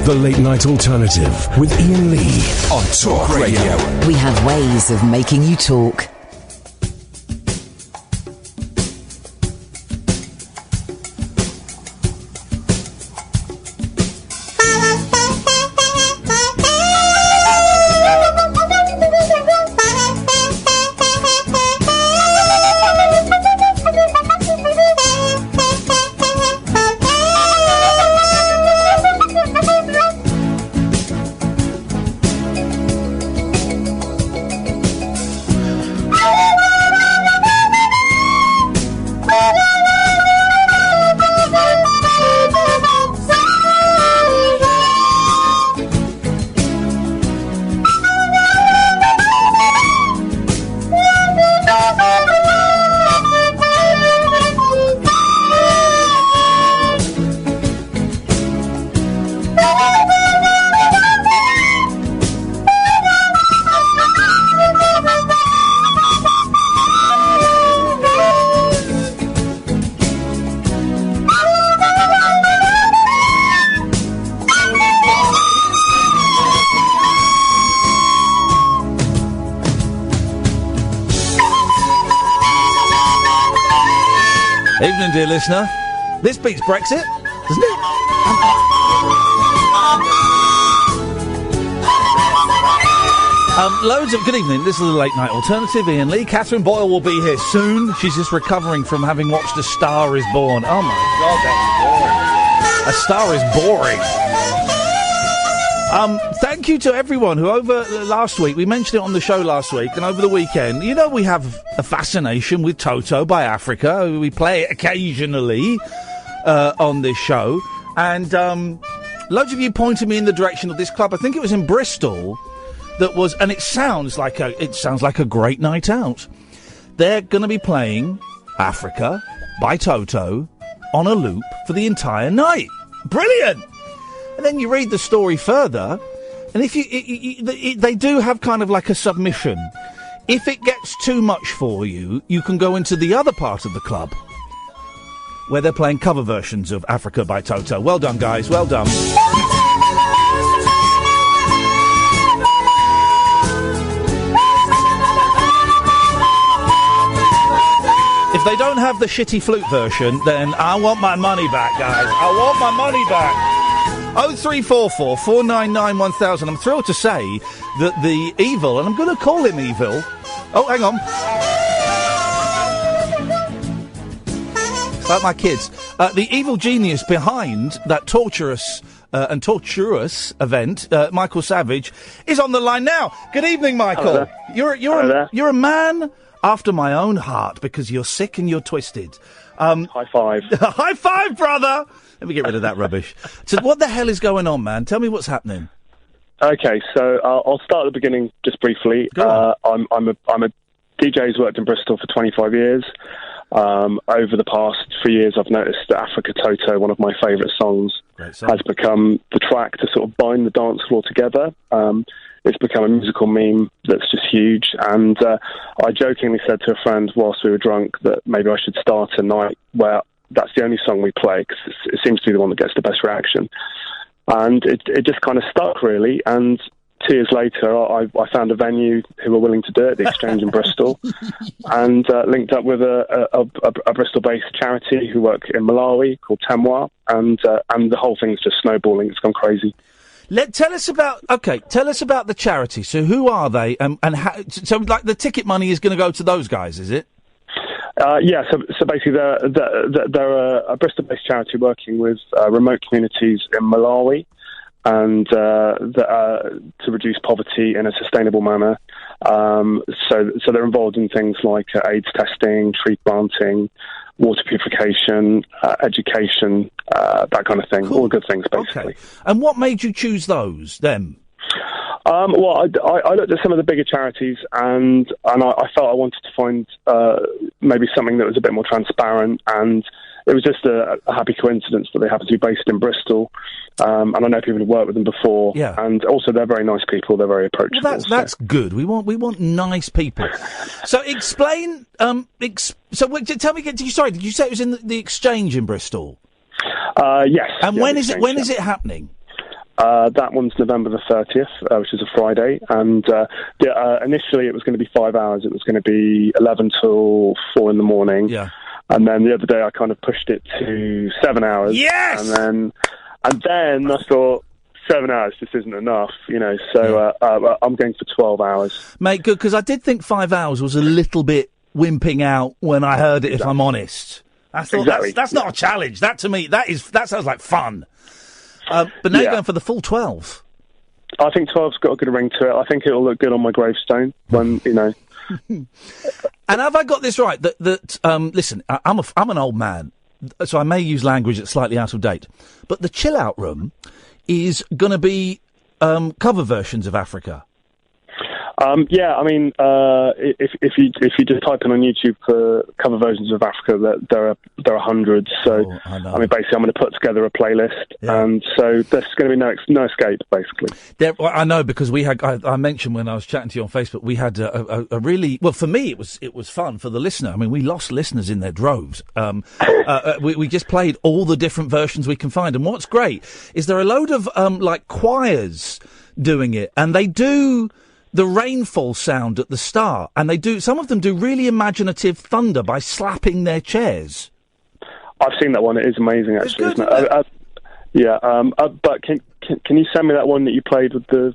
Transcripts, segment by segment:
The Late Night Alternative with Iain Lee on Talk Radio. We have ways of making you talk. Evening, dear listener. This beats Brexit, doesn't it? Loads of good evening. This is the Late Night Alternative. Iain Lee. Catherine Boyle will be here soon. She's just recovering from having watched A Star Is Born. Oh my God, that's boring. A Star Is boring. Thank you to everyone who over last week, we mentioned it on the show last week, and over the weekend, you know, we have a fascination with Toto by Africa. We play it occasionally on this show, and loads of you pointed me in the direction of this club. I think it was in Bristol that was, and it sounds like a great night out. They're going to be playing Africa by Toto on a loop for the entire night. Brilliant! And then you read the story further, and if they do have kind of like a submission. If it gets too much for you, you can go into the other part of the club, where they're playing cover versions of Africa by Toto. Well done, guys. Well done. If they don't have the shitty flute version, then I want my money back, guys. I want my money back. 0344 499 1000. I'm thrilled to say that the evil, and I'm going to call him evil. Oh, hang on. It's like my kids. The evil genius behind that torturous event, Michael Savage, is on the line now. Good evening, Michael. You're a man after my own heart because you're sick and you're twisted. High five. High five, brother! Let me get rid of that rubbish. So what the hell is going on, man? Tell me what's happening. Okay, so I'll start at the beginning just briefly. I'm a DJ who's worked in Bristol for 25 years. Over the past few years, I've noticed that Africa Toto, one of my favourite songs, has become the track to sort of bind the dance floor together. It's become a musical meme that's just huge. And I jokingly said to a friend whilst we were drunk that maybe I should start a night where that's the only song we play, because it seems to be the one that gets the best reaction. And it just kind of stuck, really. And 2 years later, I found a venue who were willing to do it, the Exchange in Bristol, and linked up with a Bristol-based charity who work in Malawi called Temwa, and the whole thing's just snowballing. It's gone crazy. Tell us about the charity. So who are they, and how, so like the ticket money is going to go to those guys, is it? Yeah, so basically they're a Bristol-based charity working with remote communities in Malawi, and to reduce poverty in a sustainable manner. So they're involved in things like AIDS testing, tree planting, water purification, education, that kind of thing. Cool. All good things, basically. Okay. And what made you choose them? Well, I looked at some of the bigger charities, and I felt I wanted to find maybe something that was a bit more transparent, and it was just a happy coincidence that they happen to be based in Bristol, and I know people who've worked with them before, and also they're very nice people, they're very approachable. Well, that's good. We want nice people. So explain. Tell me. Did you say it was in the Exchange in Bristol? Yes. And when is it happening? That one's November the 30th, which is a Friday, and initially it was going to be 5 hours. It was going to be 11 till 4 in the morning. Yeah. And then the other day I kind of pushed it to 7 hours. Yes! And then I thought, 7 hours just isn't enough, so I'm going for 12 hours. Mate, good, because I did think 5 hours was a little bit wimping out when I heard it, if I'm honest. I thought that's not a challenge. That, to me, that sounds like fun. But now you're going for the full 12. I think 12's got a good ring to it. I think it'll look good on my gravestone when, And have I got this right? That listen, I'm an old man, so I may use language that's slightly out of date. But the chill out room is going to be cover versions of Africa. If you just type in on YouTube for cover versions of Africa, there are hundreds. So basically, I'm going to put together a playlist, and so there's going to be no escape, basically. I know, because we had. I mentioned when I was chatting to you on Facebook, we had a really for me it was fun. For the listener, I mean, we lost listeners in their droves. We just played all the different versions we can find, and what's great is there are a load of choirs doing it, and they do the rainfall sound at the start, and some of them do really imaginative thunder by slapping their chairs. I've seen that one. It is amazing, actually, good, isn't it? But can you send me that one that you played with the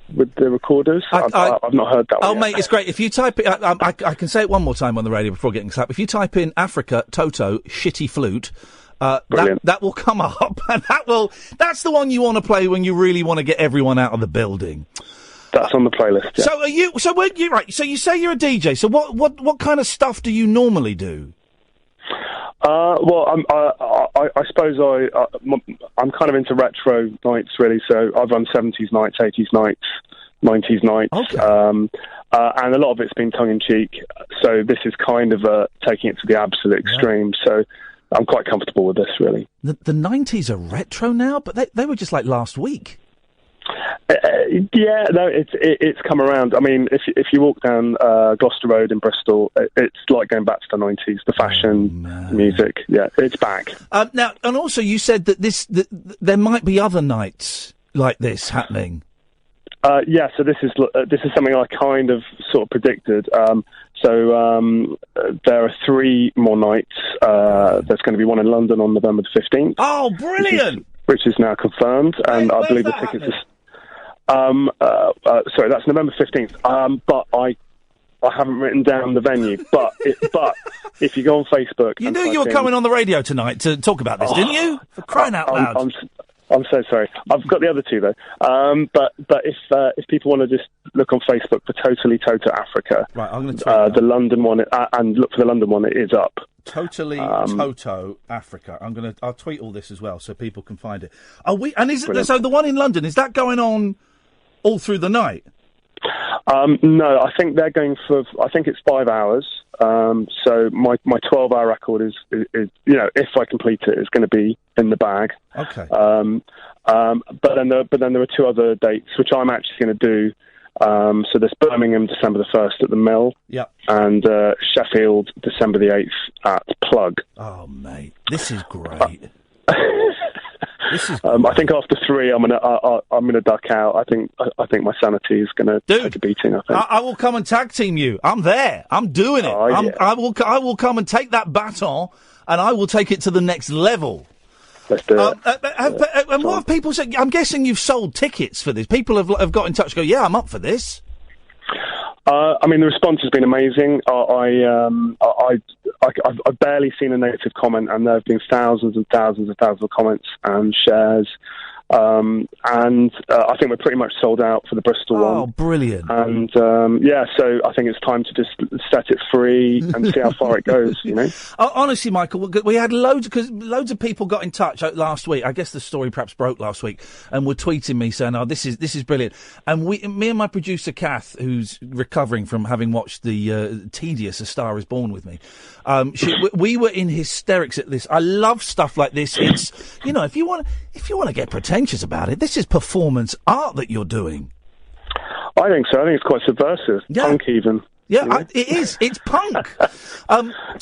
recorders? I've not heard that one. Oh, yet. mate, it's great. If you type it, I can say it one more time on the radio before getting slapped. If you type in Africa, Toto, shitty flute, that will come up, and that's the one you want to play when you really want to get everyone out of the building. That's on the playlist. Yeah. So are you? So when you right? So you say you're a DJ. So what kind of stuff do you normally do? I suppose I'm kind of into retro nights, really. So I've run 70s nights, 80s nights, 90s nights, okay. And a lot of it's been tongue in cheek. So this is kind of taking it to the absolute extreme. So I'm quite comfortable with this, really. The 90s are retro now, but they were just like last week. It's come around. I mean, if you walk down Gloucester Road in Bristol, it's like going back to the 90s. The fashion, the music, it's back. Now, and also you said that there might be other nights like this happening. So this is something I kind of sort of predicted. There are 3 more nights. There's going to be one in London on November the 15th. Oh, brilliant! Which is now confirmed, and I believe the tickets sorry, that's November 15th. But I haven't written down the venue. But if you go on Facebook, you knew you were coming on the radio tonight to talk about this, didn't you? For crying out loud! I'm so sorry. I've got the other 2 though. But if people want to just look on Facebook for Totally Toto Africa, right? I'm going to the London one, and look for the London one. It is up. Totally Toto Africa. I'll tweet all this as well so people can find it. So the one in London, is that going on all through the night? No, I think they're going for. I think it's 5 hours. So my 12-hour record is if I complete it, is going to be in the bag. Okay. But then there are 2 other dates which I'm actually going to do. So there's Birmingham, December the 1st at the Mill. Yep. And Sheffield, December the 8th at Plug. Oh, mate, this is great. This is I think after 3, I'm gonna duck out. I think my sanity is gonna take a beating. I think I will come and tag team you. I'm there. I'm doing it. I will come and take that baton, and I will take it to the next level. Let's do it. And what have people said? I'm guessing you've sold tickets for this. People have got in touch. And go, yeah, I'm up for this. I mean, the response has been amazing. I've barely seen a negative comment, and there have been thousands and thousands and thousands of comments and shares. And I think we're pretty much sold out for the Bristol one. Oh, brilliant. And, so I think it's time to just set it free and see how far it goes, Honestly, Michael, we had loads of people got in touch last week. I guess the story perhaps broke last week, and were tweeting me saying, oh, this is brilliant. And me and my producer, Kath, who's recovering from having watched the tedious A Star Is Born with me, we were in hysterics at this. I love stuff like this. It's, if you want to get pretentious about it, this is performance art that you're doing. I think so. I think it's quite subversive. Yeah. Punk even. Yeah, it is. It's punk.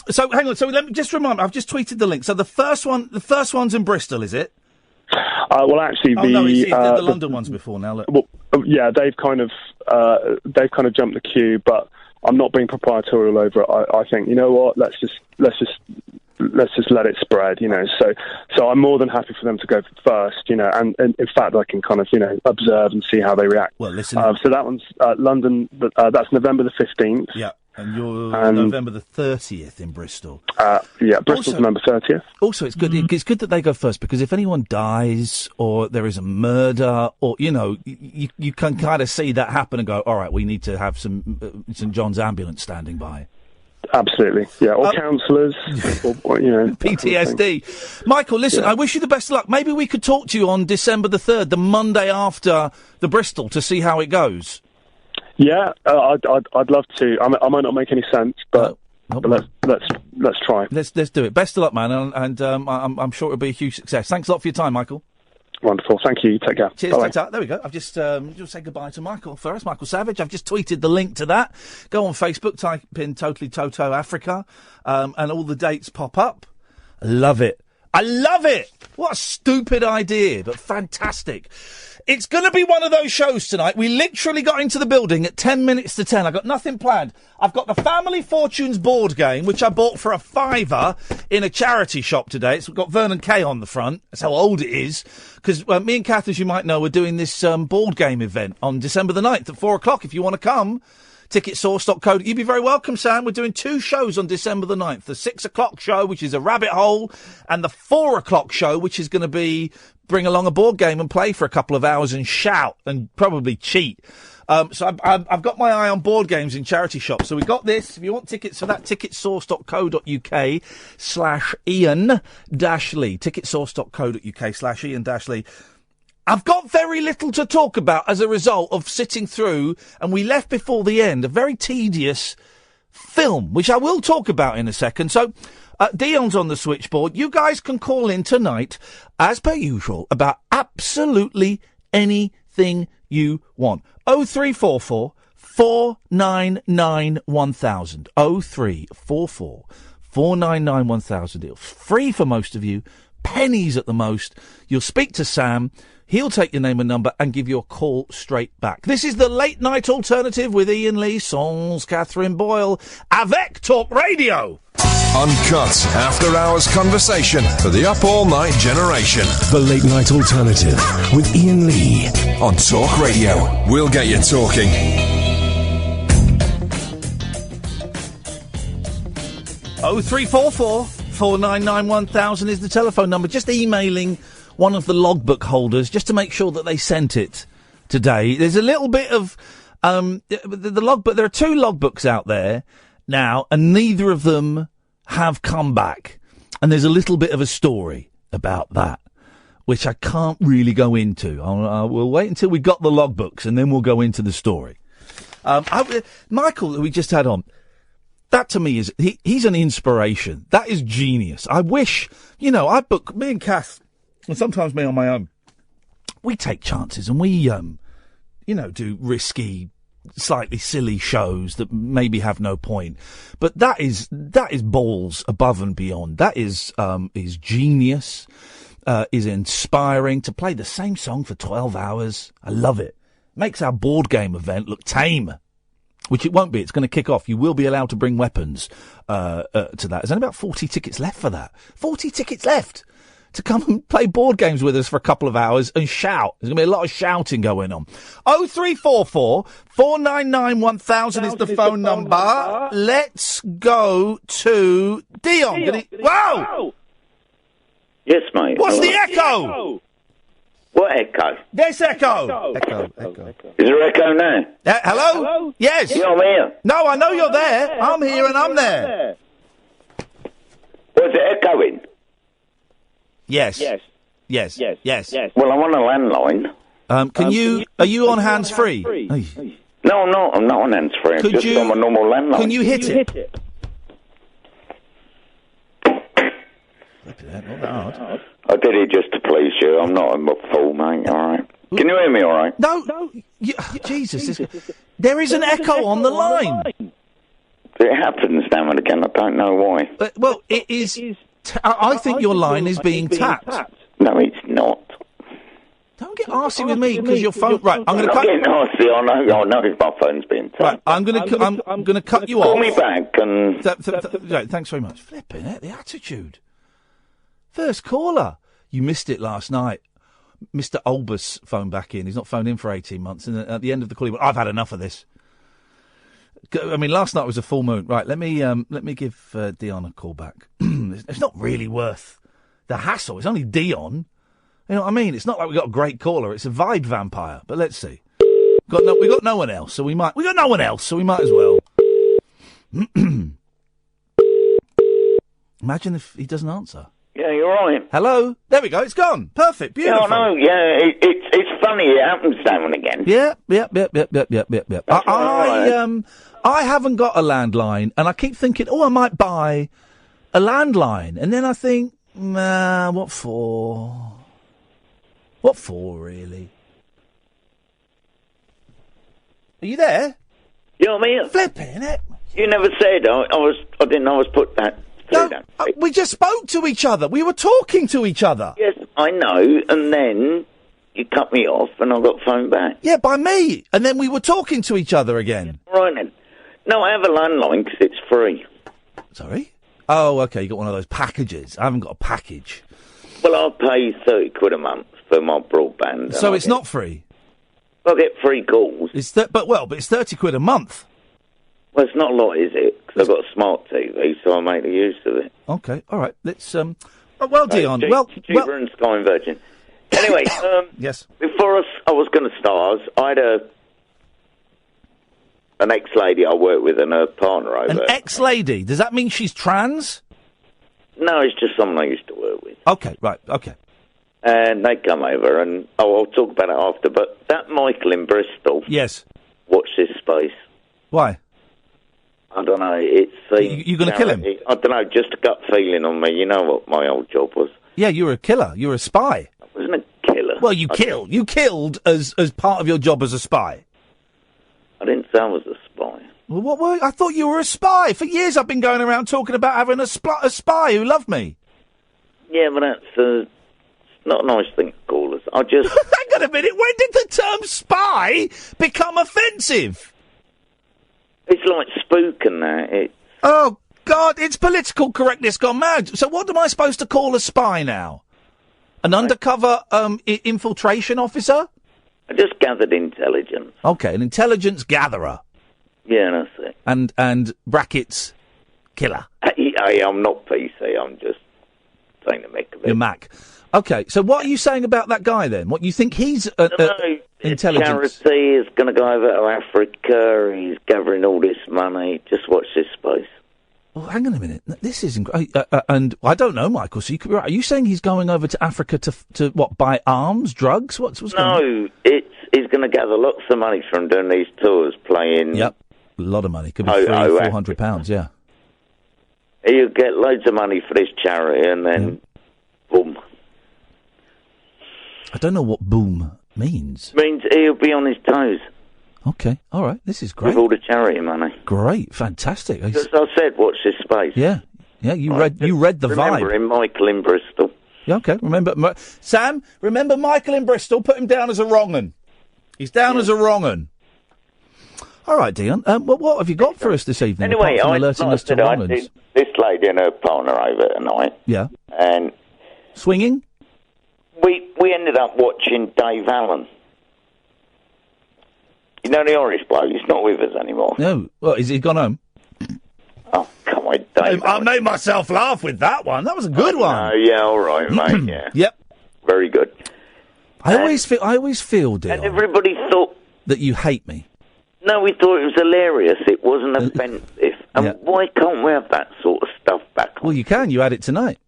So hang on. So let me just remind me. I've just tweeted the link. So the first one's in Bristol, is it? Well, actually, the London ones before now. Look. Well, yeah, they've kind of jumped the queue, but I'm not being proprietorial over it. I think, you know what? Let's just let it spread, you know. So I'm more than happy for them to go first, you know. And in fact, I can kind of, you know, observe and see how they react. Well, listen. So that one's London. That's November the 15th. Yeah. And you're November the 30th in Bristol. Yeah, Bristol's November 30th. Also, it's good. It's good that they go first, because if anyone dies or there is a murder, or you know, you can kind of see that happen and go, all right, we need to have some St John's ambulance standing by. Absolutely, yeah. Or counsellors, or you know, PTSD. Michael, listen, I wish you the best of luck. Maybe we could talk to you on December the 3rd, the Monday after the Bristol, to see how it goes. Yeah, I'd love to. I might not make any sense, but let's try. Let's do it. Best of luck, man, and I'm sure it'll be a huge success. Thanks a lot for your time, Michael. Wonderful, thank you. Take care. Cheers. Bye-bye. There we go. I've just say goodbye to Michael first. Michael Savage. I've just tweeted the link to that. Go on Facebook, type in Totally Toto Africa, and all the dates pop up. I love it. What a stupid idea, but fantastic. It's going to be one of those shows tonight. We literally got into the building at 10 minutes to 10. I've got nothing planned. I've got the Family Fortunes board game, which I bought for £5 in a charity shop today. It's got Vernon Kay on the front. That's how old it is. Because me and Kath, as you might know, are doing this board game event on December the 9th at 4 o'clock. If you want to come, ticketsource.co. You'd be very welcome, Sam. We're doing 2 shows on December the 9th. The 6 o'clock show, which is a rabbit hole, and the 4 o'clock show, which is going to be bring along a board game and play for a couple of hours and shout and probably cheat. So I've got my eye on board games in charity shops. So we've got this. If you want tickets for that, ticketsource.co.uk/Ian-Lee. Ticketsource.co.uk/Ian-Lee. I've got very little to talk about as a result of sitting through, and we left before the end, a very tedious film, which I will talk about in a second. So, Dion's on the switchboard. You guys can call in tonight, as per usual, about absolutely anything you want. 0344 499 1000. 0344 499 1000. It's free for most of you. Pennies at the most. You'll speak to Sam. He'll take your name and number and give you a call straight back. This is the Late Night Alternative with Iain Lee, sans Catherine Boyle, avec Talk Radio. Uncut, after-hours conversation for the up-all-night generation. The Late Night Alternative with Iain Lee on Talk Radio. We'll get you talking. Oh, 0344 499 1000 is the telephone number. Just emailing one of the logbook holders just to make sure that they sent it today. There's a little bit of the logbook. There are 2 logbooks out there now, and neither of them have come back. And there's a little bit of a story about that, which I can't really go into. We'll wait until we got the logbooks, and then we'll go into the story. Michael, who we just had on, that to me is he's an inspiration. That is genius. I wish, me and Kath, and sometimes me on my own, we take chances and we, do risky, slightly silly shows that maybe have no point. But that is balls above and beyond. That is genius, is inspiring. To play the same song for 12 hours. I love it. Makes our board game event look tame. Which it won't be. It's going to kick off. You will be allowed to bring weapons to that. There's only about 40 tickets left for that. 40 tickets left to come and play board games with us for a couple of hours and shout. There's going to be a lot of shouting going on. 0344 499 1000 is the phone number. Let's go to Dion. Wow! Yes, mate. What's the echo? What echo? There's echo. Echo. Is there echo now? Hello? Yes. Yeah, I'm here. No, I know you're there. I'm here and I'm there. Was it echoing? Yes. Yes. Well, I'm on a landline. Are you on hands-free? No, I'm not. I'm not on hands-free. I'm just on my normal landline. Can you hit it? Not that hard. I did it just to please you. I'm not a fool, mate, all right? Can you hear me all right? No. Jesus. There is an echo on the line. It happens now and again. I don't know why. Well, it is... I think your line is being tapped. No, it's not. Don't get arsey with me because your phone. Right, I'm going to cut. I'm getting arsey. I know if my phone's been taken. Right, I'm going to cut you off. Call me back and. Right, thanks very much. Flipping it, the attitude. First caller. You missed it last night. Mr. Olbus phoned back in. He's not phoned in for 18 months, and at the end of the call, he went, "I've had enough of this." I mean, last night was a full moon. Right, let me give Dion a call back. It's not really worth the hassle. It's only Dion. You know what I mean? It's not like we got a great caller. It's a vibe vampire. But let's see. We got no one else, so we might. We got no one else, so we might as well. Imagine if he doesn't answer. Yeah, you're right. Hello. There we go. It's gone. Perfect. Beautiful. Yeah, I know. Yeah, it's funny. It happens now and again. Yeah. I haven't got a landline, and I keep thinking, I might buy a landline, and then I think, nah, what for? What for, really? Are you there? Yeah, I'm here. Flipping it. You never said I didn't know I was put that. No, we just spoke to each other. We were talking to each other. Yes, I know. And then you cut me off, and I got phoned back. Yeah, by me. And then we were talking to each other again. Right then. No, I have a landline because it's free. Sorry? Oh, okay. You got one of those packages. I haven't got a package. Well, I'll pay £30 a month for my broadband. So it's not free. I get free calls. But it's £30 a month. Well, it's not a lot, is it? Because I've got a smart TV, so I make the use of it. Okay, all right. Let's Dion. Cheaper than Sky and Virgin. Anyway, yes. Before I was going to stars, I had an ex-lady I worked with and her partner over. An ex-lady? Does that mean she's trans? No, it's just someone I used to work with. Okay, right, okay. And they come over, and I'll talk about it after, but that Michael in Bristol... Yes. Watch this space. Why? I don't know, it's... You're going to kill him? I don't know, just a gut feeling on me. You know what my old job was. Yeah, you were a killer. You were a spy. I wasn't a killer. Well, you killed as part of your job as a spy. I didn't say I was a spy. Well, I thought you were a spy. For years I've been going around talking about having a spy who loved me. Yeah, but that's not a nice thing to call us. I just... Hang on a minute, when did the term spy become offensive? It's like spook and that. Oh, God, it's political correctness gone mad. So what am I supposed to call a spy now? An undercover infiltration officer? I just gathered intelligence. Okay, an intelligence gatherer. Yeah, that's it. And brackets, killer. I'm not PC, I'm just saying to make a bit. You're Mac. Okay, so what are you saying about that guy then? What, you think he's intelligence? Charity is going to go over to Africa, he's gathering all this money. Just watch this space. Well, hang on a minute. This isn't... and I don't know, Michael, so you could be right. Are you saying he's going over to Africa to what, buy arms, drugs? What's going on? No, he's going to gather lots of money from doing these tours, playing... Yep, a lot of money. Could be £300-400, yeah. He'll get loads of money for this charity, and then, boom. I don't know what boom means. Means he'll be on his toes. Okay, all right, this is great. With all the charity money. Great, fantastic. Because I said, watch this space. Yeah, you read the vibe. Remember Michael in Bristol. Yeah, okay, remember... Sam, remember Michael in Bristol? Put him down as a wrong 'un. He's down as a wrong 'un. All right, Dion, what have you got for us this evening? Anyway, I did this lady and her partner over tonight. Yeah. And... Swinging? We ended up watching Dave Allen. You know the Irish bloke? He's not with us anymore. No. Well, is he gone home? Oh, come on, Dave. I made myself laugh with that one. That was a good one. Yeah, all right, mate, yeah. Yep. Very good. I always feel, Dion, and everybody thought... that you hate me. No, we thought it was hilarious. It wasn't offensive. And why can't we have that sort of stuff back on? Well, you can. You had it tonight.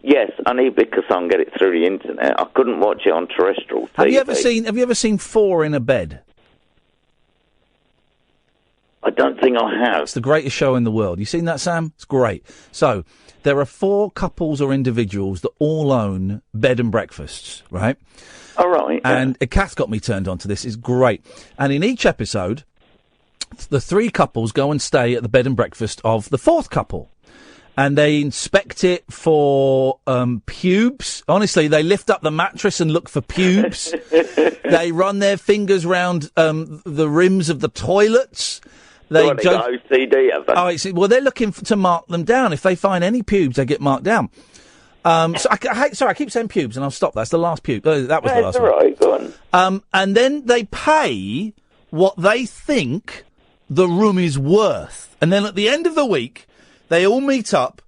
Yes, I need because I can get it through the internet. I couldn't watch it on terrestrial TV. Have you ever seen Four in a Bed? I don't think I have. It's the greatest show in the world. You seen that, Sam? It's great. So, there are 4 couples or individuals that all own bed and breakfasts, right? All right. And Kath got me turned on to this. It's great. And in each episode, the 3 couples go and stay at the bed and breakfast of the 4th couple. and they inspect it for pubes. Honestly, they lift up the mattress and look for pubes. They run their fingers round the rims of the toilets. They got OCD, have they? Well, they're looking to mark them down. If they find any pubes, they get marked down. I keep saying pubes, and I'll stop. That's the last pube. That was the last one. That's all right, go on. And then they pay what they think the room is worth. And then at the end of the week, they all meet up,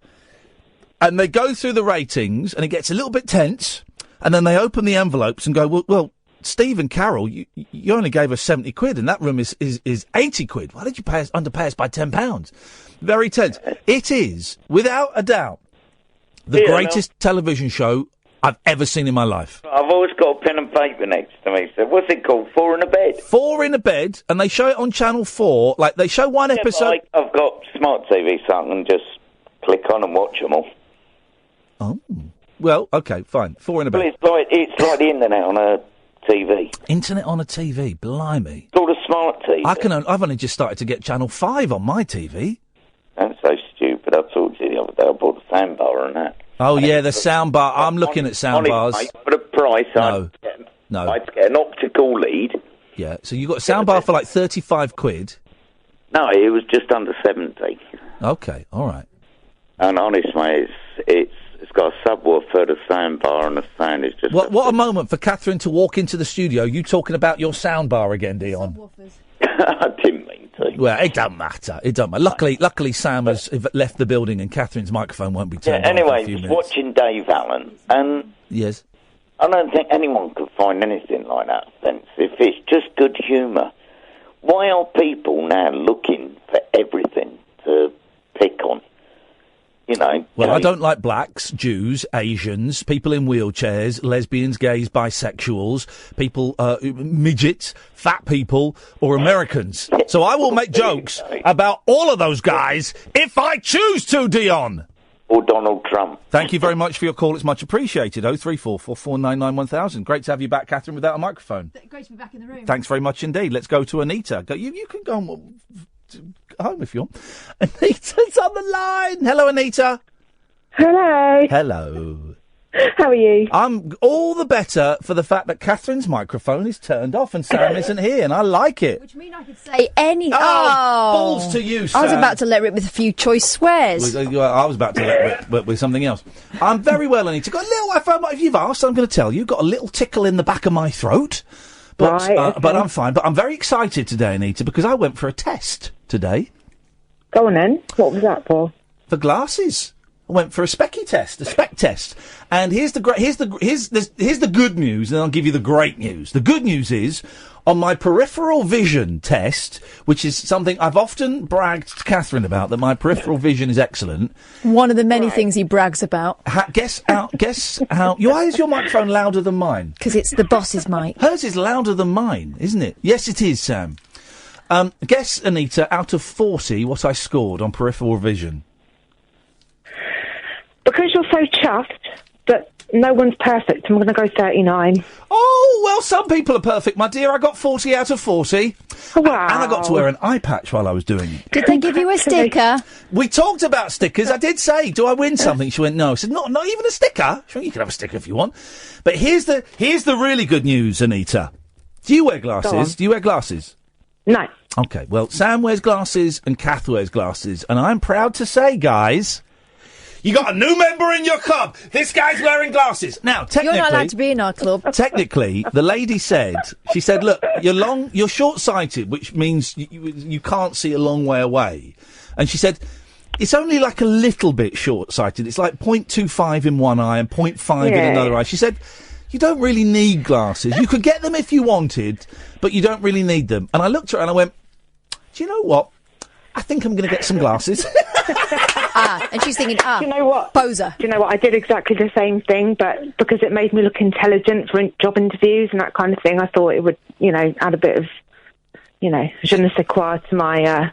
and they go through the ratings, and it gets a little bit tense, and then they open the envelopes and go, well, Steve and Carol, you only gave us 70 quid, and that room is 80 quid. Why did you underpay us by £10? Very tense. It is, without a doubt, the greatest television show I've ever seen in my life. I've always got a pen and paper next to me. So what's it called? 4 in a Bed? 4 in a Bed, and they show it on Channel 4. Like, they show one episode... I've got smart TV, so I can just click on and watch them all. Oh. Well, OK, fine. 4 in a Bed. Well, it's like the internet on a TV. Internet on a TV? Blimey. It's called a smart TV. I've only just started to get Channel 5 on my TV. That's so stupid. I talked to you the other day. I bought the soundbar and that. Oh, yeah, the soundbar. I'm looking at soundbars. For the price, No. I'd get an optical lead. Yeah, so you got a soundbar for like 35 quid? No, it was just under 70. OK, all right. And honest, mate, it's got a subwoofer, the soundbar, and the sound is just... What a moment for Catherine to walk into the studio, you talking about your soundbar again, Dion. I didn't mean to. Well, it don't matter. Luckily, Sam has left the building and Catherine's microphone won't be turned on for a few minutes. Watching Dave Allen, and... Yes. I don't think anyone could find anything like that offensive. It's just good humour. Why are people now looking for everything to pick on? Well, I don't like blacks, Jews, Asians, people in wheelchairs, lesbians, gays, bisexuals, people, midgets, fat people, or Americans. So I will make jokes about all of those guys if I choose to, Dion. Or Donald Trump. Thank you very much for your call. It's much appreciated. 03444991000. Great to have you back, Catherine, without a microphone. Great to be back in the room. Thanks very much indeed. Let's go to Anita. You can go home if you want. Anita's on the line. Hello, Anita. Hello. Hello. How are you? I'm all the better for the fact that Catherine's microphone is turned off and Sam isn't here, and I like it. Which means I could say anything. Balls to you, Sam. I was about to let rip with a few choice swears. I was about to let rip with something else. I'm very well, Anita. Got a little, if you've asked, I'm going to tell you, got a little tickle in the back of my throat. But, right, okay. But I'm fine. But I'm very excited today, Anita, because I went for a test today. Go on then. What was that for? For glasses. I went for a spec test. And here's the good news, and then I'll give you the great news. The good news is, on my peripheral vision test, which is something I've often bragged to Catherine about, that my peripheral vision is excellent. One of the many things he brags about. Guess how? Why is your microphone louder than mine? Because it's the boss's mic. Hers is louder than mine, isn't it? Yes, it is, Sam. Guess, Anita, out of 40, what I scored on peripheral vision. Because you're so chuffed that no one's perfect, I'm going to go 39. Oh, well, some people are perfect, my dear. I got 40 out of 40. Wow. And I got to wear an eye patch while I was doing it. Did they give you a sticker? We talked about stickers. I did say, do I win something? She went, no. I said, not even a sticker. She went, you can have a sticker if you want. But here's the really good news, Anita. Do you wear glasses? Do you wear glasses? No. OK, well, Sam wears glasses and Kath wears glasses. And I'm proud to say, guys... You got a new member in your club. This guy's wearing glasses. Now, technically... You're not allowed to be in our club. Technically, the lady said, look, you're short-sighted, which means you can't see a long way away. And she said, it's only like a little bit short-sighted. It's like 0.25 in one eye and 0.5 in another eye. She said, you don't really need glasses. You could get them if you wanted, but you don't really need them. And I looked at her and I went, do you know what? I think I'm going to get some glasses. And she's thinking, do you know what? Poser. Do you know what? I did exactly the same thing, but because it made me look intelligent for job interviews and that kind of thing, I thought it would, add a bit of, je ne sais quoi to my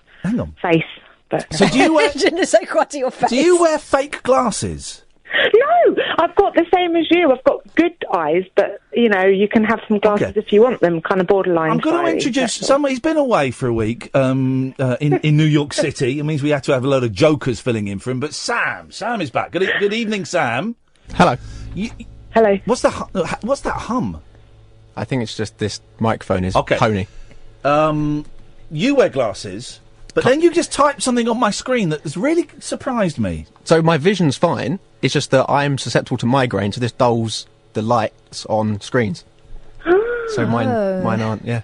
face. But so do you wear je ne sais quoi to your face? Do you wear fake glasses? No, I've got the same as you. I've got good eyes, but, you can have some glasses if you want them, kind of borderline. I'm going to introduce someone. He's been away for a week in New York City. It means we had to have a load of jokers filling in for him. But Sam is back. Good evening, Sam. Hello. Hello. What's that hum? I think it's just this microphone is pony. You wear glasses, but then you just typed something on my screen that has really surprised me. So my vision's fine. It's just that I'm susceptible to migraine, so this dulls the lights on screens. So mine aren't. Yeah.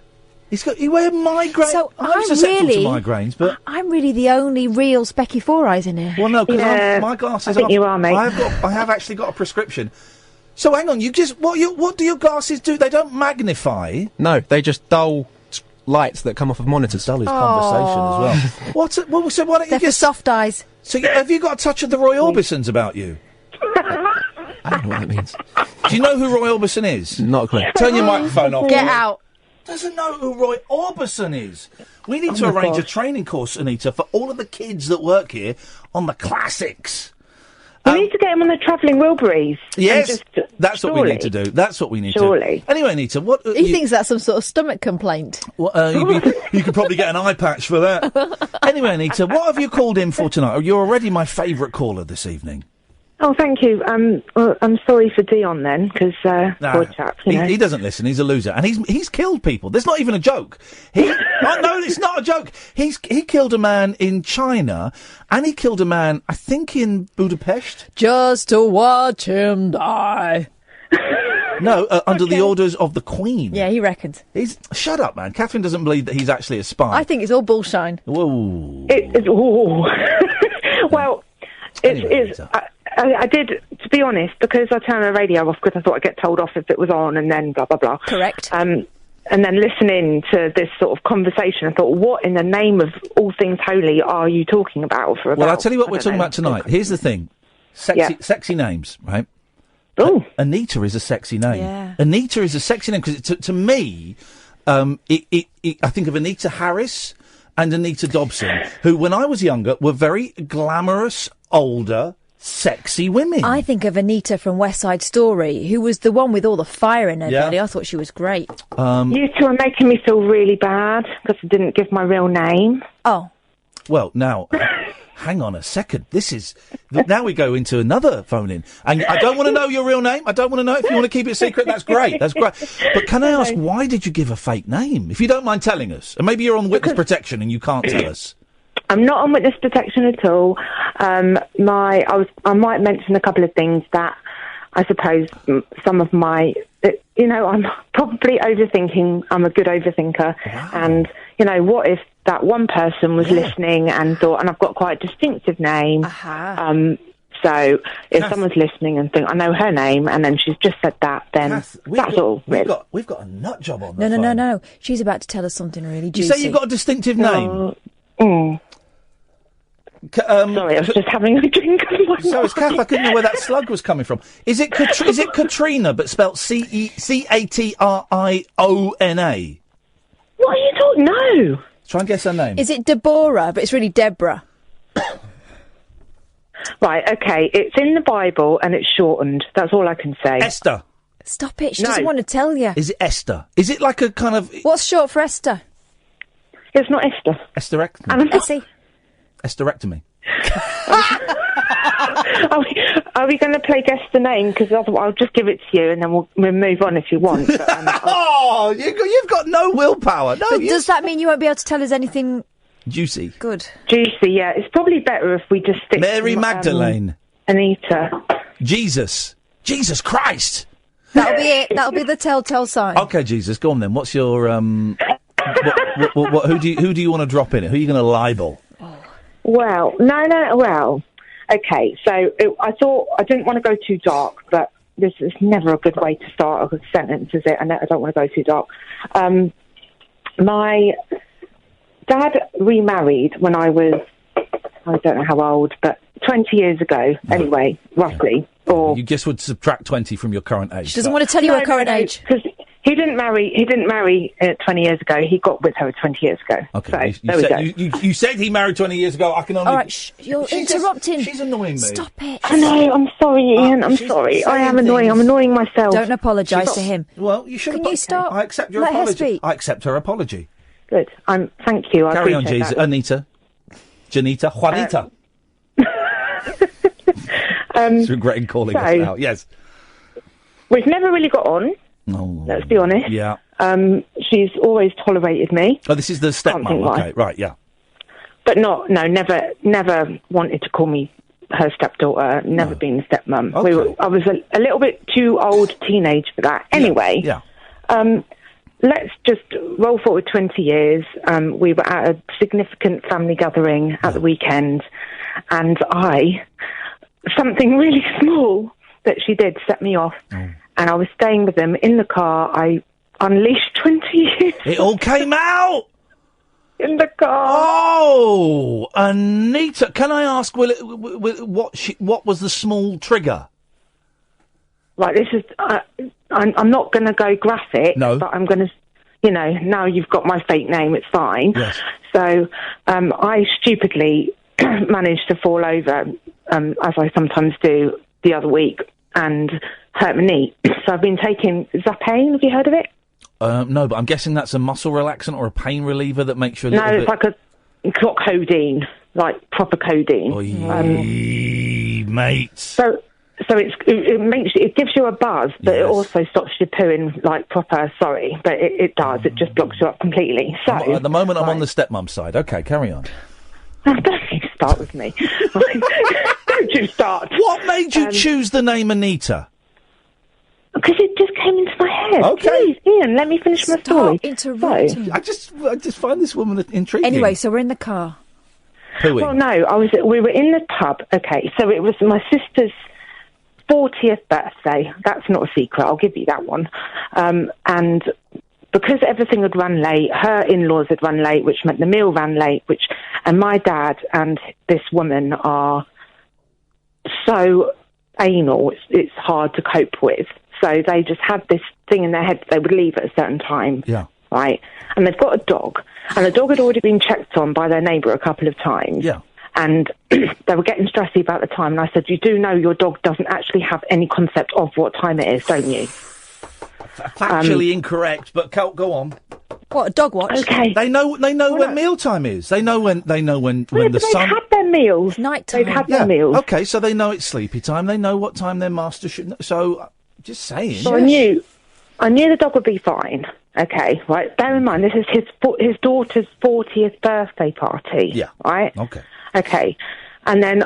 You wear migraine. So I'm susceptible to migraines, but I'm really the only real Specky Four Eyes in here. Well, no, because my glasses. I think you are, mate. I have actually got a prescription. So hang on, what do your glasses do? They don't magnify. No, they just dull lights that come off of monitors. Dull his conversation as well. So why don't They're you just for soft eyes? So have you got a touch of the Roy Orbisons about you? I don't know what that means. Do you know who Roy Orbison is? Not a clue. Turn your microphone off. Get out. Doesn't know who Roy Orbison is. We need to arrange a training course, Anita, for all of the kids that work here on the classics. We need to get him on the travelling Wilburys. Yes, that's what we need to do. That's what we need to do. Anyway, Anita, what... He thinks that's some sort of stomach complaint. You could probably get an eye patch for that. Anyway, Anita, what have you called in for tonight? You're already my favourite caller this evening. Oh, thank you. I'm sorry for Dion then, because poor chap. He doesn't listen. He's a loser, and he's killed people. That's not even a joke. No, it's not a joke. He killed a man in China, and he killed a man, I think, in Budapest, just to watch him die. No, under the orders of the Queen. Yeah, he reckons. Shut up, man. Catherine doesn't believe that he's actually a spy. I think it's all bullshine. Whoa. Well, I did, to be honest, because I turned the radio off because I thought I'd get told off if it was on and then blah, blah, blah. Correct. And then listening to this sort of conversation, I thought, what in the name of all things holy are you talking about? Well, I'll tell you what we're talking about tonight. Here's the thing. Sexy names, right? Oh. Anita is a sexy name. Yeah. Anita is a sexy name because to me, I think of Anita Harris and Anita Dobson, who, when I was younger, were very glamorous, older, sexy women. I think of Anita from West Side Story, who was the one with all the fire in her belly. I thought she was great. You two are making me feel really bad because I didn't give my real name. Oh. Well, now, hang on a second. Now we go into another phone-in. And I don't want to know your real name. I don't want to know. If you want to keep it secret, that's great. That's great. But can I ask, why did you give a fake name? If you don't mind telling us. And maybe you're on witness protection and you can't tell us. I'm not on witness protection at all. I might mention a couple of things that I suppose some of my, I'm probably overthinking. I'm a good overthinker. Wow. And, what if that one person was listening and thought, and I've got quite a distinctive name. Uh-huh. So if someone's listening and think, I know her name, and then she's just said that, then that's all. We've got a nut job on the phone. No. She's about to tell us something really juicy. You say you've got a distinctive name? Sorry, I was just having a drink of my So it's Kath, I couldn't know where that slug was coming from. Is it Katrina, but spelt Catriona? What are you talking? No. Try and guess her name. Is it Deborah, but it's really Deborah? Right, okay. It's in the Bible and it's shortened. That's all I can say. Esther. Stop it. She doesn't want to tell you. Is it Esther? Is it like a kind of... What's short for Esther? It's not Esther. Esterectomy. Essie. Esterectomy. Are we going to play guess the name? Because I'll just give it to you and then we'll move on if you want. But, you've got no willpower. No. But does that mean you won't be able to tell us anything juicy? Good. Juicy, yeah. It's probably better if we just stick Mary Magdalene. Anita. Jesus Christ. That'll be it. That'll be the telltale sign. Okay, Jesus, go on then. What's your who do you want to drop in it? Who are you going to libel? Well, no. Okay, so I thought I didn't want to go too dark, but this is never a good way to start a sentence, is it? I don't want to go too dark. My dad remarried when I was, I don't know how old, but 20 years ago, anyway, roughly. Or you just would subtract 20 from your current age. She doesn't want to tell you her current age. Because He didn't marry 20 years ago. He got with her 20 years ago. Okay, So, there we go. you said he married 20 years ago. I can only... All right, you're interrupting. She's annoying me. Stop it. I know, I'm sorry, Ian. I'm sorry. I am annoying. I'm annoying myself. Don't apologise to him. Well, you should. Can you stop? I accept your Let her apology. speak. I accept her apology. Good. Thank you. I Carry on, appreciate Jesus. that. Anita. Janita. Juanita. It's regretting calling us out. Yes. We've never really got on. No. Let's be honest. Yeah. She's always tolerated me. Oh, this is the stepmom. Okay, right, yeah. But never wanted to call me her stepdaughter. Never been a stepmum. Okay. I was a little bit too old teenage for that. Anyway. Yeah. Let's just roll forward 20 years. We were at a significant family gathering at the weekend, and something really small that she did set me off, and I was staying with them in the car. I unleashed 20 years. It all came out! In the car. Oh, Anita, can I ask, what was the small trigger? Right, this is... I'm not going to go graphic, but I'm going to... now you've got my fake name, it's fine. Yes. So I stupidly managed to fall over, as I sometimes do, the other week, and hurt my knee. So I've been taking Zapain. Have you heard of it? No, but I'm guessing that's a muscle relaxant or a pain reliever that makes you a little bit... bit... No, it's like codeine, like proper codeine. Mate. So it gives you a buzz, but it also stops you pooing like proper. Sorry, but it does. It just blocks you up completely. So at the moment, I'm on the stepmom side. Okay, carry on. Don't you start with me. Don't you start. What made you choose the name Anita? Because it just came into my head. Okay. Please, Ian, let me finish my story. Interrupting. I just find this woman intriguing. Anyway, so we're in the car. Pooing. Well, no, we were in the pub. Okay, so it was my sister's 40th birthday. That's not a secret. I'll give you that one. And because everything had run late, her in-laws had run late, which meant the meal ran late, and my dad and this woman are so anal, it's hard to cope with. So they just had this thing in their head that they would leave at a certain time. Yeah. Right? And they've got a dog. And the dog had already been checked on by their neighbour a couple of times. Yeah. And they were getting stressy about the time. And I said, you do know your dog doesn't actually have any concept of what time it is, don't you? Factually incorrect, but go on. What, a dog watch? Okay. They know when mealtime is. They know when the sun... They've had their meals. Night time. They've had their meals. Okay, so they know it's sleepy time. They know what time their master should... So, just saying. So I knew the dog would be fine. Okay, right. Bear in mind, this is his daughter's 40th birthday party. Yeah. Right? Okay. Okay. And then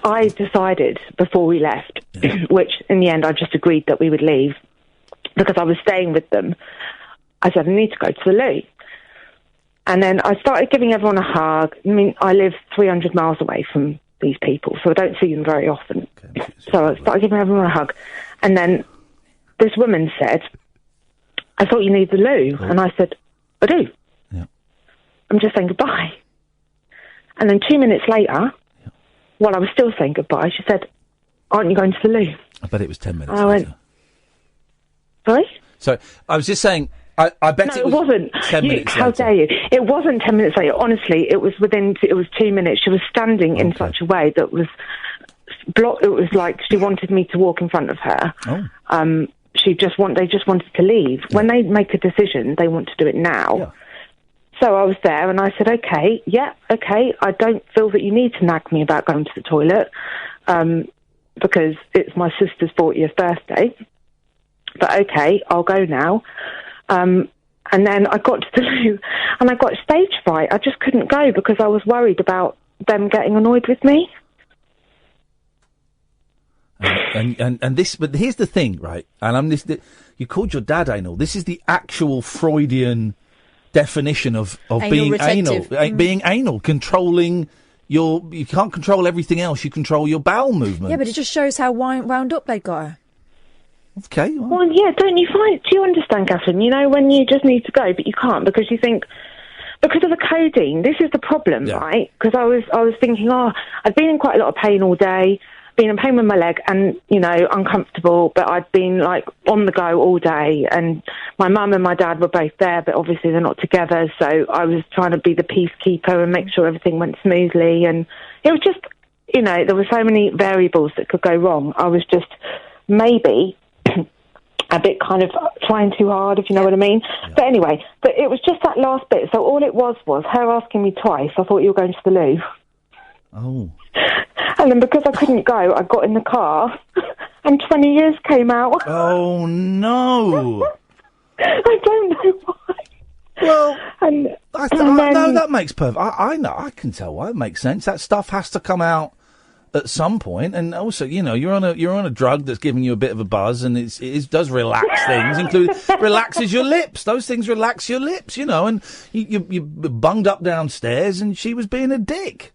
I decided before we left, which in the end I just agreed that we would leave because I was staying with them. I said, I need to go to the loo. And then I started giving everyone a hug. I mean, I live 300 miles away from these people, so I don't see them very often. Okay. So I started giving everyone a hug. And then this woman said, I thought you needed the loo. Oh. And I said, I do. Yeah. I'm just saying goodbye. And then 2 minutes later, while I was still saying goodbye, she said, aren't you going to the loo? I bet it was 10 minutes later. Went, sorry? So, I was just saying, I bet it wasn't 10 minutes later. How dare you? It wasn't 10 minutes later. Honestly, it was 2 minutes. She was standing in such a way that was blocked. It was like she wanted me to walk in front of her. Oh. They just wanted to leave. Yeah. When they make a decision, they want to do it now. Yeah. So I was there and I said, okay, I don't feel that you need to nag me about going to the toilet because it's my sister's 40th birthday. But okay, I'll go now. And then I got to the loo and I got stage fright. I just couldn't go because I was worried about them getting annoyed with me. And this, but here's the thing, right? And you called your dad anal. This is the actual Freudian definition of being anal. Being anal, controlling you can't control everything else. You control your bowel movement. Yeah, but it just shows how wound up they got her. Okay. Well, yeah, do you understand, Catherine? You know, when you just need to go, but you can't because you think, because of the codeine, this is the problem, right? Because I was thinking, I've been in quite a lot of pain all day. been in pain with my leg and, you know, uncomfortable, but I'd been, like, on the go all day, and my mum and my dad were both there, but obviously they're not together, so I was trying to be the peacekeeper and make sure everything went smoothly, and it was just, you know, there were so many variables that could go wrong. I was just maybe a bit kind of trying too hard, if you know what I mean. Yeah. But anyway, it was just that last bit. So all it was her asking me twice, I thought you were going to the loo. Oh. And then because I couldn't go, I got in the car and 20 years came out. Oh, no. I don't know why. Well, then, no, that makes perfect. I know, I can tell why. It makes sense. That stuff has to come out at some point, and also, you know, you're on a drug that's giving you a bit of a buzz, and it does relax things, including relaxes your lips. Those things relax your lips, you know. And you bunged up downstairs, and she was being a dick.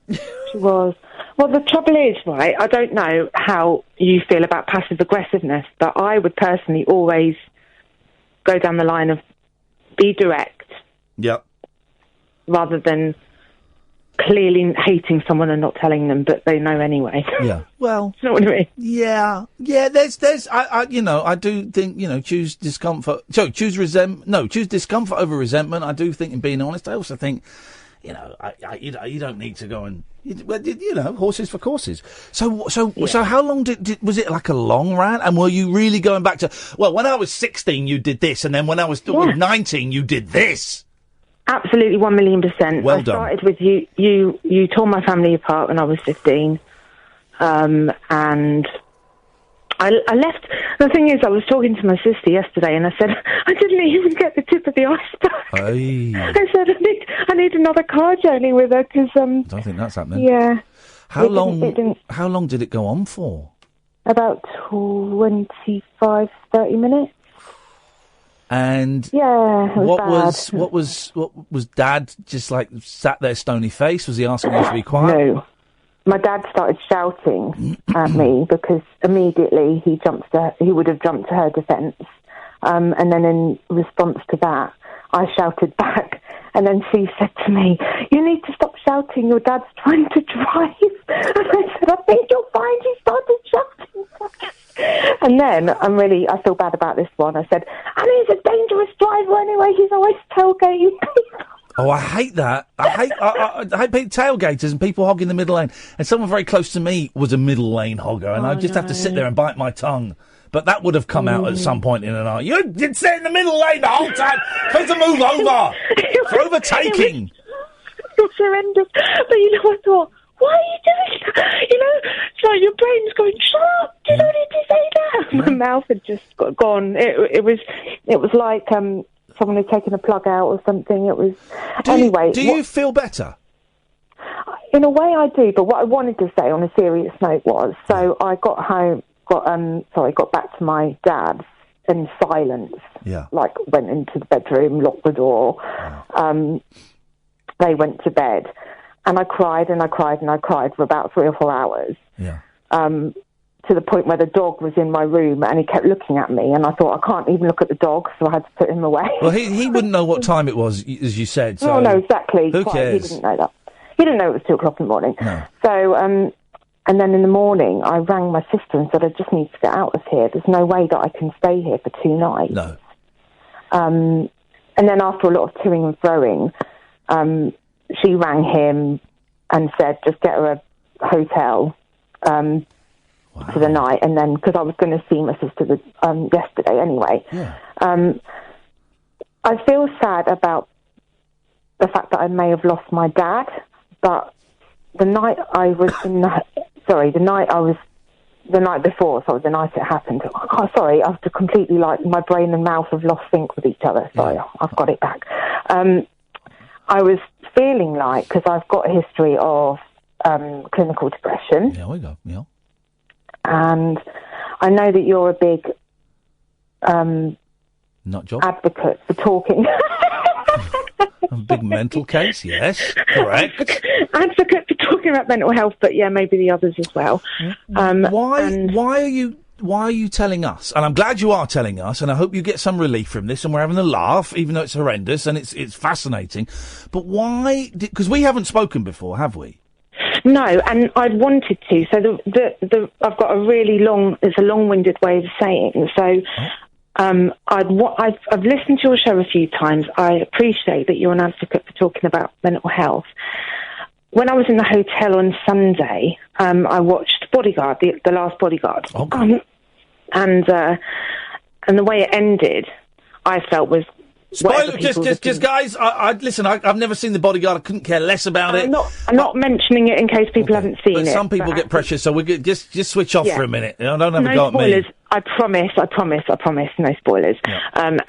She was. Well, the trouble is, right, I don't know how you feel about passive aggressiveness, but I would personally always go down the line of be direct. Yep. Rather than clearly hating someone and not telling them, but they know anyway. Yeah. Well, you know what I mean? Yeah. Yeah. I do think, you know, choose discomfort over resentment. I do think, in being honest, I also think, you know, you don't need to go and, you know, horses for courses. So how long was it like a long rant? And were you really going back to, well, when I was 16, you did this, and then when I was 19, you did this? Absolutely, 1,000,000%. Well done. I started with you tore my family apart when I was 15, and I left. The thing is, I was talking to my sister yesterday, and I said, I didn't even get the tip of the iceberg. Hey. I said, I need another car journey with her, because... I don't think that's happening. Yeah. How long did it go on for? About 25, 30 minutes. And yeah, it was what was Dad just like sat there stony faced? Was he asking you to be quiet? No. My dad started shouting at me because immediately he would have jumped to her defence. And then in response to that, I shouted back. And then she said to me, you need to stop shouting, your dad's trying to drive. And I said, I think you're fine. He started shouting back. And then I feel bad about this one. I said, and he's a dangerous driver anyway. He's always tailgating people. Oh, I hate that. I hate tailgaters and people hogging the middle lane. And someone very close to me was a middle lane hogger, and I'd just have to sit there and bite my tongue. But that would have come out at some point in an hour. You did sit in the middle lane the whole time. Supposed to move over. For overtaking. It was horrendous. But you know, I thought, why are you doing that? You know, it's like your brain's going, shut up. You don't need to say that. My mouth had just gone. It was like someone had taken a plug out or something. It was... Do you feel better? In a way I do, but what I wanted to say on a serious note was, so I got home... got back to my dad's in silence. Yeah. Like, went into the bedroom, locked the door. Yeah. They went to bed. And I cried and I cried and I cried for about 3 or 4 hours. Yeah. To the point where the dog was in my room and he kept looking at me. And I thought, I can't even look at the dog, so I had to put him away. Well, he wouldn't know what time it was, as you said. So no, exactly. Who cares? He didn't know that. He didn't know it was 2 o'clock in the morning. No. So, and then in the morning, I rang my sister and said, I just need to get out of here. There's no way that I can stay here for 2 nights. No. And then after a lot of toing and froing, she rang him and said, just get her a hotel for the night. And then, because I was going to see my sister yesterday anyway. Yeah. I feel sad about the fact that I may have lost my dad, but the night before, so the night it happened, I have to completely, like, my brain and mouth have lost sync with each other. Sorry, I've got it back. I was feeling like, because I've got a history of clinical depression. Yeah, we go, yeah. And I know that you're a big nut job advocate for talking. A big mental case, yes, correct. Advocate for talking about mental health, but yeah, maybe the others as well. Why are you telling us? And I'm glad you are telling us, and I hope you get some relief from this, and we're having a laugh, even though it's horrendous and it's fascinating. But why? Because we haven't spoken before, have we? No, and I'd wanted to. So I've got a really it's a long-winded way of saying. So I've listened to your show a few times. I appreciate that you're an advocate for talking about mental health. When I was in the hotel on Sunday, I watched Bodyguard, the last Bodyguard. Okay. And the way it ended, I felt was... Spoiler, just guys, listen, I've never seen The Bodyguard. I couldn't care less about it. I'm not mentioning it in case people haven't seen it. Some people get precious, so we just switch off for a minute. Don't have a go at me. No spoilers. I promise, no spoilers. Yeah.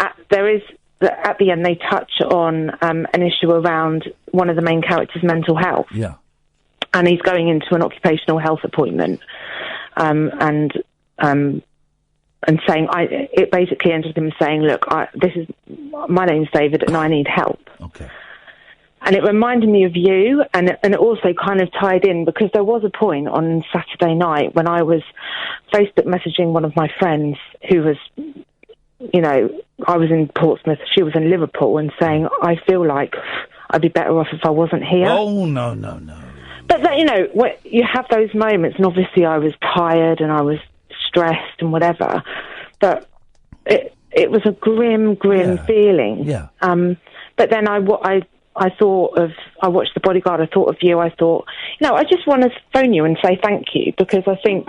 At the end, they touch on an issue around one of the main characters' mental health. Yeah. And he's going into an occupational health appointment. And saying, it basically ended him saying, look, my name's David and I need help. Okay. And it reminded me of you, and it also kind of tied in, because there was a point on Saturday night when I was Facebook messaging one of my friends who was, I was in Portsmouth, she was in Liverpool, and saying, I feel like I'd be better off if I wasn't here. Oh, no. But, you have those moments, and obviously I was tired and I was stressed and whatever, but it was a grim feeling. Yeah. But then I watched The Bodyguard. I thought of you. I thought, I just want to phone you and say thank you, because I think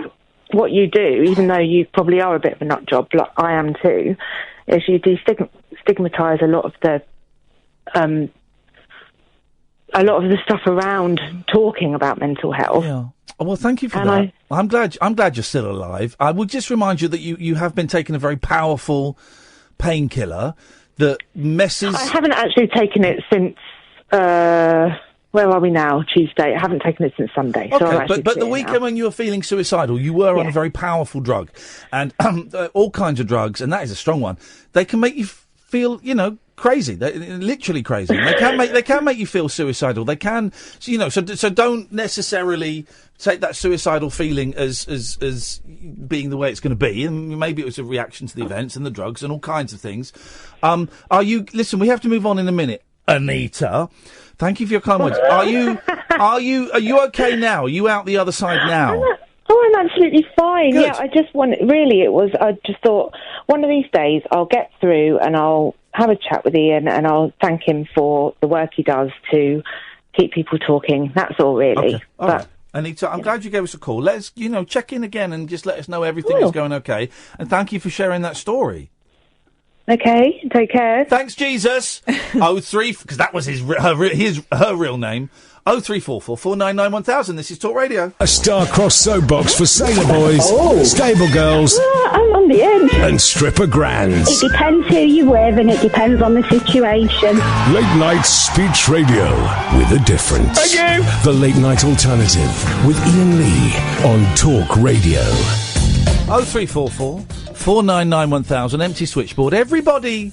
what you do, even though you probably are a bit of a nut job, like I am too, is you destigmatise a lot of the stuff around talking about mental health. Yeah. Well, thank you for that. I'm glad you're still alive. I will just remind you that you have been taking a very powerful painkiller that messes... I haven't actually taken it since... where are we now? Tuesday. I haven't taken it since Sunday. Okay, so but the weekend when you were feeling suicidal, you were on a very powerful drug. And all kinds of drugs, and that is a strong one, they can make you feel, crazy. They're literally crazy. They can make you feel suicidal. They can, so don't necessarily take that suicidal feeling as being the way it's going to be. And maybe it was a reaction to the events and the drugs and all kinds of things. Listen, we have to move on in a minute. Anita, thank you for your kind words. Are you okay now? Are you out the other side now? I'm absolutely fine. Good. Yeah, I just thought one of these days I'll get through and I'll have a chat with Iain and I'll thank him for the work he does to keep people talking. That's all, really. Okay. All right. Anita, I'm glad you gave us a call. Let's, check in again and just let us know everything is going okay. And thank you for sharing that story. Okay, take care. Thanks, Jesus. 03, because that was her real name. 0344 499 1000. This is Talk Radio. A star-crossed soapbox for sailor boys, stable girls, I'm on the end. and stripper grands. It depends who you're with and it depends on the situation. Late night speech radio with a difference. Thank you. The Late Night Alternative with Iain Lee on Talk Radio. 0344 499 1000. Empty switchboard. Everybody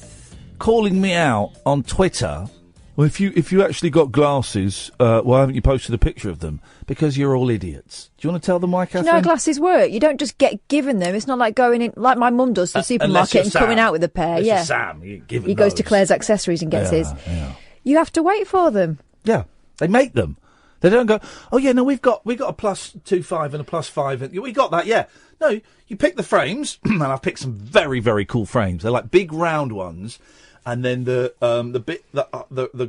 calling me out on Twitter. Well, if you actually got glasses, why haven't you posted a picture of them? Because you're all idiots. Do you want to tell them why, Catherine? Do you know how glasses work? You don't just get given them. It's not like going in, like my mum does, to the supermarket and coming out with a pair. Unless yeah. you're Sam, he goes to Claire's Accessories and gets his. Yeah. You have to wait for them. Yeah, they make them. They don't go, oh yeah, no, we've got a +25 and a +5. And we got that, yeah. No, you pick the frames, and I've picked some very, very cool frames. They're like big round ones. And then the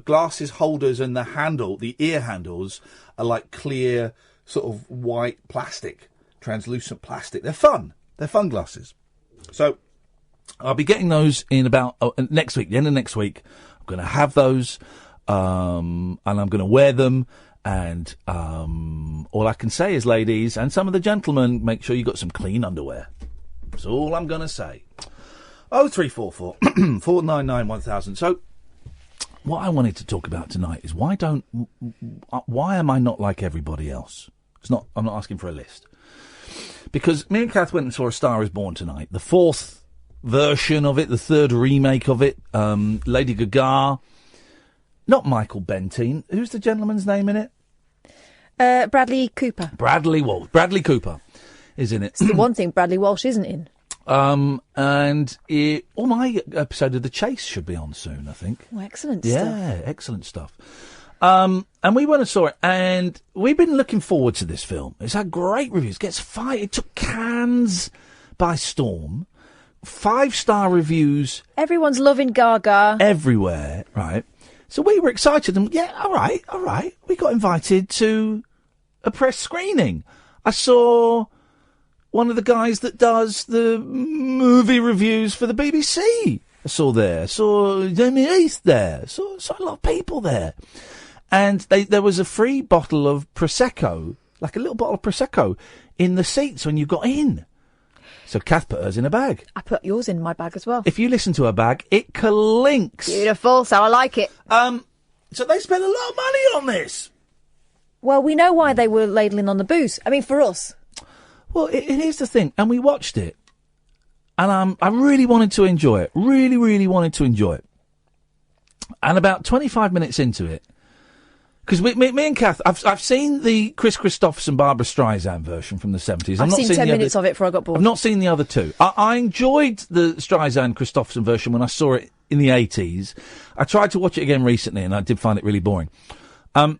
glasses holders and the ear handles are like clear, sort of white plastic, translucent plastic. They're fun. They're fun glasses. So I'll be getting those in about next week. The end of next week, I'm going to have those, and I'm going to wear them. And all I can say is, ladies and some of the gentlemen, make sure you got some clean underwear. That's all I'm going to say. 0344 499 1000. So, what I wanted to talk about tonight is why am I not like everybody else? I'm not asking for a list. Because me and Kath went and saw A Star Is Born tonight. The 4th version of it, the 3rd remake of it. Lady Gaga. Not Michael Bentine. Who's the gentleman's name in it? Bradley Cooper. Bradley Cooper is in it. It's the one thing Bradley Walsh isn't in. And my episode of The Chase should be on soon, I think. Oh, excellent stuff. Yeah, excellent stuff. And we went and saw it, and we've been looking forward to this film. It's had great reviews. It took Cannes by storm. 5-star reviews. Everyone's loving Gaga. Everywhere, right? So we were excited, and all right. We got invited to a press screening. I saw one of the guys that does the movie reviews for the BBC. I saw Jamie East there. Saw a lot of people there. And there was a free bottle of Prosecco, like a little bottle of Prosecco, in the seats when you got in. So Kath put hers in a bag. I put yours in my bag as well. If you listen to her bag, it clinks. Beautiful, so I like it. So they spent a lot of money on this. Well, we know why they were ladling on the booze. I mean, for us. Well, here's the thing. And we watched it. And I really wanted to enjoy it. Really, really wanted to enjoy it. And about 25 minutes into it, because me and Kath, I've seen the Chris Christopherson, Barbra Streisand version from the 70s. I've seen 10 minutes of it before I got bored. I've not seen the other two. I enjoyed the Streisand Christopherson version when I saw it in the 80s. I tried to watch it again recently, and I did find it really boring. And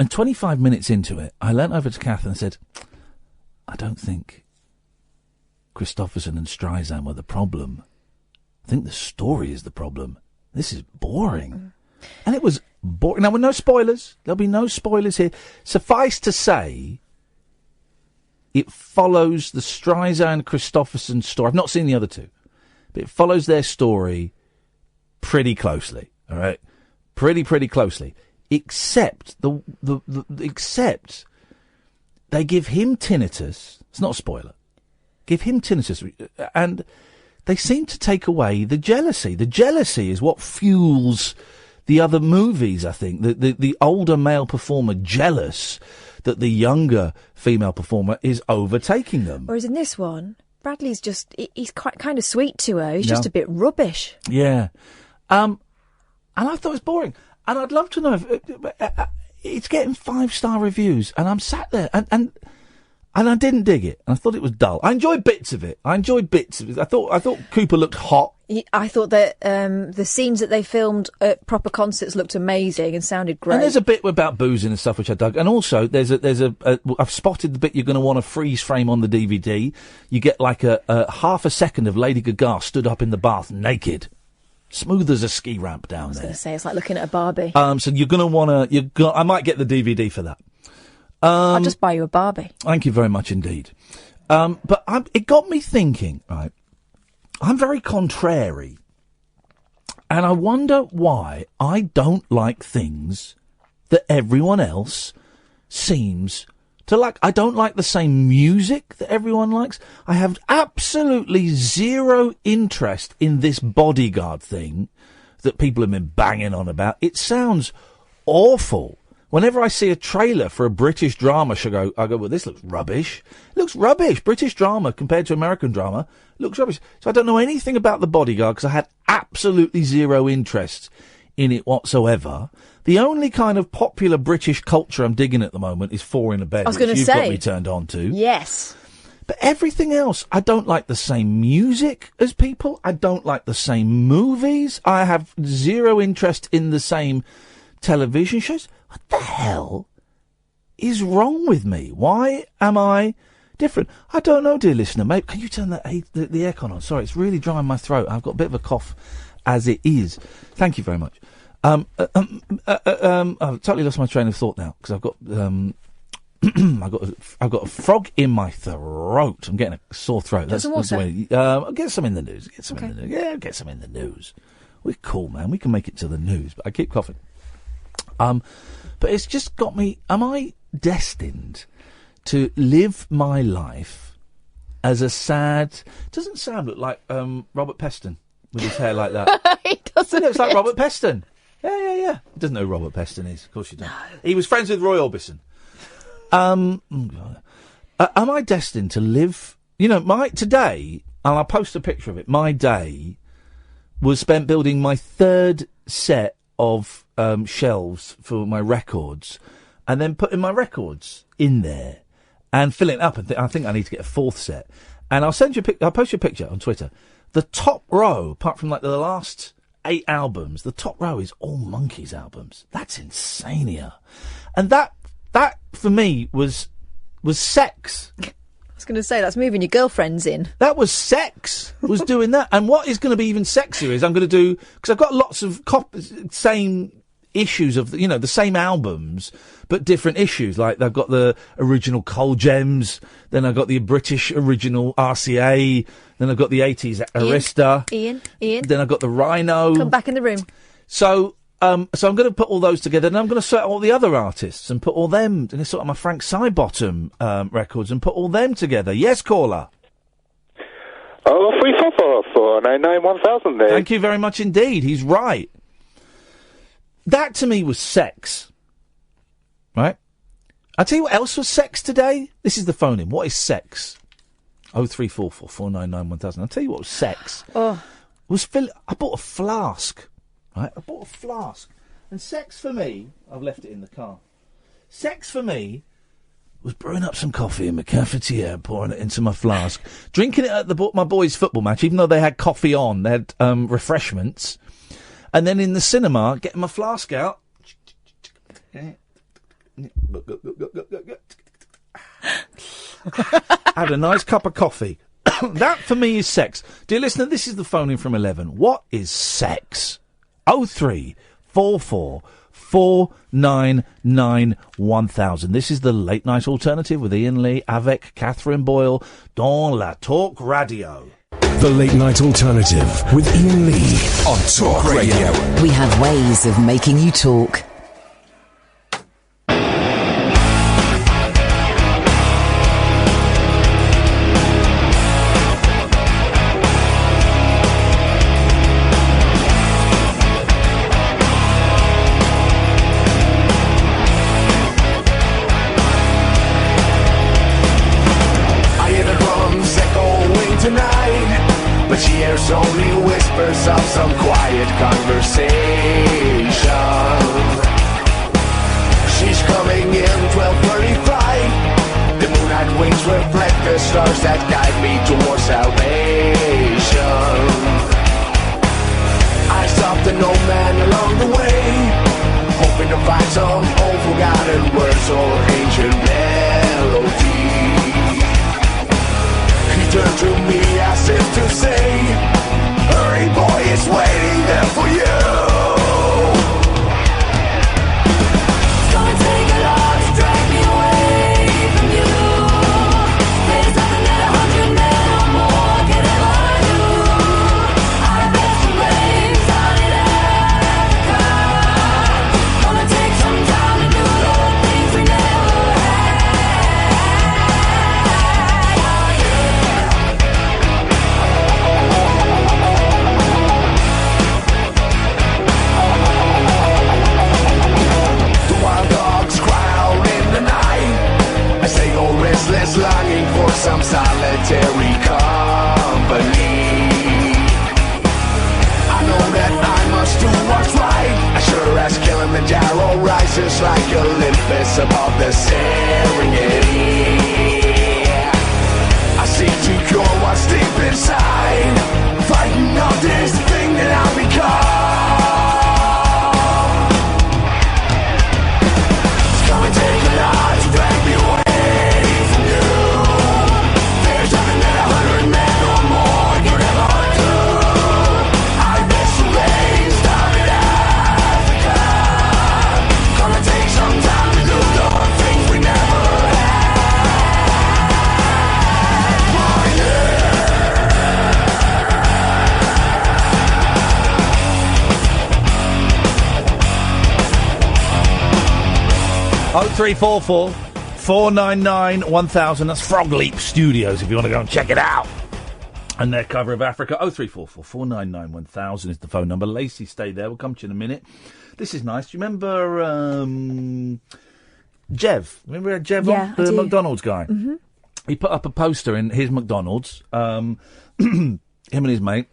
25 minutes into it, I leant over to Kath and said, I don't think Christopherson and Streisand were the problem. I think the story is the problem. This is boring. And it was boring. Now, with no spoilers. There'll be no spoilers here. Suffice to say, it follows the Streisand-Christopherson story. I've not seen the other two. But it follows their story pretty closely. All right? Pretty closely. Except except they give him tinnitus. It's not a spoiler. Give him tinnitus. And they seem to take away the jealousy. The jealousy is what fuels the other movies, I think. The older male performer jealous that the younger female performer is overtaking them. Whereas in this one, Bradley's he's quite kind of sweet to her. He's just a bit rubbish. Yeah. And I thought it was boring. And I'd love to know if it's getting 5-star reviews, and I'm sat there and I didn't dig it. I thought it was dull. I enjoyed bits of it. I thought Cooper looked hot. I thought that the scenes that they filmed at proper concerts looked amazing and sounded great. And there's a bit about boozing and stuff which I dug. And also there's I've spotted the bit you're going to want to freeze frame on the DVD. You get like a half a second of Lady Gaga stood up in the bath naked. Smooth as a ski ramp down there. I was going to say, it's like looking at a Barbie. So you're going to want to... I might get the DVD for that. I'll just buy you a Barbie. Thank you very much indeed. But it got me thinking, right? I'm very contrary. And I wonder why I don't like things that everyone else seems to like. I don't like the same music that everyone likes. I have absolutely zero interest in this Bodyguard thing that people have been banging on about. It sounds awful. Whenever I see a trailer for a British drama show, I go, well, this looks rubbish. It looks rubbish. British drama compared to American drama looks rubbish. So I don't know anything about The Bodyguard because I had absolutely zero interest in it whatsoever. The only kind of popular British culture I'm digging at the moment is Four in a Bed, I was going to you've say. got me turned on to. Yes. But everything else, I don't like the same music as people. I don't like the same movies. I have zero interest in the same television shows. What the hell is wrong with me? Why am I different? I don't know, dear listener. Mate, can you turn the aircon on? Sorry, it's really drying my throat. I've got a bit of a cough as it is. Thank you very much. I've totally lost my train of thought now because I've got I've got a frog in my throat. I'm getting a sore throat. That's the way. Get some in the news. Get some in the news. Yeah, get some in the news. We're cool, man. We can make it to the news. But I keep coughing. But it's just got me. Am I destined to live my life as a sad? Doesn't Sam look like Robert Peston with his hair like that? He doesn't. He looks like Robert Peston. Yeah. He doesn't know who Robert Peston is. Of course you don't. No. He was friends with Roy Orbison. Am I destined to live? You know, today, and I'll post a picture of it. My day was spent building my third set of shelves for my records, and then putting my records in there and filling it up. And I think I need to get a fourth set. And I'll send you. I'll post you a picture on Twitter. The top row, apart from like the last 8 albums, the top row is all Monkees albums. That's insania. And that for me was sex. I was going to say, that's moving your girlfriends in. That was sex, was doing that. And what is going to be even sexier is I'm going to do, because I've got lots of same issues of, the same albums, but different issues. Like, I've got the original Coal Gems, then I've got the British original RCA, then I've got the 80s Arista. Ian. Then I've got the Rhino. Come back in the room. So I'm going to put all those together, and I'm going to sort all the other artists and put all them, and sort of my Frank Sidebottom records, and put all them together. Yes, caller. 344-499-1000 there. Thank you very much indeed. He's right. That to me was sex. Right? I'll tell you what else was sex today. This is the phone in. What is sex? 0344-499-1000. I'll tell you what was sex. I bought a flask. Right? I bought a flask. And sex for me, I've left it in the car. Sex for me was brewing up some coffee in my cafetiere, pouring it into my flask, drinking it at my boys' football match, even though they had coffee on, they had refreshments, and then in the cinema, getting my flask out. Had a nice cup of coffee. That for me is sex. Dear listener, this is the phone in from 11. What is sex? 0344-499-1000. This is the late night alternative with Iain Lee, avec Catherine Boyle, dans la Talk Radio. The late night alternative with Iain Lee on Talk Radio. We have ways of making you talk. But she hears only whispers of some quiet conversation. She's coming in 12:35. The moonlight wings reflect the stars that guide me towards salvation. I stopped an old man along the way, hoping to find some old forgotten words or ancient melody. Turned to me as if to say, hurry boy, it's waiting there for you. It's gonna take a lot to drag me away from you. There's nothing that 100 men or more can ever do. I bet some rains on in Africa. Gonna take some time to do the things we never restless, longing for some solitary company. I know that I must do what's right, as sure as Kilimanjaro rises like Olympus above the Serengeti. I seek to cure what's deep inside, fighting off this thing that I've become. It's gonna take a lot to drag me away. Oh, 0344-499-1000. That's Frog Leap Studios if you want to go and check it out. And their cover of Africa. 0344-499-1000 is the phone number. Lacey, stay there. We'll come to you in a minute. This is nice. Do you remember Jevh? Remember we had Jevh on? The McDonald's guy. Mm-hmm. He put up a poster in his McDonald's. Him and his mate.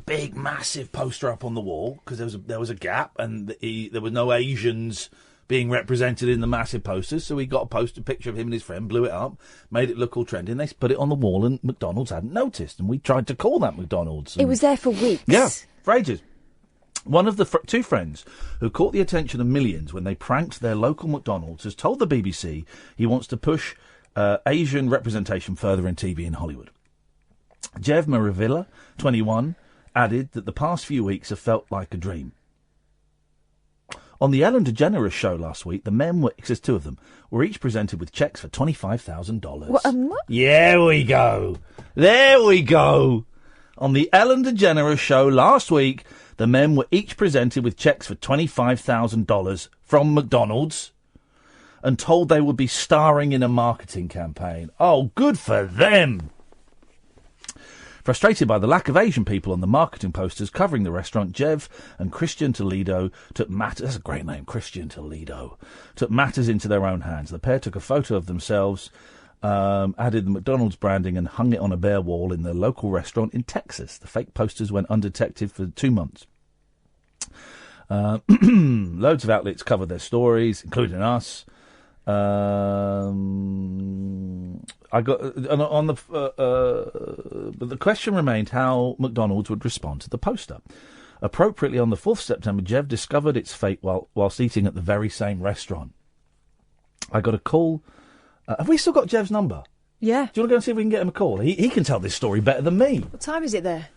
Big, massive poster up on the wall because there was a gap and there were no Asians being represented in the massive posters, so we got a picture of him and his friend, blew it up, made it look all trendy, and they put it on the wall, and McDonald's hadn't noticed, and we tried to call that McDonald's. It was there for weeks. Yeah, for ages. One of the two friends who caught the attention of millions when they pranked their local McDonald's has told the BBC he wants to push Asian representation further in TV in Hollywood. Jevh Maravilla, 21, added that the past few weeks have felt like a dream. On the Ellen DeGeneres show last week, the men there's two of them, were each presented with cheques for $25,000. What? There we go. There we go. On the Ellen DeGeneres show last week, the men were each presented with cheques for $25,000 from McDonald's and told they would be starring in a marketing campaign. Oh, good for them. Frustrated by the lack of Asian people on the marketing posters covering the restaurant, Jevh and Christian Toledo took matters... That's a great name, Christian Toledo. Took matters into their own hands. The pair took a photo of themselves, added the McDonald's branding and hung it on a bare wall in their local restaurant in Texas. The fake posters went undetected for 2 months. Loads of outlets covered their stories, including us. I got on the but the question remained how McDonald's would respond to the poster. Appropriately, on the 4th September, Jevh discovered its fate whilst eating at the very same restaurant. I got a call. Have we still got Jev's number? Yeah. Do you want to go and see if we can get him a call? He can tell this story better than me. What time is it there?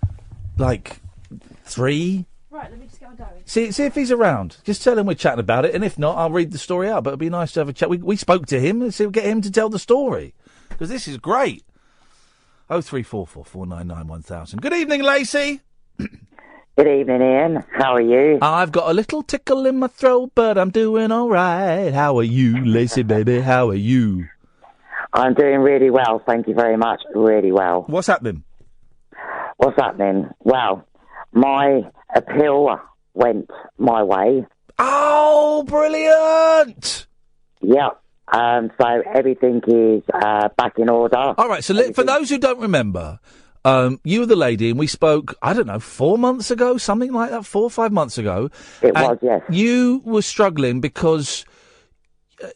Like 3. Right, let me just get my diary. See if he's around. Just tell him we're chatting about it, and if not, I'll read the story out. But it'd be nice to have a chat. We spoke to him. Let's see if we get him to tell the story, because this is great. 03444991000. Good evening, Lacey. Good evening, Ian. How are you? I've got a little tickle in my throat, but I'm doing all right. How are you, Lacey, baby? How are you? I'm doing really well, thank you very much. Really well. What's happening? What's happening? Well, my appeal went my way. Oh, brilliant! Yep. So everything is back in order. All right, so for those who don't remember, you were the lady, and we spoke, I don't know, 4 months ago, something like that, 4 or 5 months ago. It was, yes. You were struggling because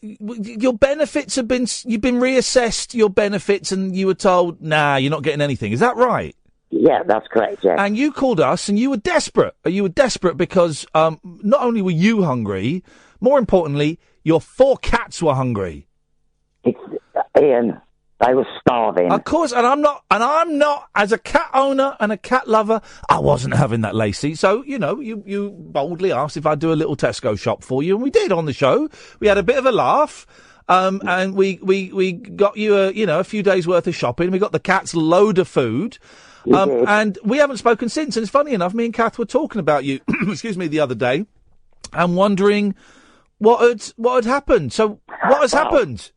your benefits you've been reassessed, your benefits, and you were told, nah, you're not getting anything. Is that right? Yeah, that's correct, yeah. And you called us, and you were desperate. You were desperate because not only were you hungry, more importantly, your 4 cats were hungry. Ian, they were starving. Of course, and I'm not, as a cat owner and a cat lover, I wasn't having that, Lacey. So, you boldly asked if I'd do a little Tesco shop for you, and we did on the show. We had a bit of a laugh. And we got you a few days worth of shopping. We got the cats a load of food. And we haven't spoken since. And it's funny enough, me and Kath were talking about you, excuse me, the other day, and wondering what had happened. So what has happened?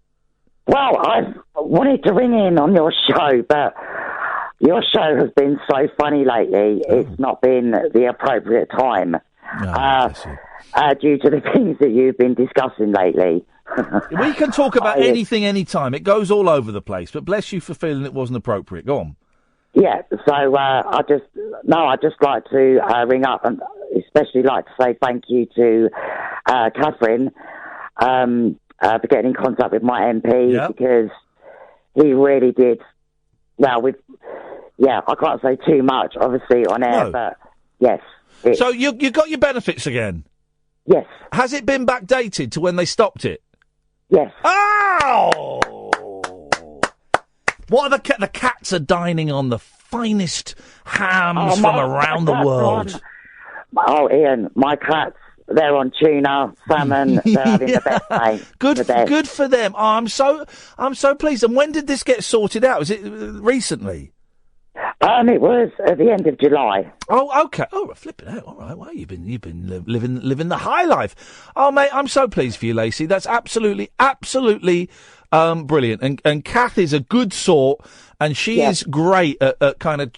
Well, I wanted to ring in on your show, but your show has been so funny lately. It's not been the appropriate time due to the things that you've been discussing lately. We can talk about anything, anytime. It goes all over the place. But bless you for feeling it wasn't appropriate. Go on. Yeah, so I'd just like to ring up and especially like to say thank you to Katherine for getting in contact with my MP because he really did. Well, I can't say too much, obviously, on air, but yes. So you got your benefits again? Yes. Has it been backdated to when they stopped it? Yes. Oh! What are the cats are dining on the finest hams from around the world. Oh, Ian, my cats, they're on tuna, salmon, they're having the best day. Good for them. Oh, I'm so pleased. And when did this get sorted out? Was it recently? It was at the end of July. Oh, okay. Oh, flipping out. All right. Well, you've been living the high life. Oh, mate, I'm so pleased for you, Lacey. That's absolutely brilliant. And Kath is a good sort, and she is great at kind of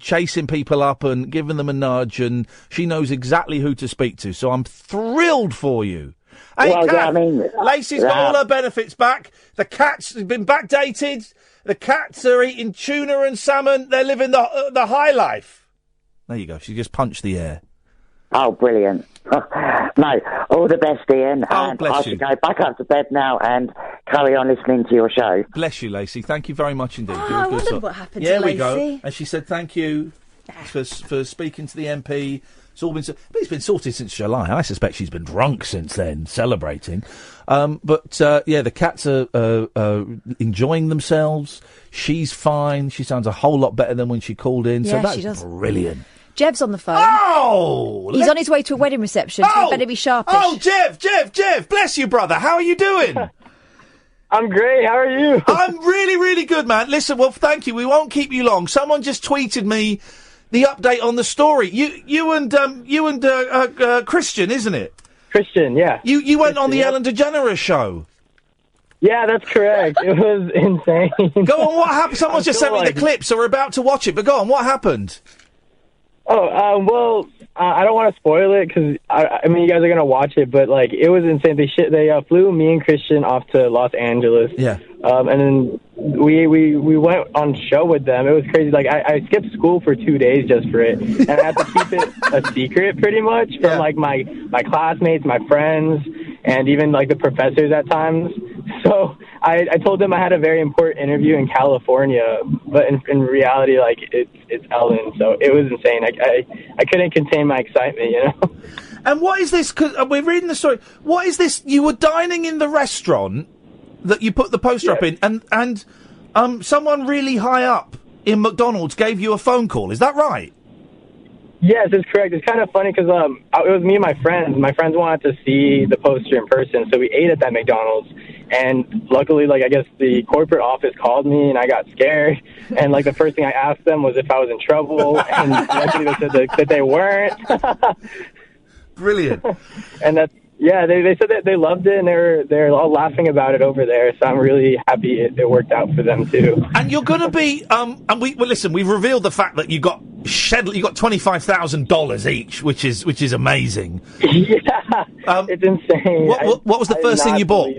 chasing people up and giving them a nudge, and she knows exactly who to speak to. So I'm thrilled for you. Hey, well, Kath, Lacey's got all her benefits back. The cats have been backdated. The cats are eating tuna and salmon. They're living the high life. There you go. She just punched the air. Oh, brilliant. No, all the best, Ian. Oh, bless I should go back up to bed now and carry on listening to your show. Bless you, Lacey. Thank you very much indeed. Oh, I wondered what happened to Lacey. There we go. And she said thank you for speaking to the MP, It's all been, but it's been sorted since July. I suspect she's been drunk since then, celebrating. The cats are enjoying themselves. She's fine. She sounds a whole lot better than when she called in. Yeah, so that's she does. brilliant. Jev's on the phone. Oh! He's on his way to a wedding reception, so you better be sharpish. Oh, Jeff, bless you, brother. How are you doing? I'm great. How are you? I'm really, really good, man. Listen, well, thank you. We won't keep you long. Someone just tweeted me the update on the story. You and Christian, isn't it? Christian, yeah. You went on the Ellen DeGeneres show. Yeah, that's correct. It was insane. Go on, what happened? Someone just sent me the clip, so we're about to watch it. But go on, what happened? I don't want to spoil it because I mean you guys are gonna watch it, but like it was insane. They flew me and Christian off to Los Angeles. Yeah. And then we went on show with them. It was crazy. Like I skipped school for 2 days just for it, and I had to keep it a secret pretty much from like my classmates, my friends, and even like the professors at times. So I told them I had a very important interview in California, but in reality, like it's Ellen. So it was insane. I couldn't contain my excitement, you know. And what is this? Because we're reading the story. What is this? You were dining in the restaurant that you put the poster up in, and someone really high up in McDonald's gave you a phone call. Is that right? Yes, it's correct. It's kind of funny because it was me and my friends. My friends wanted to see the poster in person, so we ate at that McDonald's. And luckily, like, I guess the corporate office called me, and I got scared. And, like, the first thing I asked them was if I was in trouble, and luckily they said that they weren't. Brilliant. And that's, yeah, they said that they loved it, and they're all laughing about it over there. So I'm really happy it worked out for them too. And you're going to be listen. We've revealed the fact that you got $25,000 each, which is amazing. Yeah, it's insane. What was the first thing you bought?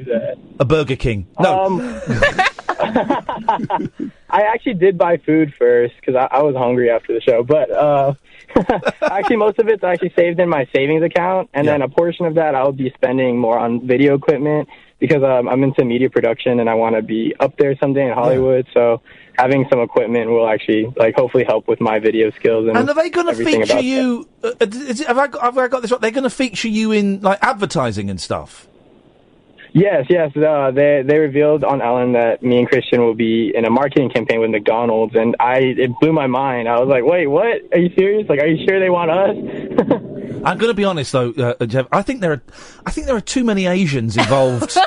A Burger King. No. I actually did buy food first because I was hungry after the show, but actually most of it's actually saved in my savings account, and then a portion of that I'll be spending more on video equipment because I'm into media production and I want to be up there someday in Hollywood. So having some equipment will actually hopefully help with my video skills. And are they going to feature you? Have I got this right? They're going to feature you in like advertising and stuff. Yes. They revealed on Ellen that me and Christian will be in a marketing campaign with McDonald's, and it blew my mind. I was like, wait, what? Are you serious? Like, are you sure they want us? I'm going to be honest though, Jevh. I think there are too many Asians involved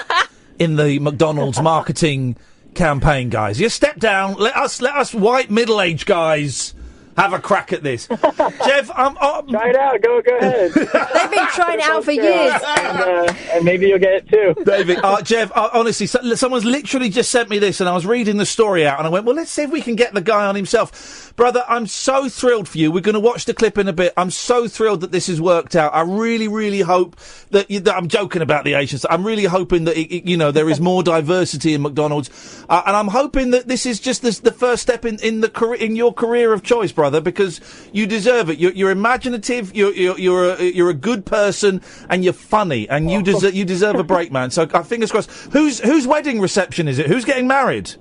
in the McDonald's marketing campaign, guys. You step down. Let us white middle-aged guys have a crack at this. Jevh, try it out. Go ahead. They've been trying it out for years. And maybe you'll get it too. David, Jevh, honestly, someone's literally just sent me this, and I was reading the story out, and I went, well, let's see if we can get the guy on himself. Brother, I'm so thrilled for you. We're going to watch the clip in a bit. I'm so thrilled that this has worked out. I really, really hope that I'm joking about the Asians. I'm really hoping that, there is more diversity in McDonald's. And I'm hoping that this is just the first step in your career of choice, brother, because you deserve it. You're imaginative, you're a good person, and you're funny, and you deserve a break, man. So fingers crossed. Whose wedding reception is it? Who's getting married?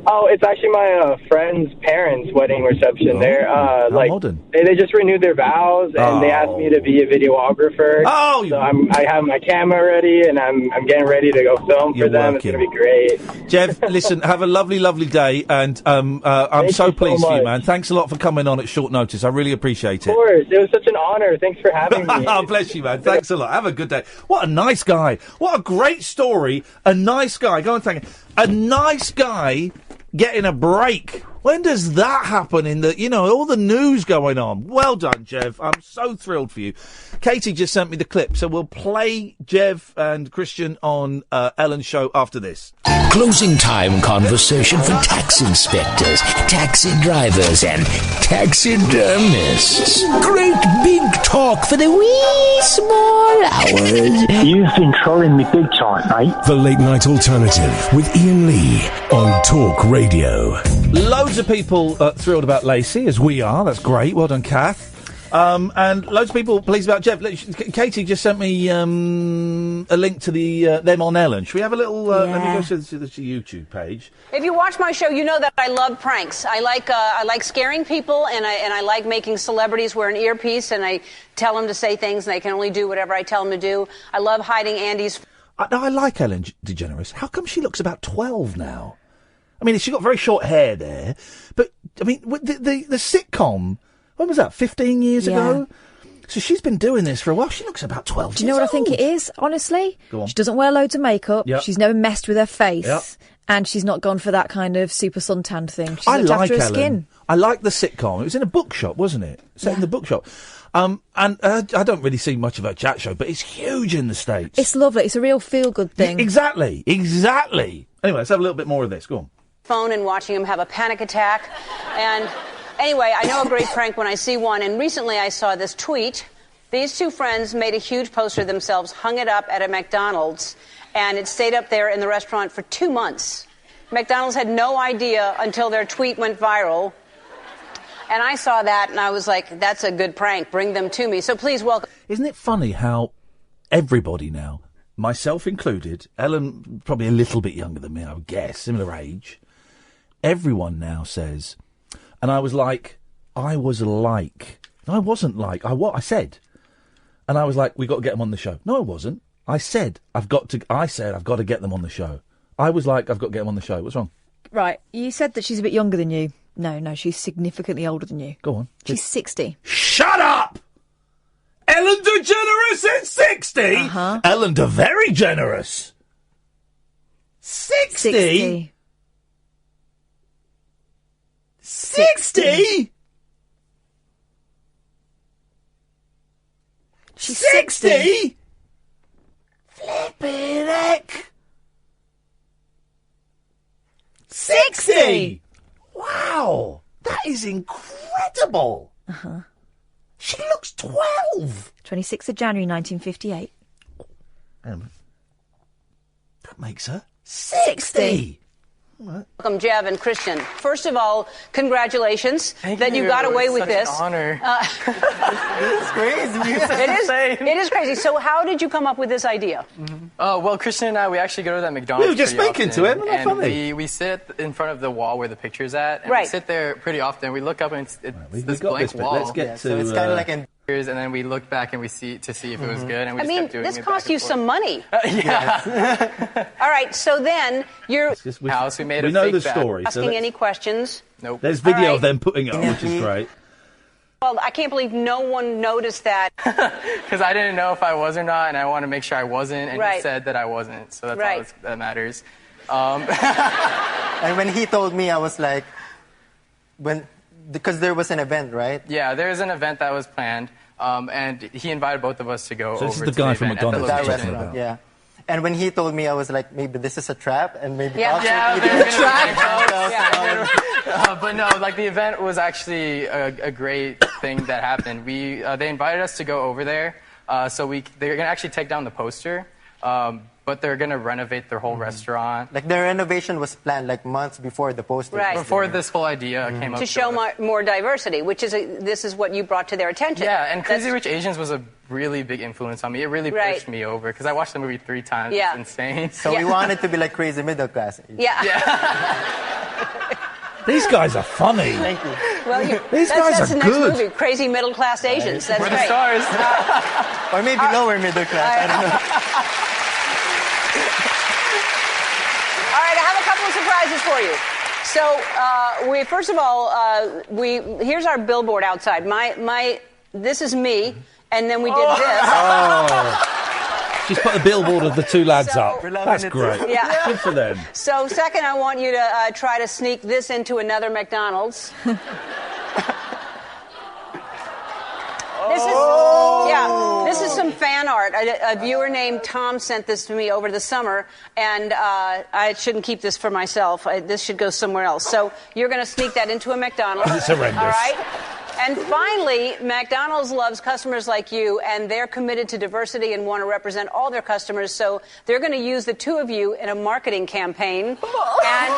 Oh, it's actually my friend's parents' wedding reception. They're modern. They just renewed their vows, and they asked me to be a videographer. Oh, so I have my camera ready, and I'm getting ready to go film for them. It's gonna be great. Jevh, listen, have a lovely, lovely day, and I'm so pleased for you, man. Thanks a lot for coming on at short notice. I really appreciate it. Of course, it was such an honor. Thanks for having me. Oh, bless you, man. Thanks a lot. Have a good day. What a nice guy. What a great story. A nice guy. Go and thank him. A nice guy getting a break. When does that happen in all the news going on? Well done, Jevh. I'm so thrilled for you. Katie just sent me the clip, so we'll play Jevh and Christian on Ellen's show after this. Closing time conversation for tax inspectors, taxi drivers, and taxidermists. Great big talk for the wee small hours. You've been trolling me big time, mate. The Late Night Alternative with Iain Lee on Talk Radio. Loads of people thrilled about Lacey, as we are. That's great. Well done, Kath. And loads of people pleased about Jevh. Katie just sent me a link to them on Ellen. Should we have a little... Let me go to the YouTube page. If you watch my show, you know that I love pranks. I like scaring people, and I like making celebrities wear an earpiece, and I tell them to say things, and they can only do whatever I tell them to do. I love hiding Andy's... I like Ellen DeGeneres. How come she looks about 12 now? I mean, she got very short hair there, but, I mean, the sitcom... When was that, 15 years ago? So she's been doing this for a while. She looks about 12 Do you know what I think it is, honestly? Go on. She doesn't wear loads of makeup. Yep. She's never messed with her face. Yep. And she's not gone for that kind of super suntan thing. She's I looked like after her Ellen. skin. I like the sitcom. It was in a bookshop, wasn't it? Set in the bookshop. And I don't really see much of her chat show, but it's huge in the States. It's lovely. It's a real feel-good thing. Exactly. Anyway, let's have a little bit more of this. Go on. phone and watching him have a panic attack. And anyway, I know a great prank when I see one. And recently I saw this tweet. These two friends made a huge poster themselves, hung it up at a McDonald's, and it stayed up there in the restaurant for 2 months. McDonald's had no idea until their tweet went viral. And I saw that, and I was like, that's a good prank. Bring them to me. So please welcome... Isn't it funny how everybody now, myself included, Ellen probably a little bit younger than me, I would guess, similar age, everyone now says, and I wasn't like, I said, and I was like, we got to get them on the show. No, I wasn't. I said, I've got to get them on the show. I was like, I've got to get them on the show. What's wrong? Right, you said that she's a bit younger than you. No, she's significantly older than you. Go on. She's 60. Shut up! Ellen DeGeneres is 60? Uh-huh. Ellen De very generous. 60? 60? She's 60? Flippin' heck. 60? Wow, that is incredible. Uh-huh. She looks 12. 26th of January 1958. That makes her 60. Welcome, Jevh and Christian. First of all, congratulations that you got away with this. Such an honor. It's crazy. It is crazy. So how did you come up with this idea? Oh, well, Christian and I, we actually go to that McDonald's. We were just pretty speaking often, to him, isn't that and funny? we sit in front of the wall where the picture's at, and Right. we sit there pretty often. We look up and it's we this got blank this bit. wall. Let's get so to, it's kind of like in pictures, and then we look back and we see if it was good, and we I just mean, kept doing this it cost back you and some money. Yeah. All right, so then you're house. We made we a know fake the bat. story. asking any questions. Nope. There's video All right. of them putting it on, which is great. Well, I can't believe no one noticed that. Because I didn't know if I was or not, and I want to make sure I wasn't, and Right. he said that I wasn't, so that's Right. all that matters. And when he told me, I was like, because there was an event, right? Yeah, there's an event that was planned, and he invited both of us to go So this over is the to guy the from event at the McDonald's That you're talking location. about. Yeah. And when he told me, I was like, maybe this is a trap, and maybe Yeah, also there's maybe gonna be but no, like the event was actually a great thing that happened. They invited us to go over there, so they're gonna actually take down the poster, but they're gonna renovate their whole restaurant. Like the renovation was planned like months before the poster. Right. was Before there. this whole idea came up. To show more diversity, which is this is what you brought to their attention. Yeah, and Crazy That's- Rich Asians was a really big influence on me. It really Right. pushed me over because I watched the movie 3 times. Yeah. It's insane. So we wanted to be like crazy middle class. Yeah. These guys are funny. Thank you. Well, These that's guys the are next good. movie, Crazy Middle Class Asians. That's We're the great. stars. Or maybe lower middle class. I don't know. All right, I have a couple of surprises for you. So, we first of all, here's our billboard outside. This is me, and then we did this. Oh. She's put the billboard of the two lads up. That's great. Yeah. Good for them. So, second, I want you to try to sneak this into another McDonald's. This is some fan art. A viewer named Tom sent this to me over the summer, and I shouldn't keep this for myself. This should go somewhere else. So you're going to sneak that into a McDonald's. It's horrendous. All right? And finally, McDonald's loves customers like you, and they're committed to diversity and want to represent all their customers, so they're going to use the two of you in a marketing campaign. And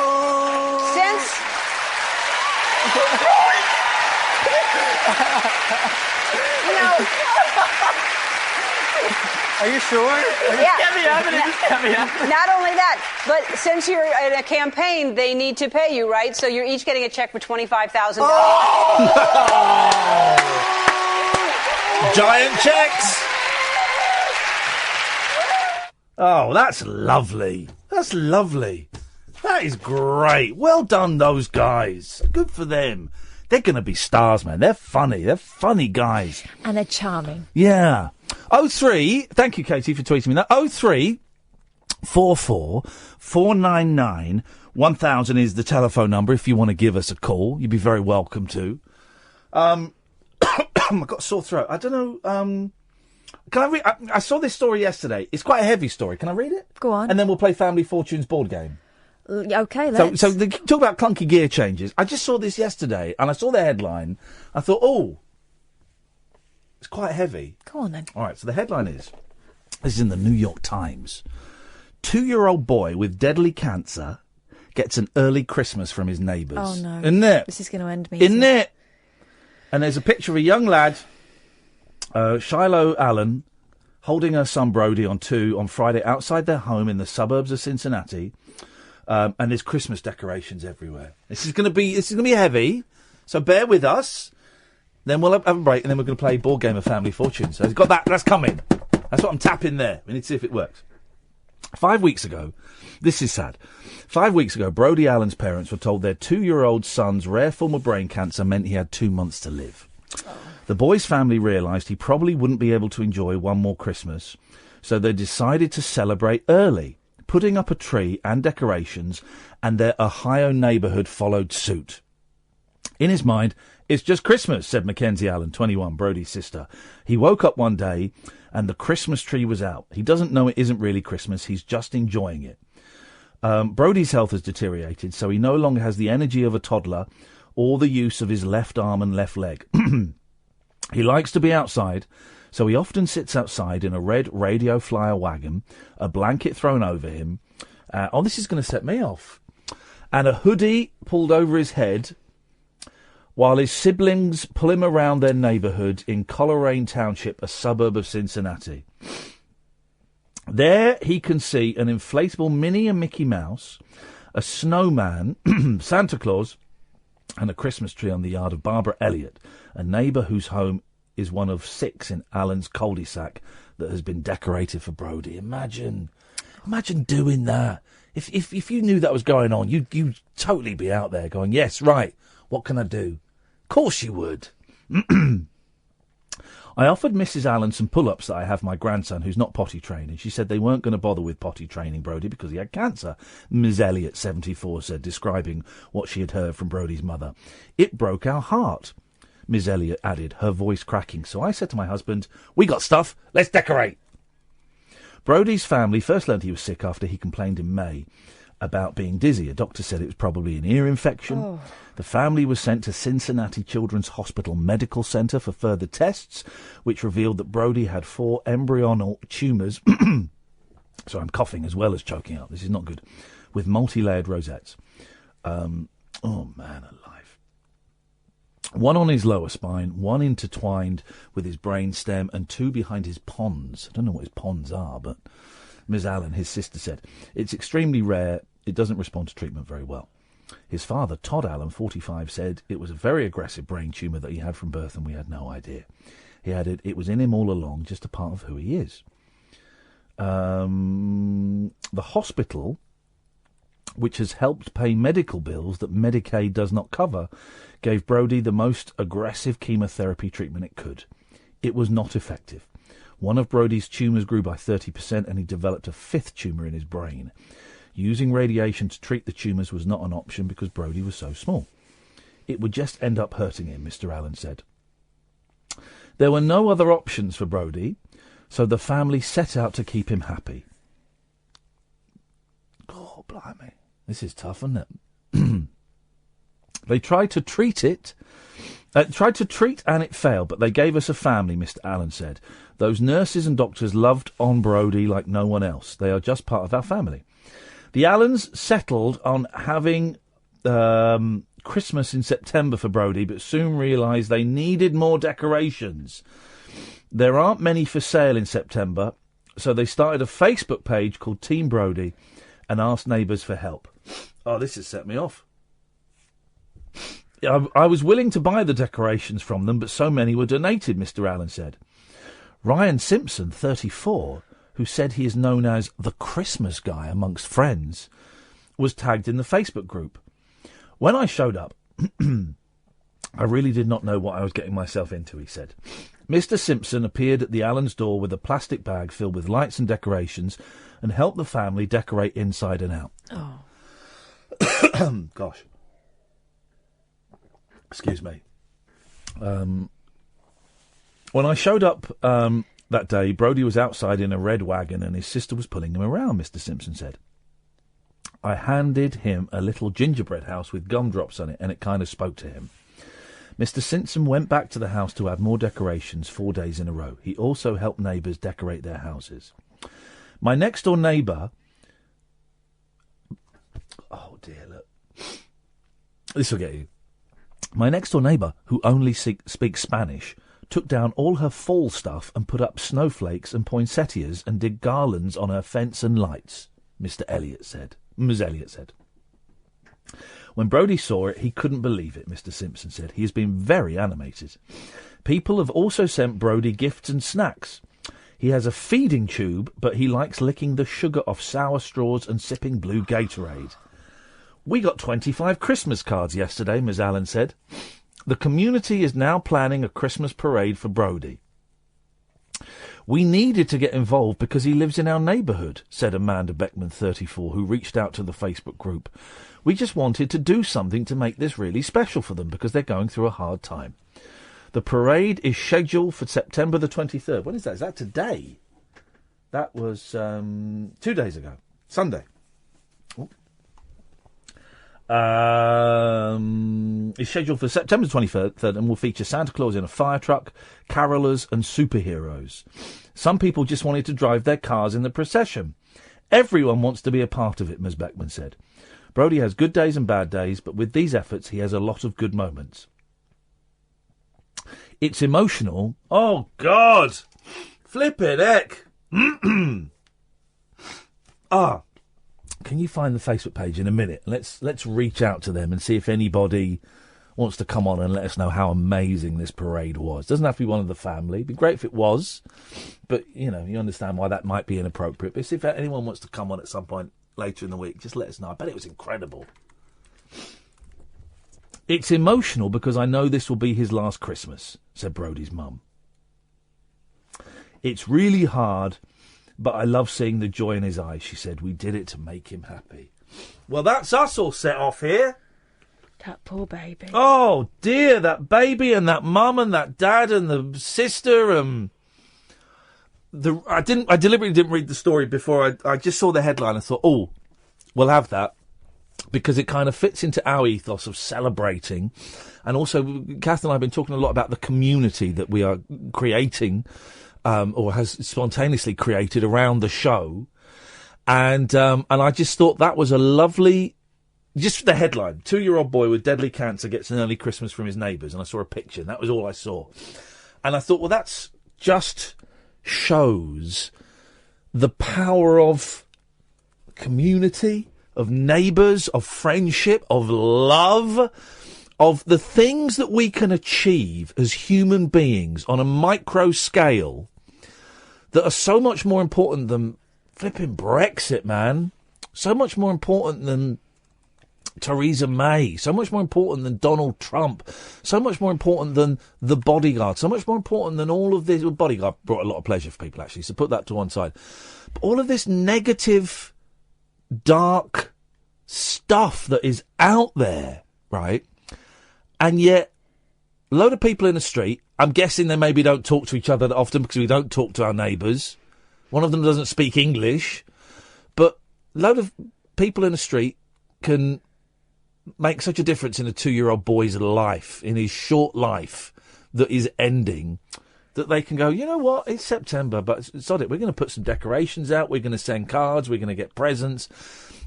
Are you sure? Get me evidence. Get me evidence. Not only that, but since you're in a campaign, they need to pay you, right? So you're each getting a check for $25,000. Giant checks. Oh, that's lovely. That's lovely. That is great. Well done, those guys. Good for them. They're going to be stars, man. They're funny. They're funny guys. And they're charming. Yeah. 03, thank you, Katie, for tweeting me that. 03 44 499 1000 is the telephone number if you want to give us a call. You'd be very welcome to. I've got a sore throat. I don't know. Can I read? I saw this story yesterday. It's quite a heavy story. Can I read it? Go on. And then we'll play Family Fortunes board game. Okay, let's. So they talk about clunky gear changes. I just saw this yesterday, and I saw the headline. I thought, oh, it's quite heavy. Go on then. All right, so the headline is, this is in the New York Times. 2-year-old boy with deadly cancer gets an early Christmas from his neighbours. Oh, no. Isn't it? This is going to end me. Isn't it? And there's a picture of a young lad, Shiloh Allen, holding her son Brody on Friday outside their home in the suburbs of Cincinnati. And there's Christmas decorations everywhere. This is going to be heavy, so bear with us. Then we'll have a break, and then we're going to play board game of Family Fortunes. So it's got that. That's coming. That's what I'm tapping there. We need to see if it works. 5 weeks ago, this is sad. 5 weeks ago, Brody Allen's parents were told their 2-year-old son's rare form of brain cancer meant he had 2 months to live. The boy's family realised he probably wouldn't be able to enjoy one more Christmas, so they decided to celebrate early, putting up a tree and decorations, and their Ohio neighbourhood followed suit. In his mind, it's just Christmas, said Mackenzie Allen, 21, Brody's sister. He woke up one day and the Christmas tree was out. He doesn't know it isn't really Christmas, he's just enjoying it. Brody's health has deteriorated, so he no longer has the energy of a toddler or the use of his left arm and left leg. He likes to be outside, so he often sits outside in a red radio flyer wagon, a blanket thrown over him. This is going to set me off. And a hoodie pulled over his head, while his siblings pull him around their neighbourhood in Coleraine Township, a suburb of Cincinnati. There he can see an inflatable Minnie and Mickey Mouse, a snowman, Santa Claus, and a Christmas tree on the yard of Barbara Elliott, a neighbour whose home is one of 6 in Allen's cul-de-sac that has been decorated for Brody. Imagine doing that. If you knew that was going on, you'd totally be out there going, yes, right, what can I do? Of course you would. I offered Mrs. Allen some pull-ups that I have my grandson who's not potty trained, and she said they weren't going to bother with potty training Brody because he had cancer, Ms. Elliott, 74, said, describing what she had heard from Brody's mother. It broke our heart, Ms. Elliott added, her voice cracking. So I said to my husband, we got stuff, let's decorate. Brody's family first learned he was sick after he complained in May about being dizzy. A doctor said it was probably an ear infection. Oh. The family was sent to Cincinnati Children's Hospital Medical Center for further tests, which revealed that Brody had 4 embryonal tumours. So I'm coughing as well as choking up. This is not good. With multi-layered rosettes. Oh, man alive. 1 on his lower spine, 1 intertwined with his brainstem, and 2 behind his pons. I don't know what his pons are, but Ms. Allen, his sister, said, it's extremely rare. It doesn't respond to treatment very well. His father, Todd Allen, 45, said it was a very aggressive brain tumour that he had from birth and we had no idea. He added, it was in him all along, just a part of who he is. The hospital, which has helped pay medical bills that Medicaid does not cover, gave Brody the most aggressive chemotherapy treatment it could. It was not effective. One of Brody's tumours grew by 30% and he developed a 5th tumour in his brain. Using radiation to treat the tumours was not an option because Brody was so small. It would just end up hurting him, Mr. Allen said. There were no other options for Brody, so the family set out to keep him happy. Oh, blimey. This is tough, isn't it? They tried to treat and it failed, but they gave us a family, Mr. Allen said. Those nurses and doctors loved on Brody like no one else. They are just part of our family. The Allens settled on having Christmas in September for Brody, but soon realised they needed more decorations. There aren't many for sale in September, So they started a Facebook page called Team Brodie and asked neighbours for help. Oh, this has set me off. I was willing to buy the decorations from them, but so many were donated, Mr. Allen said. Ryan Simpson, 34, who said he is known as the Christmas guy amongst friends, was tagged in the Facebook group. When I showed up, I really did not know what I was getting myself into, he said. Mr. Simpson appeared at the Allens' door with a plastic bag filled with lights and decorations and helped the family decorate inside and out. Oh. Gosh. Excuse me. When I showed up that day, Brodie was outside in a red wagon and his sister was pulling him around, Mr. Simpson said. I handed him a little gingerbread house with gumdrops on it, and it kind of spoke to him. Mr. Simpson went back to the house to add more decorations 4 days in a row. He also helped neighbours decorate their houses. My next-door neighbour... Oh, dear, look. This will get you. My next-door neighbour, who only speaks Spanish, took down all her fall stuff and put up snowflakes and poinsettias and did garlands on her fence and lights, Ms. Elliott said. When Brodie saw it, he couldn't believe it, Mr. Simpson said. He has been very animated. People have also sent Brodie gifts and snacks. He has a feeding tube, but he likes licking the sugar off sour straws and sipping blue Gatorade. We got 25 Christmas cards yesterday, Ms. Allen said. The community is now planning a Christmas parade for Brodie. We needed to get involved because he lives in our neighbourhood, said Amanda Beckman, 34, who reached out to the Facebook group. We just wanted to do something to make this really special for them because they're going through a hard time. The parade is scheduled for September the 23rd. When is that? Is that today? That was 2 days ago. Sunday. Is scheduled for September 23rd and will feature Santa Claus in a fire truck, carolers and superheroes. Some people just wanted to drive their cars in the procession. Everyone wants to be a part of it, Ms. Beckman said. Brodie has good days and bad days, but with these efforts he has a lot of good moments. It's emotional. Oh, God! Flippin' heck! Can you find the Facebook page in a minute? Let's reach out to them and see if anybody wants to come on and let us know how amazing this parade was. Doesn't have to be one of the family. It'd be great if it was, but you understand why that might be inappropriate. But if anyone wants to come on at some point later in the week, just let us know. I bet it was incredible. It's emotional because I know this will be his last Christmas, said Brodie's mum. It's really hard, but I love seeing the joy in his eyes, she said. We did it to make him happy. Well, that's us all set off here. That poor baby. Oh, dear, that baby and that mum and that dad and the sister and... I deliberately didn't read the story before. I just saw the headline and thought, oh, we'll have that. Because it kind of fits into our ethos of celebrating. And also, Kath and I have been talking a lot about the community that we are creating... or has spontaneously created around the show. And I just thought that was a lovely... Just the headline, 2-year-old boy with deadly cancer gets an early Christmas from his neighbours. And I saw a picture, and that was all I saw. And I thought, well, that's just shows the power of community, of neighbours, of friendship, of love, of the things that we can achieve as human beings on a micro scale that are so much more important than flipping Brexit, man. So much more important than Theresa May. So much more important than Donald Trump. So much more important than The Bodyguard. So much more important than all of this. Well, Bodyguard brought a lot of pleasure for people, actually, so put that to one side. But all of this negative, dark stuff that is out there, right? And yet, a load of people in the street, I'm guessing they maybe don't talk to each other that often because we don't talk to our neighbours. One of them doesn't speak English. But a load of people in the street can make such a difference in a 2-year-old boy's life, in his short life that is ending, that they can go, you know what, it's September, but sod it, we're going to put some decorations out, we're going to send cards, we're going to get presents,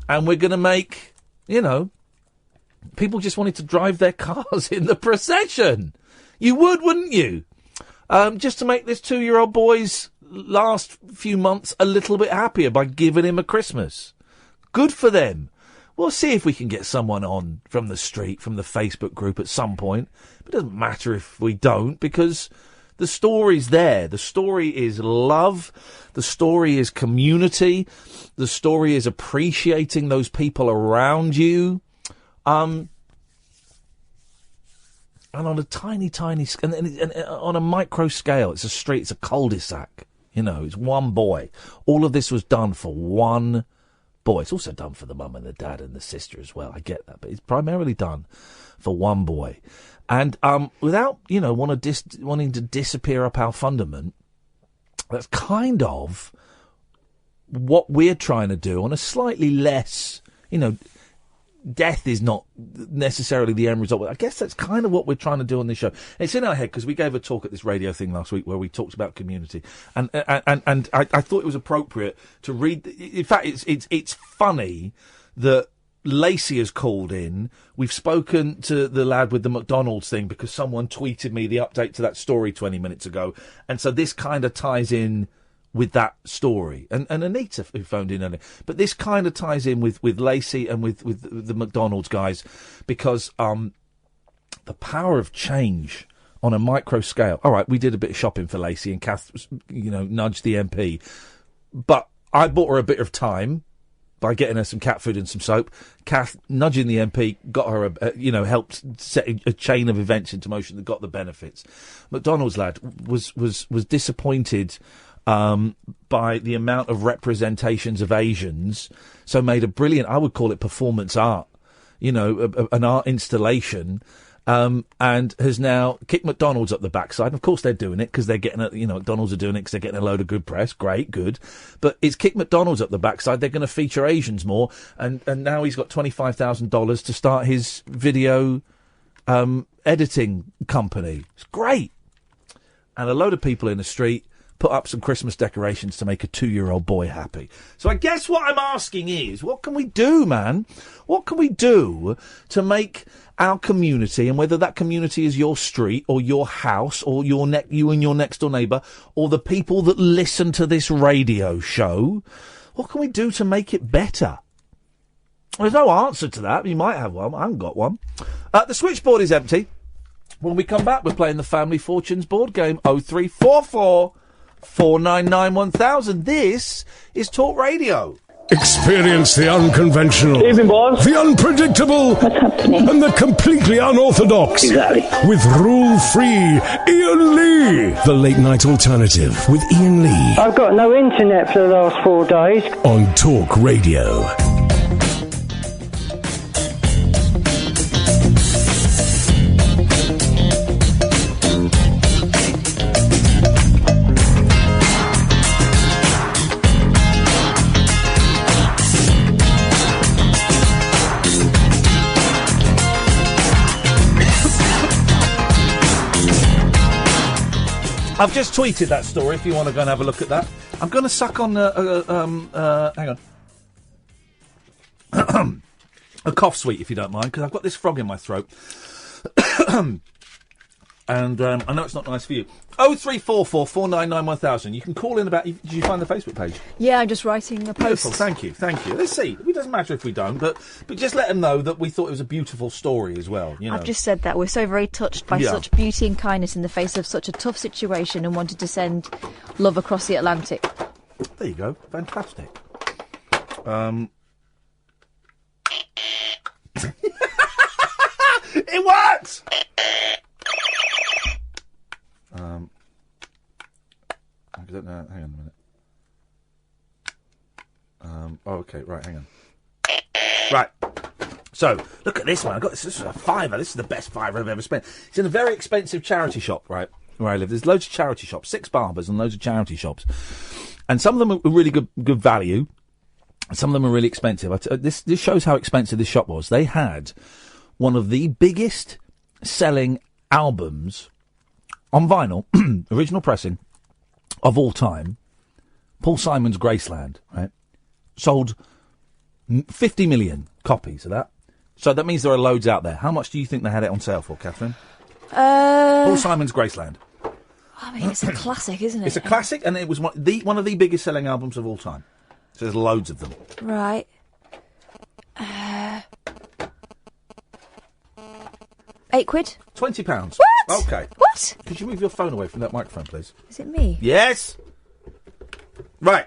and we're going to make, people just wanted to drive their cars in the procession. You would, wouldn't you? Just to make this 2-year-old boy's last few months a little bit happier by giving him a Christmas. Good for them. We'll see if we can get someone on from the street, from the Facebook group at some point. It doesn't matter if we don't, because the story's there. The story is love. The story is community. The story is appreciating those people around you. And on a tiny, and on a micro scale, it's a street, it's a cul-de-sac. You know, it's one boy. All of this was done for one boy. It's also done for the mum and the dad and the sister as well. I get that, but it's primarily done for one boy. And without, wanting to disappear up our fundament, that's kind of what we're trying to do on a slightly less, death is not necessarily the end result. I guess that's kind of what we're trying to do on this show. It's in our head because we gave a talk at this radio thing last week where we talked about community, and I thought it was appropriate to read. In fact, it's funny that Lacey has called in. We've spoken to the lad with the McDonald's thing because someone tweeted me the update to that story 20 minutes ago, and so this kind of ties in with that story. And Anita, who phoned in earlier. But this kind of ties in with Lacey and with the McDonald's guys, because the power of change on a micro scale. All right, we did a bit of shopping for Lacey, and Kath, nudged the MP. But I bought her a bit of time by getting her some cat food and some soap. Kath, nudging the MP, got her, helped set a chain of events into motion that got the benefits. McDonald's lad was disappointed by the amount of representations of Asians, so made a brilliant, I would call it performance art, an art installation, and has now kicked McDonald's up the backside. And of course they're doing it because they're getting McDonald's are doing it because they're getting a load of good press. Great, good. But it's kicked McDonald's up the backside. They're going to feature Asians more, and now he's got $25,000 to start his video editing company. It's great. And a load of people in the street put up some Christmas decorations to make a 2-year-old boy happy. So I guess what I'm asking is, what can we do, man? What can we do to make our community, and whether that community is your street or your house or you and your next door neighbour or the people that listen to this radio show, what can we do to make it better? There's no answer to that. You might have one. I haven't got one. The switchboard is empty. When we come back, we're playing the Family Fortunes board game 0344 499 1000. This is Talk Radio. Experience the unconventional, the unpredictable, and the completely unorthodox. Exactly. With rule-free Iain Lee. The Late Night Alternative with Iain Lee. I've got no internet for the last 4 days. On Talk Radio. I've just tweeted that story if you want to go and have a look at that. I'm going to suck on hang on. A cough sweet, if you don't mind, because I've got this frog in my throat. And I know it's not nice for you. 0344 499 1000. You can call in about... Did you find the Facebook page? Yeah, I'm just writing a post. Beautiful, thank you. Let's see. It doesn't matter if we don't, but just let them know that we thought it was a beautiful story as well. I've just said that. We're so very touched by such beauty and kindness in the face of such a tough situation, and wanted to send love across the Atlantic. There you go. Fantastic. It works! I don't know. Hang on a minute. Okay, right, hang on. Right. So, look at this one. This is a £5. This is the best £5 I've ever spent. It's in a very expensive charity shop, right, where I live. There's loads of charity shops, 6 barbers and loads of charity shops. And some of them are really good value. Some of them are really expensive. This shows how expensive this shop was. They had one of the biggest selling albums on vinyl, original pressing, of all time, Paul Simon's Graceland, right? Sold 50 million copies of that. So that means there are loads out there. How much do you think they had it on sale for, Catherine? Paul Simon's Graceland. I mean, it's a classic, isn't it? It's a classic, and it was one of the biggest selling albums of all time. So there's loads of them. Right. £8. £20. What? Okay. What? Could you move your phone away from that microphone, please? Is it me? Yes. Right.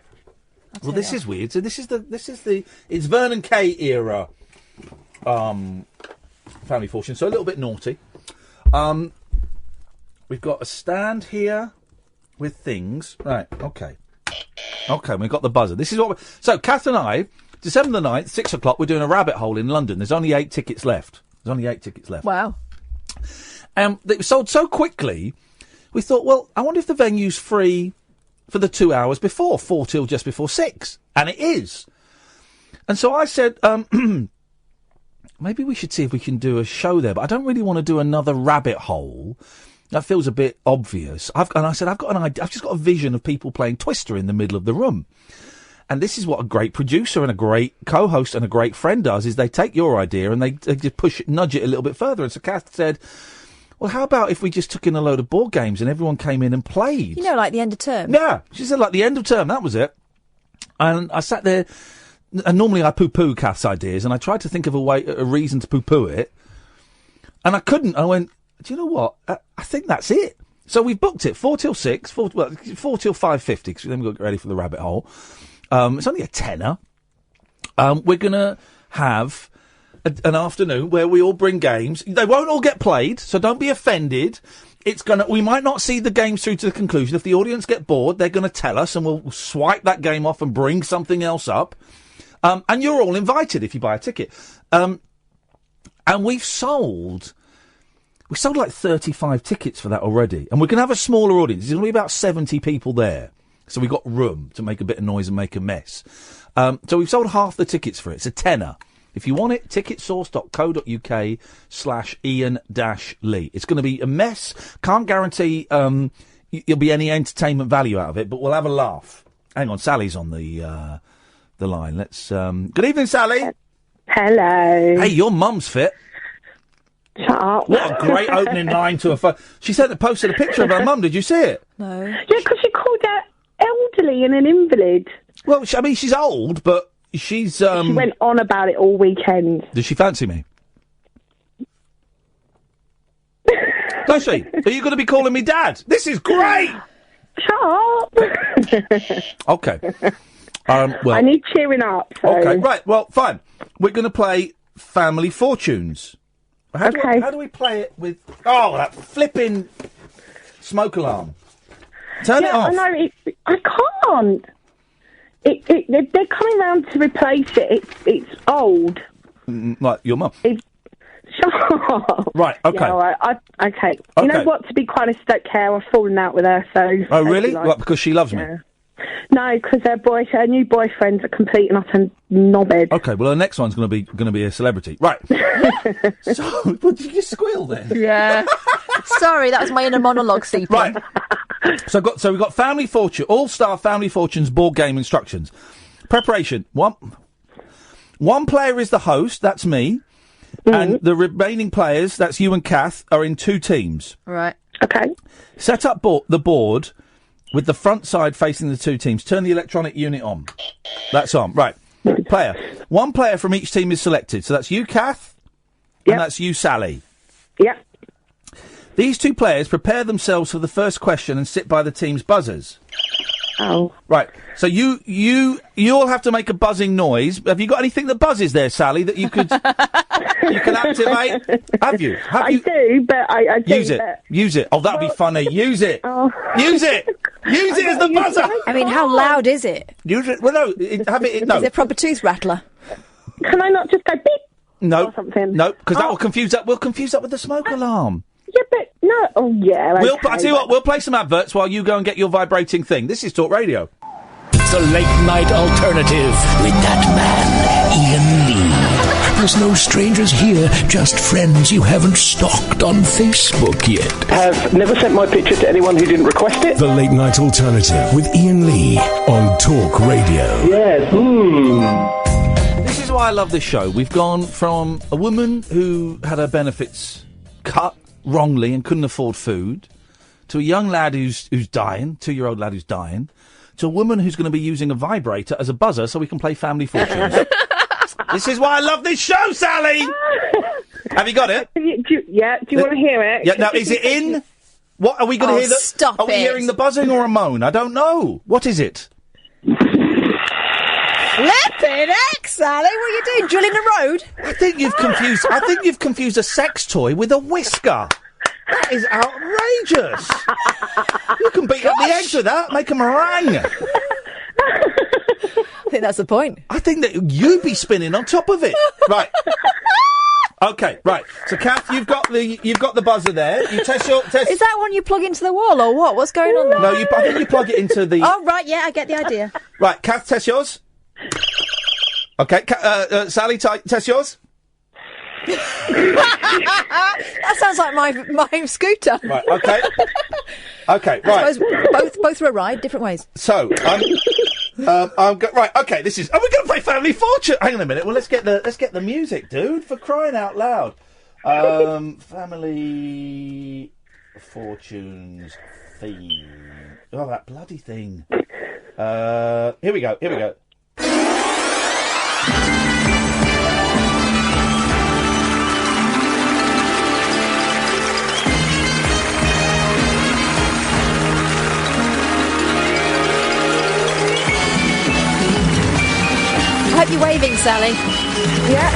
Well, this is weird. So this is the it's Vernon Kay era Family Fortune. So a little bit naughty. We've got a stand here with things. Right. Okay. We've got the buzzer. This is what. So Kath and I, December the 9th, 6 o'clock. We're doing a rabbit hole in London. There's only 8 tickets left. Wow. They were sold so quickly. We thought, well, I wonder if the venue's free for the 2 hours before, 4 till just before 6. And it is. And so I said, maybe we should see if we can do a show there. But I don't really want to do another rabbit hole. That feels a bit obvious. And I said, I've got an idea. I've just got a vision of people playing Twister in the middle of the room. And this is what a great producer and a great co-host and a great friend does, is they take your idea and they just nudge it a little bit further. And so Kath said, well, how about if we just took in a load of board games and everyone came in and played? You know, like the end of term. Yeah. She said, like the end of term, that was it. And I sat there, and normally I poo-poo Kath's ideas, and I tried to think of a reason to poo-poo it. And I couldn't. I went, do you know what? I think that's it. So we've booked it, 4 till 6, 4 till 5:50, because then we've got to get ready for the rabbit hole. It's only a tenner. We're going to have an afternoon where we all bring games. They won't all get played, so don't be offended. We might not see the games through to the conclusion. If the audience get bored, they're going to tell us, and we'll swipe that game off and bring something else up. And you're all invited if you buy a ticket. And we sold like 35 tickets for that already. And we're going to have a smaller audience. There's going to be about 70 people there. So we've got room to make a bit of noise and make a mess. So we've sold half the tickets for it. It's a tenner. If you want it, ticketsource.co.uk/Iain-Lee. It's going to be a mess. Can't guarantee there'll be any entertainment value out of it, but we'll have a laugh. Hang on, Sally's on the line. Let's. Good evening, Sally. Hello. Hey, your mum's fit. Shut up. What a great opening line to a phone. She posted a picture of her mum. Did you see it? No. Yeah, because she called her elderly and an invalid. Well, I mean, she's old, but she's... She went on about it all weekend. Does she fancy me? Does she? Are you going to be calling me Dad? This is great! Shut up. Okay. Well, I need cheering up. So. Okay, right. Well, fine. We're going to play Family Fortunes. How do we play it with... Oh, that flipping smoke alarm. Turn it off. I know. I can't. They're coming round to replace it. It's old. Like your mum. Shut up. Right, okay. Yeah, all right. Okay. You know what? To be quite honest, I don't care. I've fallen out with her, so... Oh, really? What, because she loves me? No, because her new boyfriend's a complete and utter knobhead. Okay, well, her next one's going to be a celebrity. Right. So, what, did you just squeal there? Yeah. Sorry, that was my inner monologue, Steve. Right. So we've got Family Fortune, All-Star Family Fortunes board game instructions. Preparation. One player is the host, that's me, and the remaining players, that's you and Kath, are in 2 teams. Right. Okay. Set up the board with the front side facing the 2 teams. Turn the electronic unit on. That's on. Right. Player. One player from each team is selected. So that's you, Kath, and that's you, Sally. Yep. These 2 players prepare themselves for the first question and sit by the team's buzzers. Oh. Right. So you all have to make a buzzing noise. Have you got anything that buzzes there, Sally, that you could activate? Have you? I do, but I do. Use it. Oh, that'd be funny. Use it. Oh. Use it. Use it as the buzzer. I mean, how loud is it? Use it. Well, no. No. Is it a proper tooth rattler? Can I not just go beep? No. Or something? No, because that will confuse that. We'll confuse that with the smoke alarm. Yeah, but no. Oh, yeah. Okay, I tell you what. We'll play some adverts while you go and get your vibrating thing. This is Talk Radio. The late night alternative with that man, Iain Lee. There's no strangers here, just friends you haven't stalked on Facebook yet. Have never sent my picture to anyone who didn't request it. The late night alternative with Iain Lee on Talk Radio. Yes. This is why I love this show. We've gone from a woman who had her benefits cut wrongly and couldn't afford food to a young lad who's dying, 2-year-old lad who's dying, to a woman who's going to be using a vibrator as a buzzer so we can play Family Fortunes. This is why I love this show, Sally! Have you got it? Do you want to hear it? Yeah, now, is it in? What, are we going to hear? Stop Are we hearing the buzzing or a moan? I don't know. What is it? Flippin' heck, Sally, what are you doing? Drilling the road? I think you've confused a sex toy with a whisker. That is outrageous. You can beat up the eggs with that, make a meringue. I think that's the point. I think that you'd be spinning on top of it. Right. Okay, right. So, Kath, you've got the buzzer there. You test. Is that one you plug into the wall or what? What's going on there? No, I think you plug it into the. Oh, right, yeah, I get the idea. Right, Kath, test yours. Okay, Sally, test yours. That sounds like my scooter. Right, okay. Okay, right. I suppose both were right, different ways. So, right, okay, this is... Are we going to play Family Fortune? Hang on a minute. Well, let's get the music, dude, for crying out loud. Family Fortunes theme. Oh, that bloody thing. Here we go. I hope you're waving, Sally. Yeah.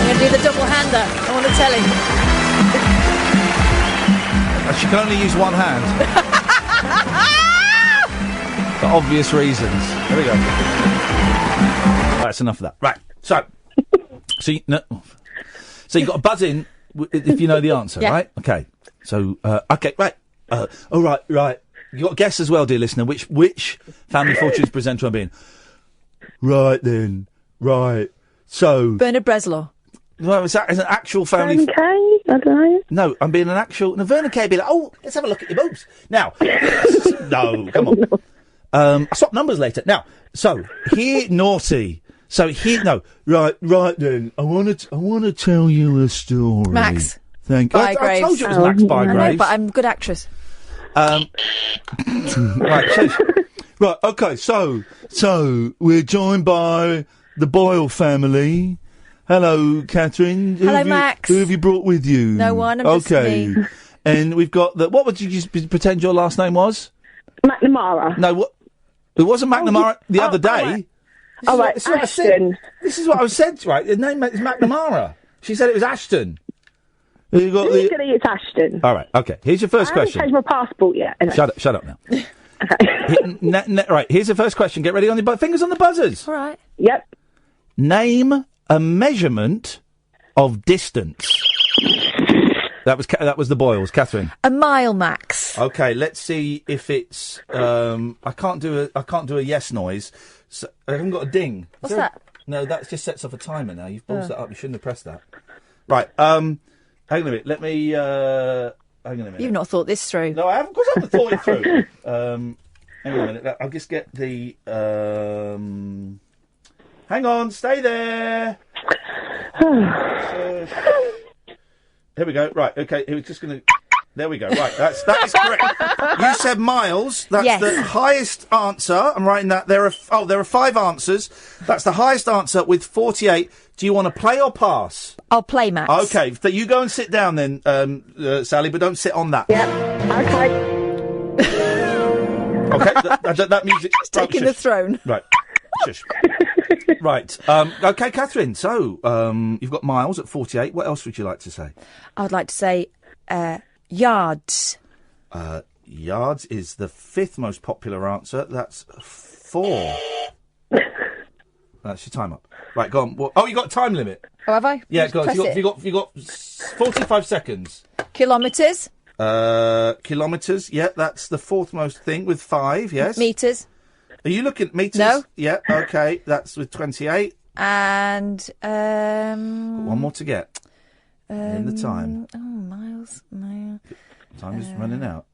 I'm going to do the double-hander. I want to tell him. She can only use one hand. For obvious reasons. There we go. Right, that's enough of that. Right, so you've got to buzz in if you know the answer, Yeah. right? Okay. So, okay, right. Right. You got to guess as well, dear listener, which Family Fortunes presenter I'm being. Right then. Right. So. Bernard Bresslaw. Well, is that an actual family? Okay, I don't know. No, I'm being an actual. No, Vernon Kay be like, oh, let's have a look at your boobs. Now. No, come on. I'll swap numbers later. Now, so here, naughty. So here, no, right then. I want to tell you a story. Max. Thank you. I told you it was Max Bygraves. I know, but I'm a good actress. Right. Right. Okay. So we're joined by the Boyle family. Hello, Katherine. Hello, Max. Who have you brought with you? No one. I'm just me. And we've got the. What would you just pretend your last name was? McNamara. No. What? It wasn't McNamara the other day. Ashton. This is what I said. Right. The name is McNamara. She said it was Ashton. You got Legally, it's Ashton. All right. Okay. Here's your first question. I haven't changed my passport yet. Anyway. Shut up now. Right. Here's the first question. Get ready on your fingers on the buzzers. All right. Yep. Name a measurement of distance. That was the Boyles, Katherine. A mile, Max. Okay, let's see if it's. I can't do a yes noise. So, I haven't got a ding. What's that? No, that just sets off a timer. Now you've ballsed that up. You shouldn't have pressed that. Right. Hang on a minute. Let me. Hang on a minute. You've not thought this through. No, I haven't. Of course, I haven't thought it through. Hang on a minute. I'll just get the. Hang on. Stay there. Here we go. Right. Okay. He was just going to. There we go. Right. That is correct. You said miles. That's the highest answer. I'm writing that. There are 5 answers. That's the highest answer with 48. Do you want to play or pass? I'll play, Max. Okay. So you go and sit down then, Sally, but don't sit on that. Yeah. Okay. Okay. That music. Taking the throne. Right. Shush. Right. Okay, Katherine. So you've got miles at 48. What else would you like to say? I would like to say yards. Yards is the 5th most popular answer. That's 4. That's your time up. Right, go on. Well, you got a time limit. Oh, have I? Yeah, Just go on. press You got 45 seconds. Kilometres. Kilometres. Yeah, that's the 4th most thing with 5. Yes. Metres. Are you looking at metres? No. Yeah. Okay, that's with 28. And Got one more to get. In the time. Oh, miles. Time is running out.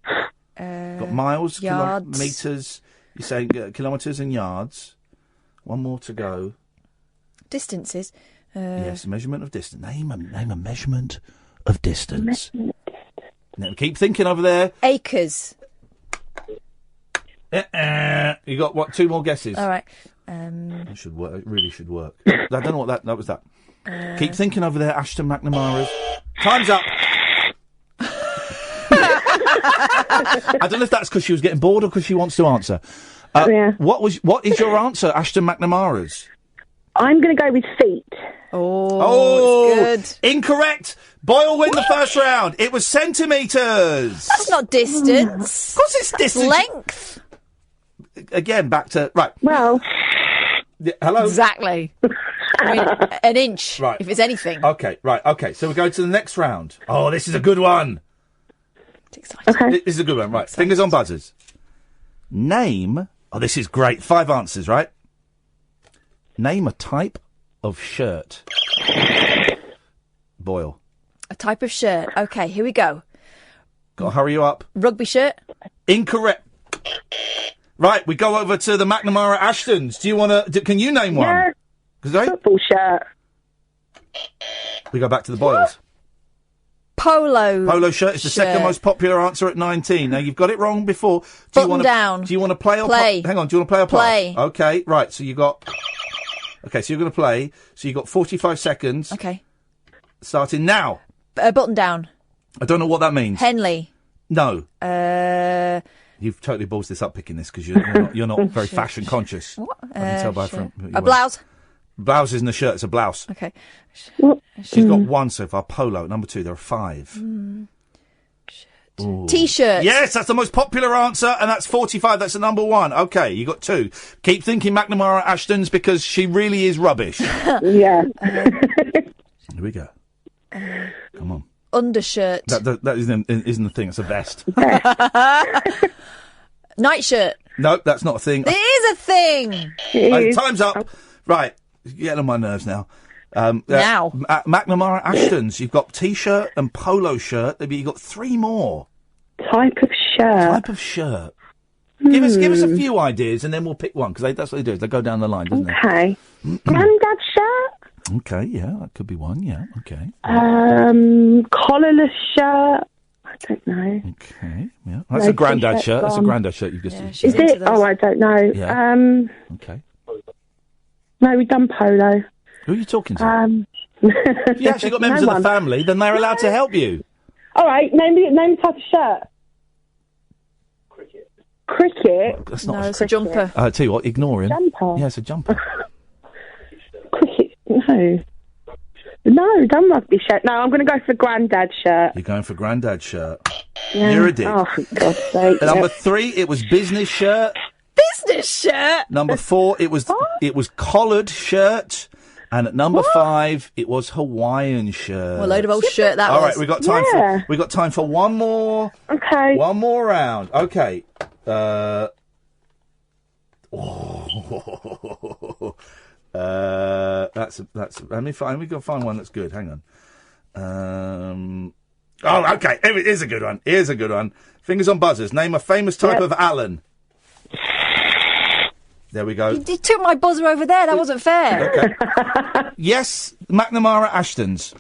Got miles, yards. metres. You say kilometres and yards. One more to go. Distances. Yes, measurement of distance. Name a measurement of distance. Now, keep thinking over there. Acres. You got, what, 2 more guesses? All right. It should work. It really should work. I don't know what that was that. Keep thinking over there, Ashton McNamara's. Time's up. I don't know if that's because she was getting bored or because she wants to answer. What is your answer, Ashton McNamara's? I'm going to go with feet. Oh, it's good. Incorrect. Boyle win the first round. It was centimetres. That's not distance. Of course it's distance. Length. Again, back to... Right. Well... Yeah, hello? Exactly. I mean, an inch, right. if it's anything. Okay, right, okay. So we go to the next round. Oh, this is a good one. It's exciting. Okay. This is a good one, right. Fingers on buzzers. Name... Oh, this is great. 5 answers, right? Name a type of shirt. Boyle. A type of shirt. Okay, here we go. Gotta hurry you up. Rugby shirt. Incorrect. Right, we go over to the McNamara Ashtons. Do you want to... Can you name one? Yeah. Right? Football shirt. We go back to the Boyles. Polo shirt is the second most popular answer at 19. Now, you've got it wrong before. Button down. Do you want to play or... Play. Hang on, do you want to play or play? Play. Okay, right, so you got... Okay, so you're going to play. So you've got 45 seconds. Okay. Starting now. Button down. I don't know what that means. Henley. No. You've totally ballsed this up picking this because you're not very fashion conscious. What? I can tell by from A blouse. Blouse isn't a shirt, it's a blouse. Okay. She's got 1 so far. Polo, number 2. There are 5. T-shirt. Yes, that's the most popular answer, and that's 45. That's the number 1. Okay, you got 2. Keep thinking McNamara Ashtons because she really is rubbish. Yeah. Here we go. Come on. Undershirt. That isn't the thing. It's a vest. Nightshirt. No, that's not a thing. It is a thing. Time's up. Right, you're getting on my nerves now. Now. McNamara Ashtons. You've got T-shirt and polo shirt. You've got 3 more. Type of shirt. Type of shirt. Give us a few ideas and then we'll pick one because that's what they do. They go down the line, doesn't Okay. Granddad shirt. Okay, yeah, that could be one. Yeah, okay. Collarless shirt. I don't know. Okay, yeah, that's a granddad shirt. That's a granddad shirt you've just. Is it? Oh, I don't know. Yeah. Okay. No, we've done polo. Who are you talking to? If you actually got members of the family, then they're allowed to help you. All right, name the type of shirt. Cricket. That's not it's a jumper. I tell you what, ignore him. Jumper. Yeah, it's a jumper. Cricket. No, done rugby shirt. No, I'm going to go for granddad shirt. You're going for granddad shirt. Yeah. You're a dick. Oh, for God's sake. Number 3, it was business shirt. Business shirt. Number 4, it was collared shirt. And at number 5, it was Hawaiian shirt. What a load of old shirt that was. All right, we got time for one more. Okay. One more round. Okay. Let me find one that's good. Hang on. Okay. Here's a good one. Here's a good one. Fingers on buzzers. Name a famous type of Allen. There we go. You took my buzzer over there. That wasn't fair. Okay. Yes, McNamara Ashtons.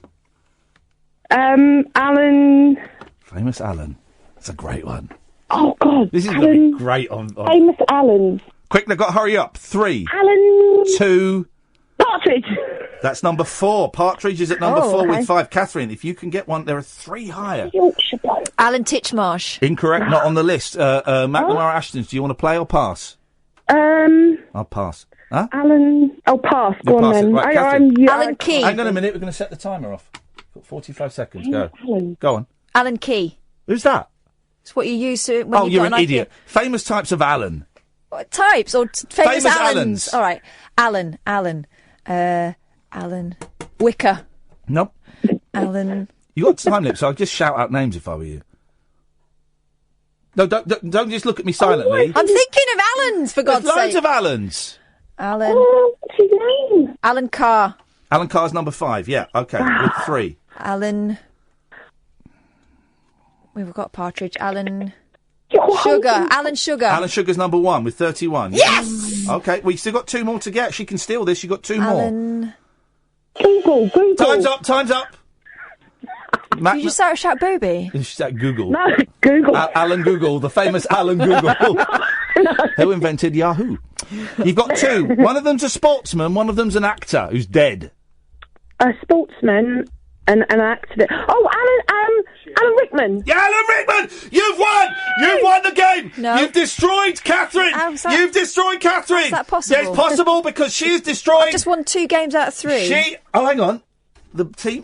Alan. Famous Allen. That's a great one. Oh, God. This is going to be great on... Famous Allen. Quick, they've got to hurry up. 3. Alan. 2. Partridge. That's number 4. Partridge is at number 4 with 5. Catherine, if you can get one, there are 3 higher. Yorkshire bloke. Alan Titchmarsh. Incorrect, not on the list. McNamara Ashtons, do you want to play or pass? I'll pass. Huh? Alan. Oh, pass. Go on then. Right, Alan Key. Hang on a minute, we're going to set the timer off. Got 45 seconds. Go. Alan. Go on. Alan Key. Who's that? It's what you use to... when you're got an idiot. Famous types of Alan. What types? Or famous Allens. All right. Alan. Wicker. Nope. Alan. You got time limit, so I'll just shout out names if I were you. No, don't just look at me silently. I'm thinking of Allens, for God's sake. There's loads of Allens. Alan. What's his name? Alan Carr. Alan Carr's number 5, yeah, okay, with 3. Alan. We've got Partridge. Alan. Sugar. Alan Sugar. Alan Sugar's number 1 with 31. Yes! Okay, we still got 2 more to get. She can steal this. You got 2 Alan. more. Google. Time's up. Did you shout booby? Shout Google. No, Google. Alan Google, the famous Alan Google. Who invented Yahoo? You've got two. One of them's a sportsman, one of them's an actor who's dead. A sportsman and an actor. Oh, Alan Rickman. Yeah, Alan Rickman! You've won! You've won the game! No. You've destroyed Catherine! You've destroyed Catherine! Is that possible? Yeah, it's possible because she's destroyed... I've just won 2 games out of 3. Oh, hang on. The team...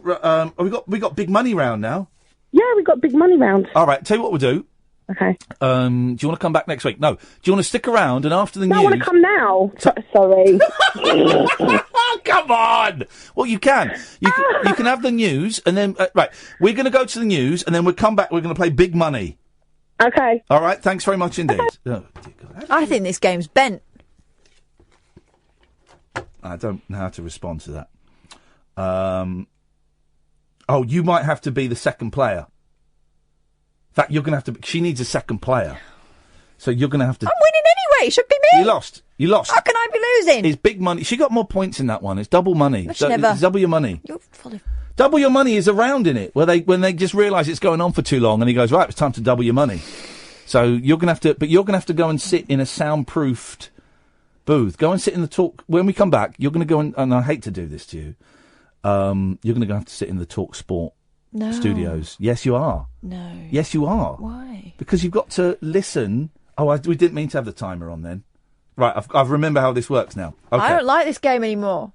we got big money round now. Yeah, we got big money round. All right, tell you what we'll do. Okay. Do you want to come back next week? No. Do you want to stick around and after the news... I want to come now. Sorry. Oh, come on! Well, you can. You can have the news and then... right, we're going to go to the news and then we'll come back. We're going to play big money. Okay. All right, thanks very much indeed. Oh, I think this game's bent. I don't know how to respond to that. You might have to be the second player. In fact, you're going to have to... She needs a second player. So you're going to have to... I'm winning anyway. It should be me. You lost. How can I be losing? It's big money. She got more points in that one. It's double money. But she never... It's double your money. You're full of... Double your money is around in it, when they just realise it's going on for too long and he goes, right, it's time to double your money. So you're going to have to... But you're going to have to go and sit in a soundproofed booth. Go and sit in the talk... When we come back, you're going to go and I hate to do this to you, you're going to have to sit in the Talk Sport studios. Yes, you are. No. Yes, you are. Why? Because you've got to listen. Oh, we didn't mean to have the timer on then. Right, I've remember how this works now. Okay. I don't like this game anymore.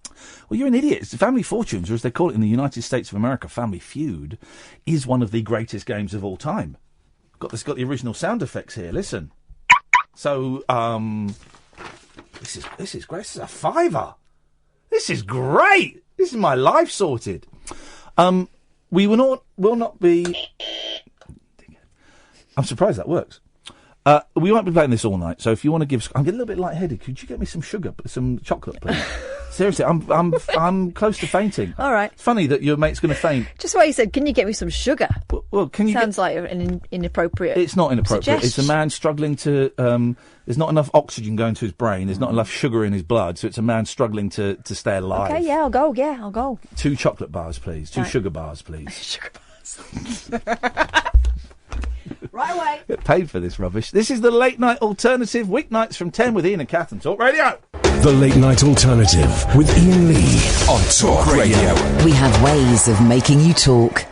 Well, you're an idiot. It's Family Fortunes, or as they call it in the United States of America, Family Feud, is one of the greatest games of all time. It's got the original sound effects here. Listen. So, this is great. This is a fiver. This is great. This is my life sorted. We will not be... I'm surprised that works. We won't be playing this all night, so if you want to give... I'm getting a little bit lightheaded. Could you get me some sugar, some chocolate, please? Seriously, I'm close to fainting. All right. It's funny that your mate's going to faint. Just why you said, can you get me some sugar? Well, can you... Sounds like an inappropriate It's not inappropriate. suggestion. It's a man struggling to... there's not enough oxygen going to his brain. There's not enough sugar in his blood, so it's a man struggling to stay alive. Okay, yeah, I'll go. 2 chocolate bars, please. 2 Right. sugar bars, please. Sugar bars. Right away. Get paid for this rubbish. This is the Late Night Alternative, weeknights from 10 with Iain and Kath on Talk Radio. The Late Night Alternative with Iain Lee on Talk Radio. We have ways of making you talk.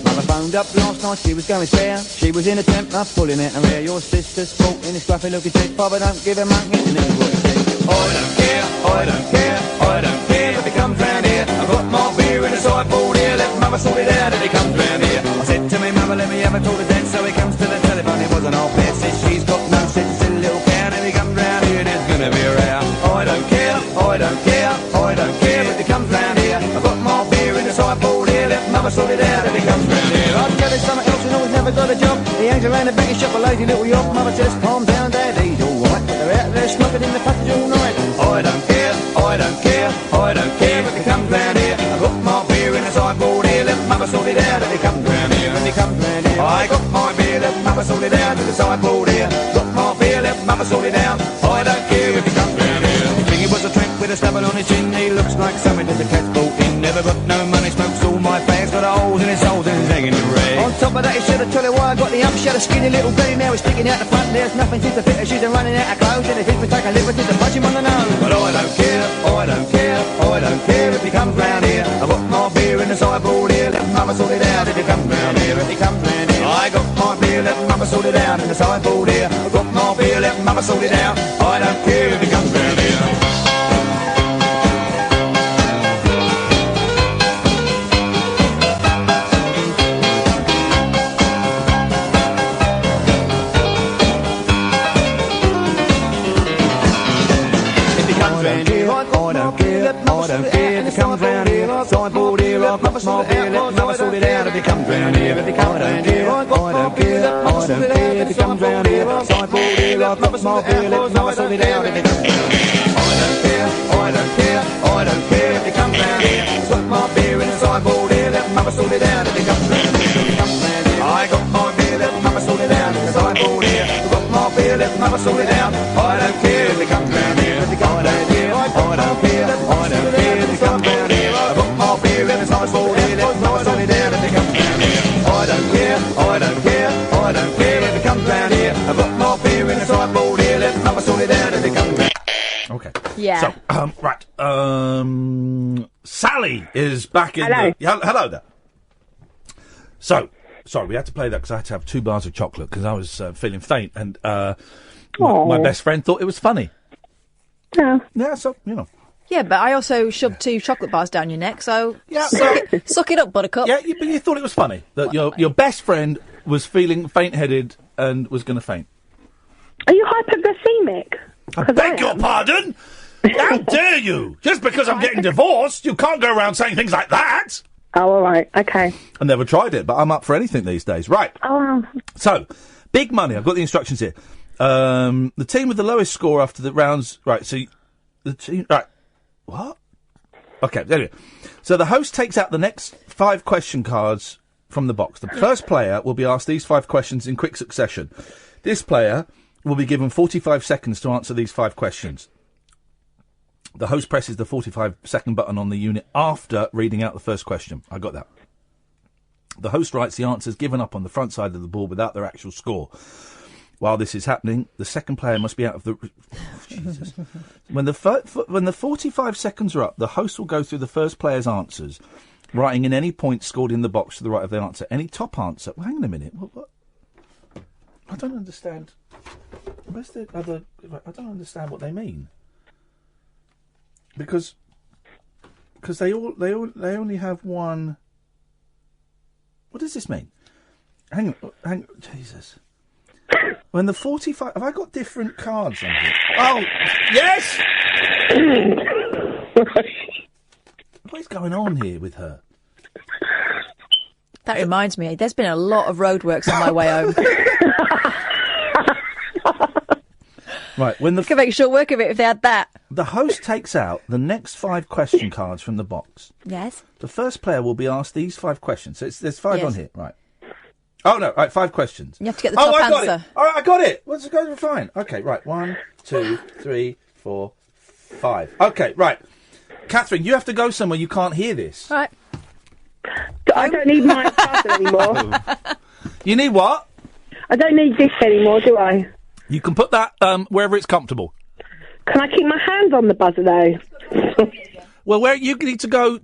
Mother phoned up last night, she was going spare. She was in a temper, pulling at her hair. Your sister's fault in a scruffy looking chick. Papa don't give a monkey, and this is what he said. I don't care, I don't care, I don't care if he comes round here. I've got more beer in the sideboard here. Let Mother sort it out if he comes round here. I said to me, Mother, let me have a talk to Dad. So he comes to the telephone, it wasn't all fair. Says she's got no sense, silly little cow. And if he comes round here, there's gonna be a row. I don't care, I don't care, I don't care if he comes round here. I've got more beer in the sideboard here. Let Mother sort it out if he comes round here. I'd tell him something else and always never got a job. He hangs around the bank shop, a lazy little yob. Mother says, calm down, Dad, he's alright. But they're out there smoking in the passage all night. I don't care, I don't care, I don't care if he comes round here. I've got my beer in the sideboard here. Let Mother sort it out if he comes round here. If he comes round here, I got my beer. Let Mother sort it out to the sideboard here. Got my beer. Let Mother sort it out. I don't care if he comes round here. You think he was a tramp with a stubble on his chin? He looks like something that the cat's brought in. Never got no money, smokes all my fags. Got holes in his soles and he's hanging in rag. On top of that, he should have told her why I got the ump. She had a skinny little granny, now he's sticking out the front. There's nothing to fit her. She's running out of clothes, and if he would take a liberty to punch him on the nose. But I don't care, I don't care, I don't care if he comes round here. I've got my beer in the sideboard here. Let Mama sort it out if he comes round here. If he comes round here, I got my beer. Let Mama sort it out in the sideboard here. I've got my beer. Let Mama sort it out. I don't care if he comes round here. Sideboard here, I've got my beer, let Mama sort it out if he comes round here. If he comes round here, I don't care, I don't care if he comes round here. Sideboard here, I've got my beer, let Mama sort it out if he comes round here. I don't care, I don't care, I don't care if he comes round here. Got my beer in the sideboard here, let Mama sort it out if he comes round here. If he comes round here, I got my beer, let Mama sort it out in the sideboard here. Got my beer, let Mama sort it out. I don't care if he comes round here. If he comes round here, I don't care, I don't care if he comes round here. Yeah. So, right. Sally is back in Hello. Hello there. So, sorry, we had to play that because I had to have 2 bars of chocolate because I was feeling faint, and my best friend thought it was funny. Yeah, so, you know. Yeah, but I also shoved 2 chocolate bars down your neck, so Yeah, suck it up, buttercup. Yeah, but you thought it was funny that your best friend was feeling faint-headed and was going to faint. Are you hypoglycemic? I beg your pardon? How dare you? Just because I'm getting divorced, you can't go around saying things like that. Oh, all right. Okay. I never tried it, but I'm up for anything these days. Right. Oh. So, big money. I've got the instructions here. The team with the lowest score after the rounds. Right. So, the team. Right. What? Okay. There we go. So the host takes out the next 5 question cards from the box. The first player will be asked these 5 questions in quick succession. This player will be given 45 seconds to answer these 5 questions. The host presses the 45-second button on the unit after reading out the first question. I got that. The host writes the answers given up on the front side of the board without their actual score. While this is happening, the second player must be out of the... Jesus. When the 45 seconds are up, the host will go through the first player's answers, writing in any points scored in the box to the right of the answer. Any top answer... Well, hang on a minute. What? I don't understand. Where's the other... I don't understand what they mean. Because they only have one... What does this mean? Hang on. Jesus. When the 45... Have I got different cards on here? Oh, yes! What is going on here with her? That reminds me, there's been a lot of roadworks on my way home. Right, when the... Could make short work of it if they had that. The host takes out the next 5 question cards from the box. Yes. The first player will be asked these 5 questions. So there's 5 Yes. on here, right? Oh, no, right, 5 questions. You have to get the top I got answer. it. All right, I got it. What's going fine? Okay, right. 1, 2, 3, 4, 5. Okay, right. Catherine, you have to go somewhere you can't hear this. Right. I don't need my buzzer anymore. You need what? I don't need this anymore, do I? You can put that wherever it's comfortable. Can I keep my hands on the buzzer, though? Well, where you need to go...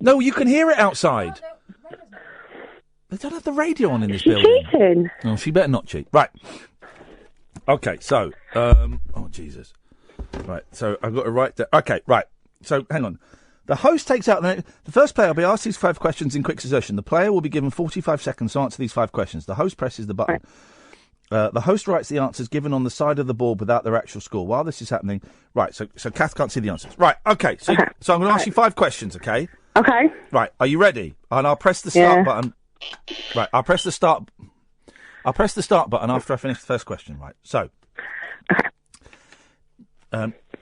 No, you can hear it outside. They don't have the radio on in this building. Cheating. Oh, she better not cheat. Right. Okay, so... oh, Jesus. Right, so I've got to write that... Okay, right. So, hang on. The host takes out... The first player will be asked these 5 questions in quick succession. The player will be given 45 seconds to answer these 5 questions. The host presses the button. Right. The host writes the answers given on the side of the board without their actual score. While this is happening... Right, so Kath can't see the answers. Right, okay. So I'm going to ask you 5 questions, okay? Okay. Right, are you ready? And I'll press the start button... Right, I'll press the start button after I finish the first question. Right, so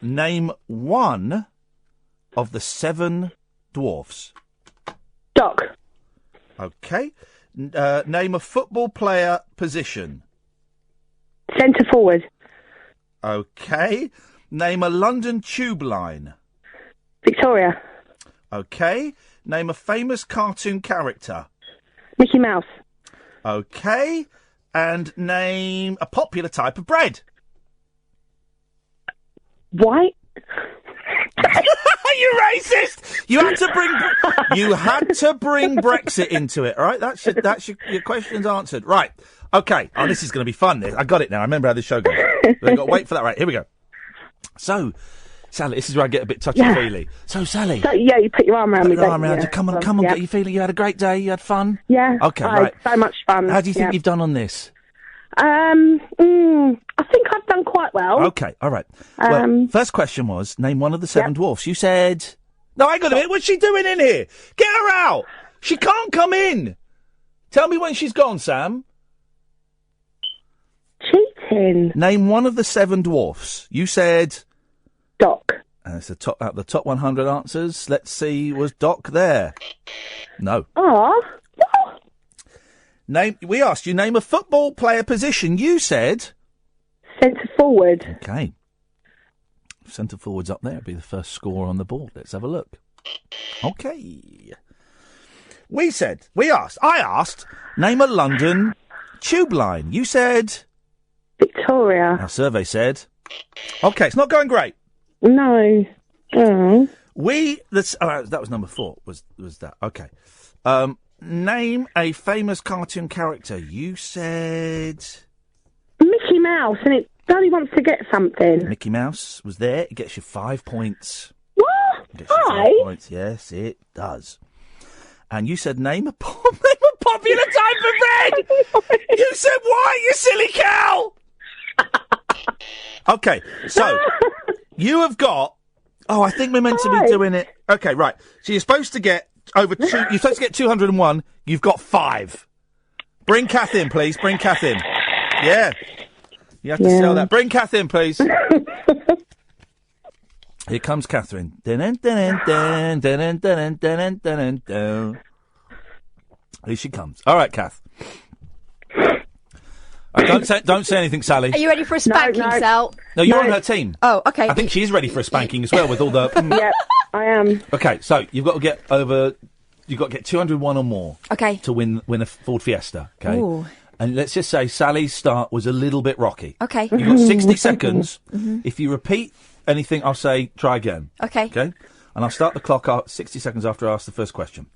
name one of the 7 dwarfs. Doc. Okay. Name a football player position. Centre forward. Okay. Name a London tube line. Victoria. Okay. Name a famous cartoon character. Mickey Mouse. Okay. And name a popular type of bread. White. You racist! You had to bring Brexit into it, all right? That's your questions answered. Right. Okay. Oh, this is going to be fun. I got it now. I remember how this show goes. We've got to wait for that. Right, here we go. So, Sally, this is where I get a bit touchy-feely. Yeah. So, Sally. So, yeah, you put your arm around me. Come on, get your feeling. You had a great day. You had fun. Yeah. Okay, right. So much fun. How do you think you've done on this? I think I've done quite well. Okay, all right. Well, first question was, name one of the 7 dwarfs. You said... No, hang on a minute. What's she doing in here? Get her out! She can't come in! Tell me when she's gone, Sam. Cheating. Name one of the 7 dwarfs. You said... Doc. And it's the top 100 answers. Let's see, was Doc there? No. Oh. We asked you, name a football player position. You said... Centre forward. Okay. Centre forward's up there. It'll be the first score on the board. Let's have a look. Okay. I asked, name a London tube line. You said... Victoria. Our survey said... Okay, it's not going great. No. Oh. That was number 4. Was that okay? Name a famous cartoon character. You said Mickey Mouse, and it only wants to get something. Mickey Mouse was there. It gets you 5 points. What? Gets you 5 points. Yes, it does. And you said name a popular type of bread. You said what? You silly cow. Okay, so you have got. Oh, I think we're meant to be doing it. Okay, right. So you're supposed to get over 2. You're supposed to get 201. You've got 5. Bring Kath in, please. Bring Kath in. Yeah. You have to sell that. Bring Kath in, please. Here comes Katherine. Here she comes. All right, Kath. Don't say anything, Sally. Are you ready for a spanking, Sal? No, you're on her team. Oh, okay. I think she's ready for a spanking as well with all the... Yep, I am. Okay, so you've got to get over... You've got to get 201 or more. Okay. To win a Ford Fiesta, okay? Ooh. And let's just say Sally's start was a little bit rocky. Okay. You've got 60 seconds. Mhm. If you repeat anything, I'll say try again. Okay. Okay? And I'll start the clock 60 seconds after I ask the first question.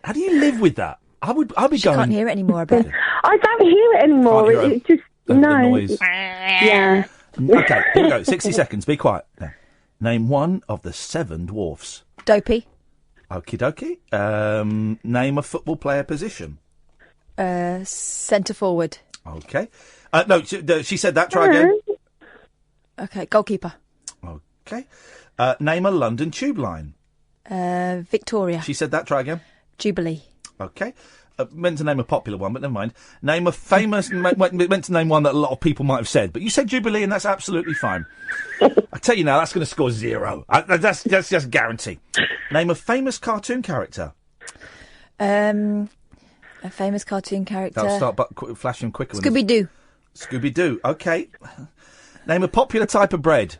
How do you live with that? I'd be She going... can't hear it anymore, I bet. I don't hear it anymore. Can't hear It just the no. noise. Yeah. Okay, here we go. 60 seconds. Be quiet. Now, name one of the 7 dwarfs. Dopey. Okie dokie. Name a football player position. Centre forward. Okay. No, she said that. Try again. Okay, goalkeeper. Okay. Name a London tube line. Victoria. She said that. Try again. Jubilee. Okay. Meant to name a popular one, but never mind. Name a famous... meant to name one that a lot of people might have said, but you said Jubilee, and that's absolutely fine. I tell you now, that's going to score 0. That's just a guarantee. Name a famous cartoon character. A famous cartoon character. That'll start flashing quicker. Scooby-Doo. Scooby-Doo. Okay. Name a popular type of bread.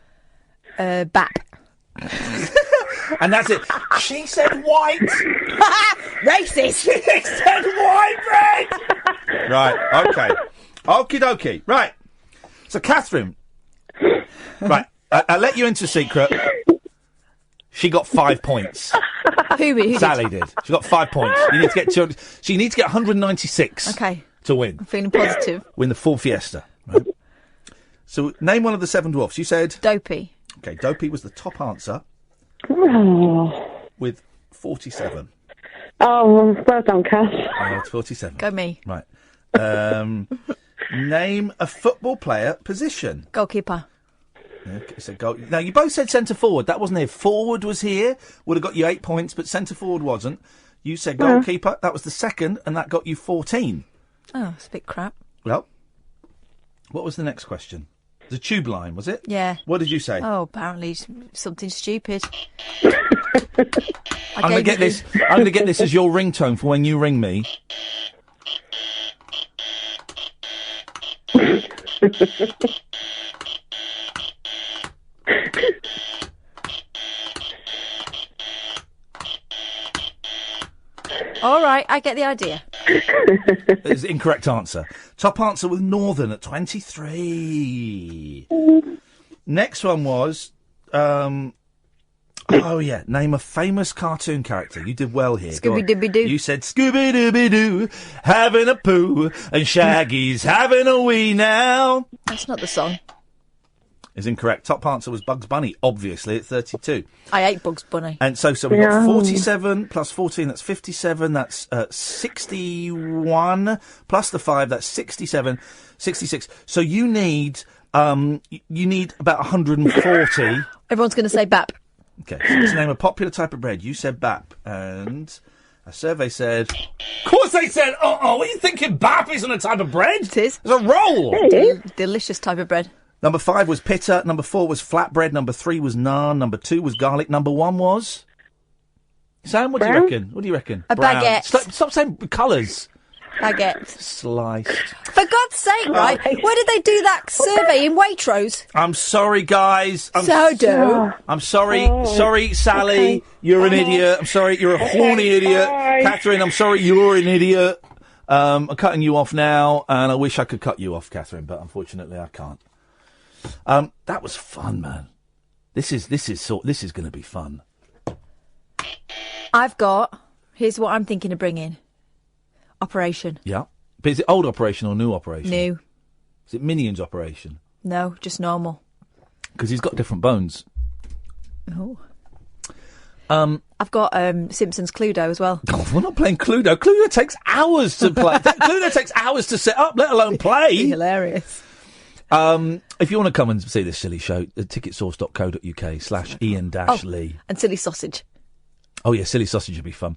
Bap. And that's it. She said white. Racist. She said white bread. Right. Okay. Okie dokie. Right. So, Katherine. Right. I'll let you into a secret. She got 5 points. Who Sally did. She got 5 points. You need to get 200. She needs to get 196. Okay. To win. I'm feeling positive. Win the full Fiesta. Right? So, name one of the 7 dwarfs. You said Dopey. Okay. Dopey was the top answer. Oh. With 47. Oh, well done, Kath. It's 47. Go me. Right. Name a football player position. Goalkeeper. Okay, so goal. Now, you both said centre forward. That wasn't here. Forward was here. Would have got you 8 points, but centre forward wasn't. You said goalkeeper. That was the second, and that got you 14. Oh, it's a bit crap. Well, what was the next question? The tube line, was it? Yeah. What did you say? Oh, apparently something stupid. I'm going to get this. I'm going to get this as your ringtone for when you ring me. All right, I get the idea. It's the incorrect answer. Top answer was Northern at 23. Next one was, oh yeah, name a famous cartoon character. You did well here. Scooby-Dooby-Doo. You said Scooby-Dooby-Doo, having a poo, and Shaggy's having a wee now. That's not the song. Is incorrect. Top answer was Bugs Bunny, obviously, at 32. I ate Bugs Bunny. And so we got 47 plus 14, that's 57, that's 61, plus the 5, that's 67, 66. So you need about 140. Everyone's going to say BAP. Okay, so let's name a popular type of bread. You said BAP, and a survey said... Of course they said, what are you thinking? BAP isn't a type of bread? It is. It's a roll. Delicious type of bread. Number 5 was pita. Number 4 was flatbread. Number 3 was naan. Number 2 was garlic. Number 1 was... Sam, what do you reckon? What do you reckon? A baguette. Stop saying colours. Baguette. Sliced. For God's sake, right? Where did they do that survey? In Waitrose? I'm sorry, guys. I'm Sodo. I'm sorry. Sorry, Sally. Okay. You're an idiot. I'm sorry. You're a horny idiot. Katherine, I'm sorry. You're an idiot. I'm cutting you off now, and I wish I could cut you off, Katherine, but unfortunately I can't. That was fun, man. This is going to be fun. Here's what I'm thinking of bringing. Operation. Yeah. But is it old Operation or new Operation? New. Is it Minions Operation? No, just normal. Because he's got different bones. Oh. I've got Simpsons Cluedo as well. Oh, we're not playing Cluedo. Cluedo takes hours to play. Cluedo takes hours to set up, let alone play. Hilarious. If you want to come and see this silly show, ticketsource.co.uk/Iain-Lee. And Silly Sausage. Oh, yeah, Silly Sausage would be fun.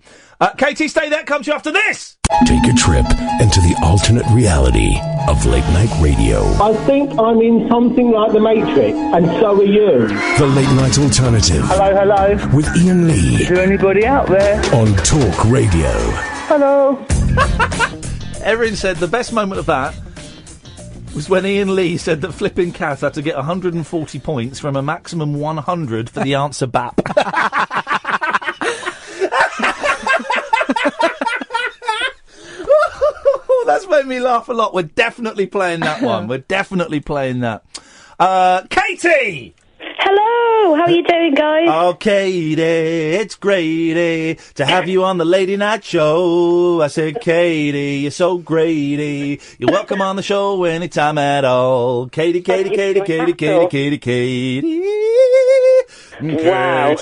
Katie, stay there. Comes you after this. Take a trip into the alternate reality of late night radio. I think I'm in something like the Matrix, and so are you. The Late Night Alternative. Hello. With Iain Lee. Is there anybody out there? On Talk Radio. Hello. Erin said the best moment of that was when Iain Lee said that flipping Kath had to get 140 points from a maximum 100 for the answer BAP. That's made me laugh a lot. We're definitely playing that one. We're definitely playing that. Katie! Hello, how are you doing, guys? Oh, Katie, it's great to have you on the Lady Night Show. I said, Katie, you're so great. You're welcome on the show anytime at all. Katie. Wow.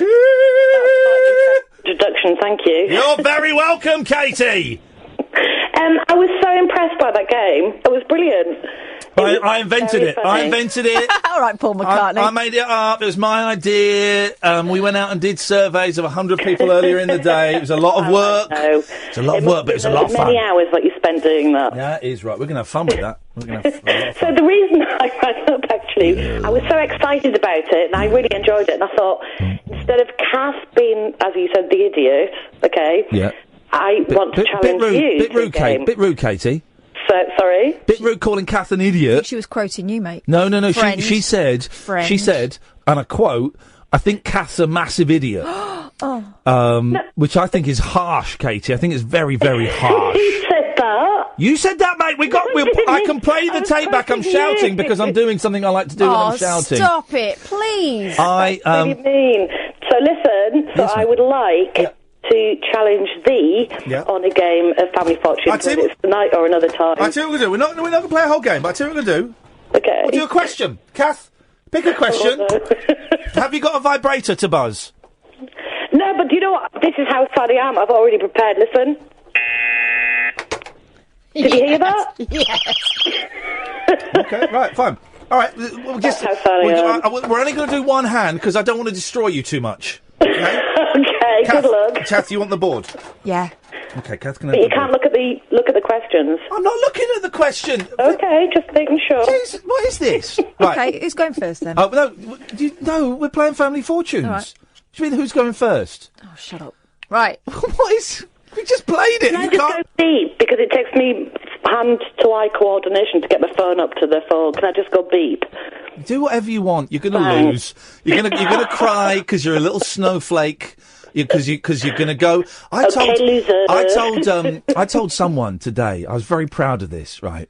Introduction, thank you. You're very welcome, Katie. I was so impressed by that game. It was brilliant. I invented it. Funny. I invented it. All right, Paul McCartney. I made it up. It was my idea. We went out and did surveys of 100 people earlier in the day. It was a lot of work. It's a lot of work, but it was a lot of fun. Many hours that you spent doing that. That is right. We're going to have fun with that. We're going to have a lot of fun. So the reason I rang up, actually, I was so excited about it, and I really enjoyed it, and I thought, instead of Kath being, as you said, the idiot, okay, yeah. I want to challenge you. Bit rude, Kate. Bit rude, Katie. Sorry? Bit rude calling Kath an idiot. She was quoting you, mate. No. Friend. She said, and I quote, I think Kath's a massive idiot. Which I think is harsh, Katie. I think it's very, very harsh. Who said that? You said that, mate. I can play the tape back. I'm shouting because I'm doing something I like to do when I'm shouting. Stop it, please. What do you mean? So listen, I would like to challenge thee on a game of Family Fortune, whether it's tonight or another time. I tell you what we're going to do. We're not going to play a whole game, but I tell you what we're going to do. Okay. We'll do a question. Kath, pick a question. Have you got a vibrator to buzz? No, but do you know what? This is how sad I am. I've already prepared. Listen. Did you hear that? Yes. Okay, right, fine. All right, we're only going to do one hand because I don't want to destroy you too much. Okay? Okay, Kath, good luck. Kath, you want the board? Yeah. Okay, Kath can But have you the can't board. look at the questions. I'm not looking at the question. Okay, just making sure. Jeez, what is this? Right. Okay, who's going first then? Oh, no, we're playing Family Fortunes. All right. Do you mean who's going first? Oh, shut up. Right. What is... We just played it. Can I just go beep? Because it takes me hand-to-eye coordination to get my phone up to the phone. Can I just go beep? Do whatever you want. You're going to lose. You're going to cry because you're a little snowflake. Because you're going to go. I told someone today. I was very proud of this. Right.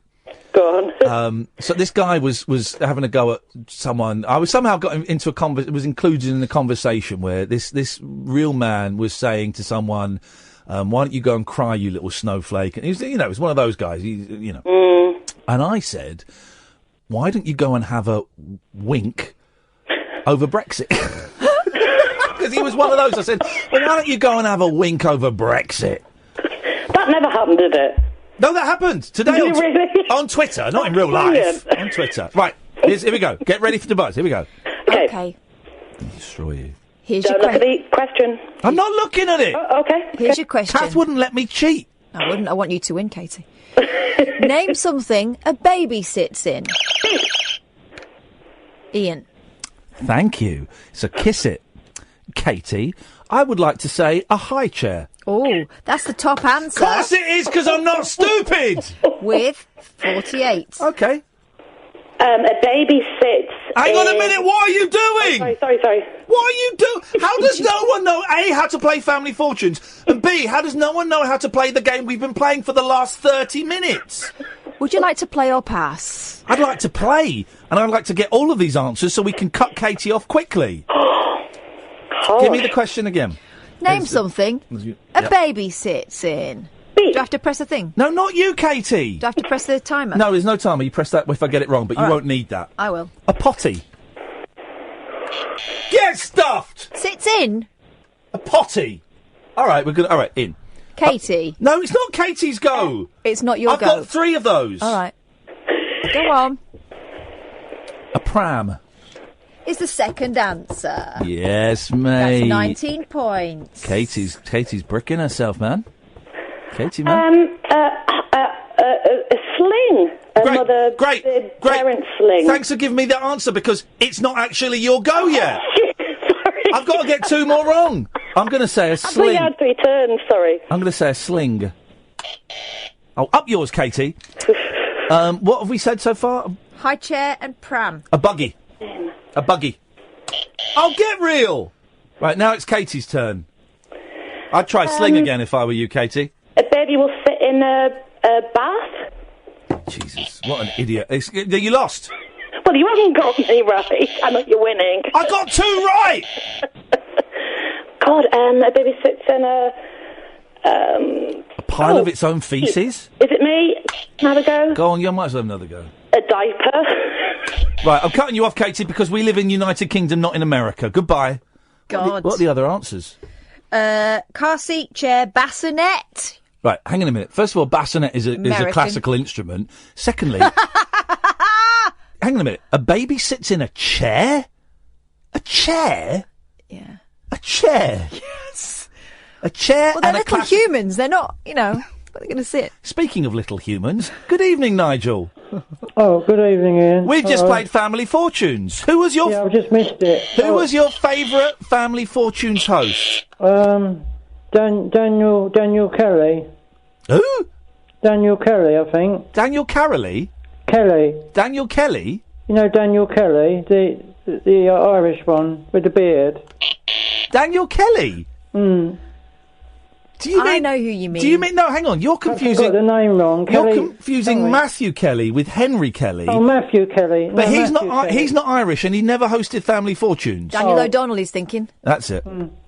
Go on. So this guy was having a go at someone. I was somehow got into a was included in the conversation where this real man was saying to someone, why don't you go and cry, you little snowflake? And he was, it was one of those guys, And I said, why don't you go and have a wink over Brexit? Because he was one of those. I said, well, why don't you go and have a wink over Brexit? That never happened, did it? No, that happened today on Twitter, not in real life. On Twitter. Right, here we go. Get ready for the buzz. Here we go. Okay. Destroy you. Here's Don't your look at the question. I'm not looking at it. Oh, okay. Here's your question. Kath wouldn't let me cheat. I wouldn't. I want you to win, Katie. Name something a baby sits in. Iain. Thank you. So kiss it. Katie, I would like to say a high chair. Oh, that's the top answer. Of course it is, because I'm not stupid. With 48. Okay. A baby sits. Hang on a minute, what are you doing? Sorry. What are you doing? How does no one know, A, how to play Family Fortunes, and B, how does no one know how to play the game we've been playing for the last 30 minutes? Would you like to play or pass? I'd like to play, and I'd like to get all of these answers so we can cut Katie off quickly. Give me the question again. Name something a baby sits in. Do I have to press a thing? No, not you, Katie. Do I have to press the timer? No, there's no timer. You press that if I get it wrong, but you All right. won't need that. I will. A potty. Get stuffed! Sits in? A potty. All right, we're good. All right, in. Katie. No, it's not Katie's go. It's not your I've go. got 3 of those. All right. Go on. A pram. Is the second answer. Yes, mate. That's 19 points. Katie's bricking herself, man. Katie, man. A sling. Great. Parent sling. Thanks for giving me that answer because it's not actually your go yet. Sorry. I've got to get 2 more wrong. I'm going to say a I thought sling. you had 3 turns, sorry. I'm going to say a sling. Oh, up yours, Katie. What have we said so far? High chair and pram. A buggy. A buggy. Oh, get real! Right, now it's Katie's turn. I'd try sling again if I were you, Katie. A baby will sit in a bath. Jesus, what an idiot. You lost. Well, you haven't got me right. I know you're winning. I got 2 right! God, a baby sits in A pile of its own feces? Is it me? Have a go? Go on, you might as well have another go. A diaper. Right, I'm cutting you off, Katie, because we live in United Kingdom, not in America. Goodbye. God. What are the other answers? Car seat, chair, bassinet. Right, hang on a minute. First of all, bassinet is a American. classical instrument. Secondly, hang on a minute. A baby sits in a chair? A chair? Yeah. A chair? Yes. A chair Well, they're and a little classic... humans. They're not, where they're going to sit. Speaking of little humans, good evening, Nigel. Oh, good evening, Ian. We've just played Family Fortunes. Who was your... Yeah, I've just missed it. Who was your favourite Family Fortunes host? Daniel Kelly. Who? Daniel Kelly, I think. Daniel Carrolley? Kelly. Daniel Kelly? You know Daniel Kelly, the Irish one with the beard. Daniel Kelly? Hmm. Do you I know who you mean. Do you mean... No, hang on. You're confusing... I've got the name wrong. You're Kelly, confusing sorry. Matthew Kelly with Henry Kelly. Oh, Matthew Kelly. But No, he's Matthew not. Kelly. He's not Irish, and he never hosted Family Fortunes. Daniel O'Donnell, he's thinking. That's it.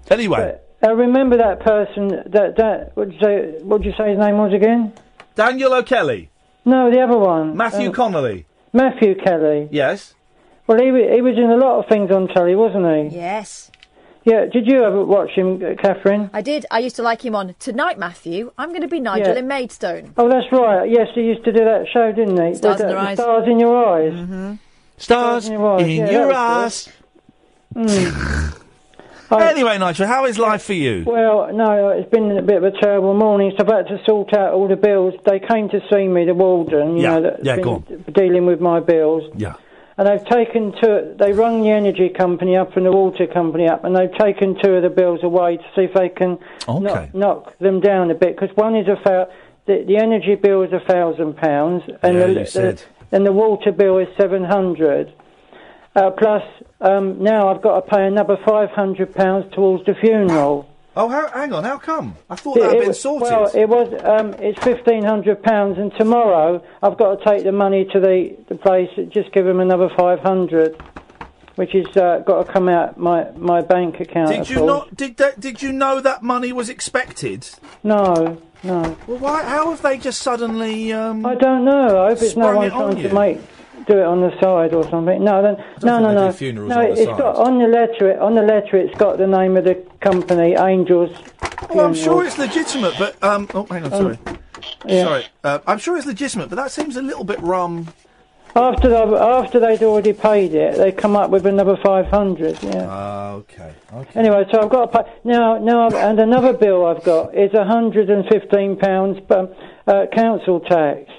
Anyway, I remember that person. That what did you say his name was again? Daniel O'Kelly. No, the other one. Matthew Connolly. Matthew Kelly. Yes. Well, he was in a lot of things on telly, wasn't he? Yes. Yeah. Did you ever watch him, Catherine? I did. I used to like him on Tonight, Matthew. I'm going to be Nigel Yeah. in Maidstone. Oh, that's right. Yes, he used to do that show, didn't he? Stars in The Your Eyes. Stars in Your Eyes. Mm-hmm. Stars in your that eyes. was good. Anyway, Nigel, how is life for you? Well, no, it's been a bit of a terrible morning, so I've had to sort out all the bills. They came to see me, the warden, that's go been dealing with my bills. Yeah. And they rung the energy company up and the water company up, and they've taken 2 of the bills away to see if they can knock them down a bit, because one is the energy bill is £1,000, and and the water bill is 700. Plus, now I've got to pay another £500 towards the funeral. Oh, hang on. How come? I thought that had been sorted. Well, it's £1,500, and tomorrow I've got to take the money to the place. Just give them another 500, which has got to come out my bank account. Did you not? Did you know that money was expected? No. Well, why? How have they just suddenly? I don't know. I hope it's no sprung one it on trying you? to do it on the side or something. No. think they do funerals No, on the it's side. got on the letter. On the letter, it's got the name of the company, Angels. Well, I'm Funerals. sure it's legitimate, but oh, hang on, sorry. yeah. Sorry, I'm sure it's legitimate, but that seems a little bit After they'd already paid it, they come up with another 500. Yeah. Okay. Anyway, so I've got to pay now. And another bill I've got is £115 council tax.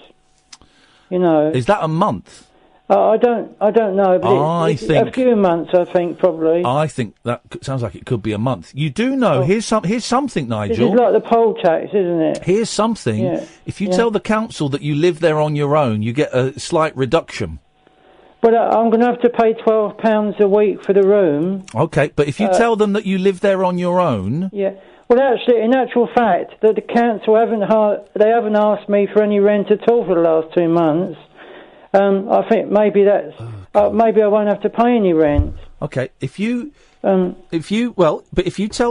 You know. Is that a month? I don't know, but it's think- a few months. I think probably. I think that sounds like it could be a month. You do know. Here's something, This Nigel. is like the poll tax, isn't it? Here's something. Yeah. If you Yeah. tell the council that you live there on your own, you get a slight reduction. But I'm going to have to pay £12 a week for the room. Okay, but if you tell them that you live there on your own, Yeah. Well, actually, in actual fact, the council haven't asked me for any rent at all for the last 2 months. I think maybe maybe I won't have to pay any rent. Okay, if you tell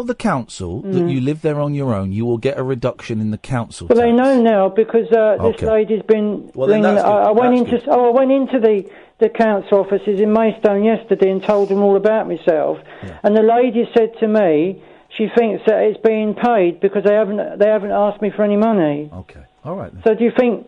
the council that you live there on your own, you will get a reduction in the council But tax. they know now because this lady's been. Well, then that's good. I went That's into the council offices in Maidstone yesterday and told them all about myself. And the lady said to me she thinks that it's being paid because they haven't asked me for any money. Okay, all right then. So do you think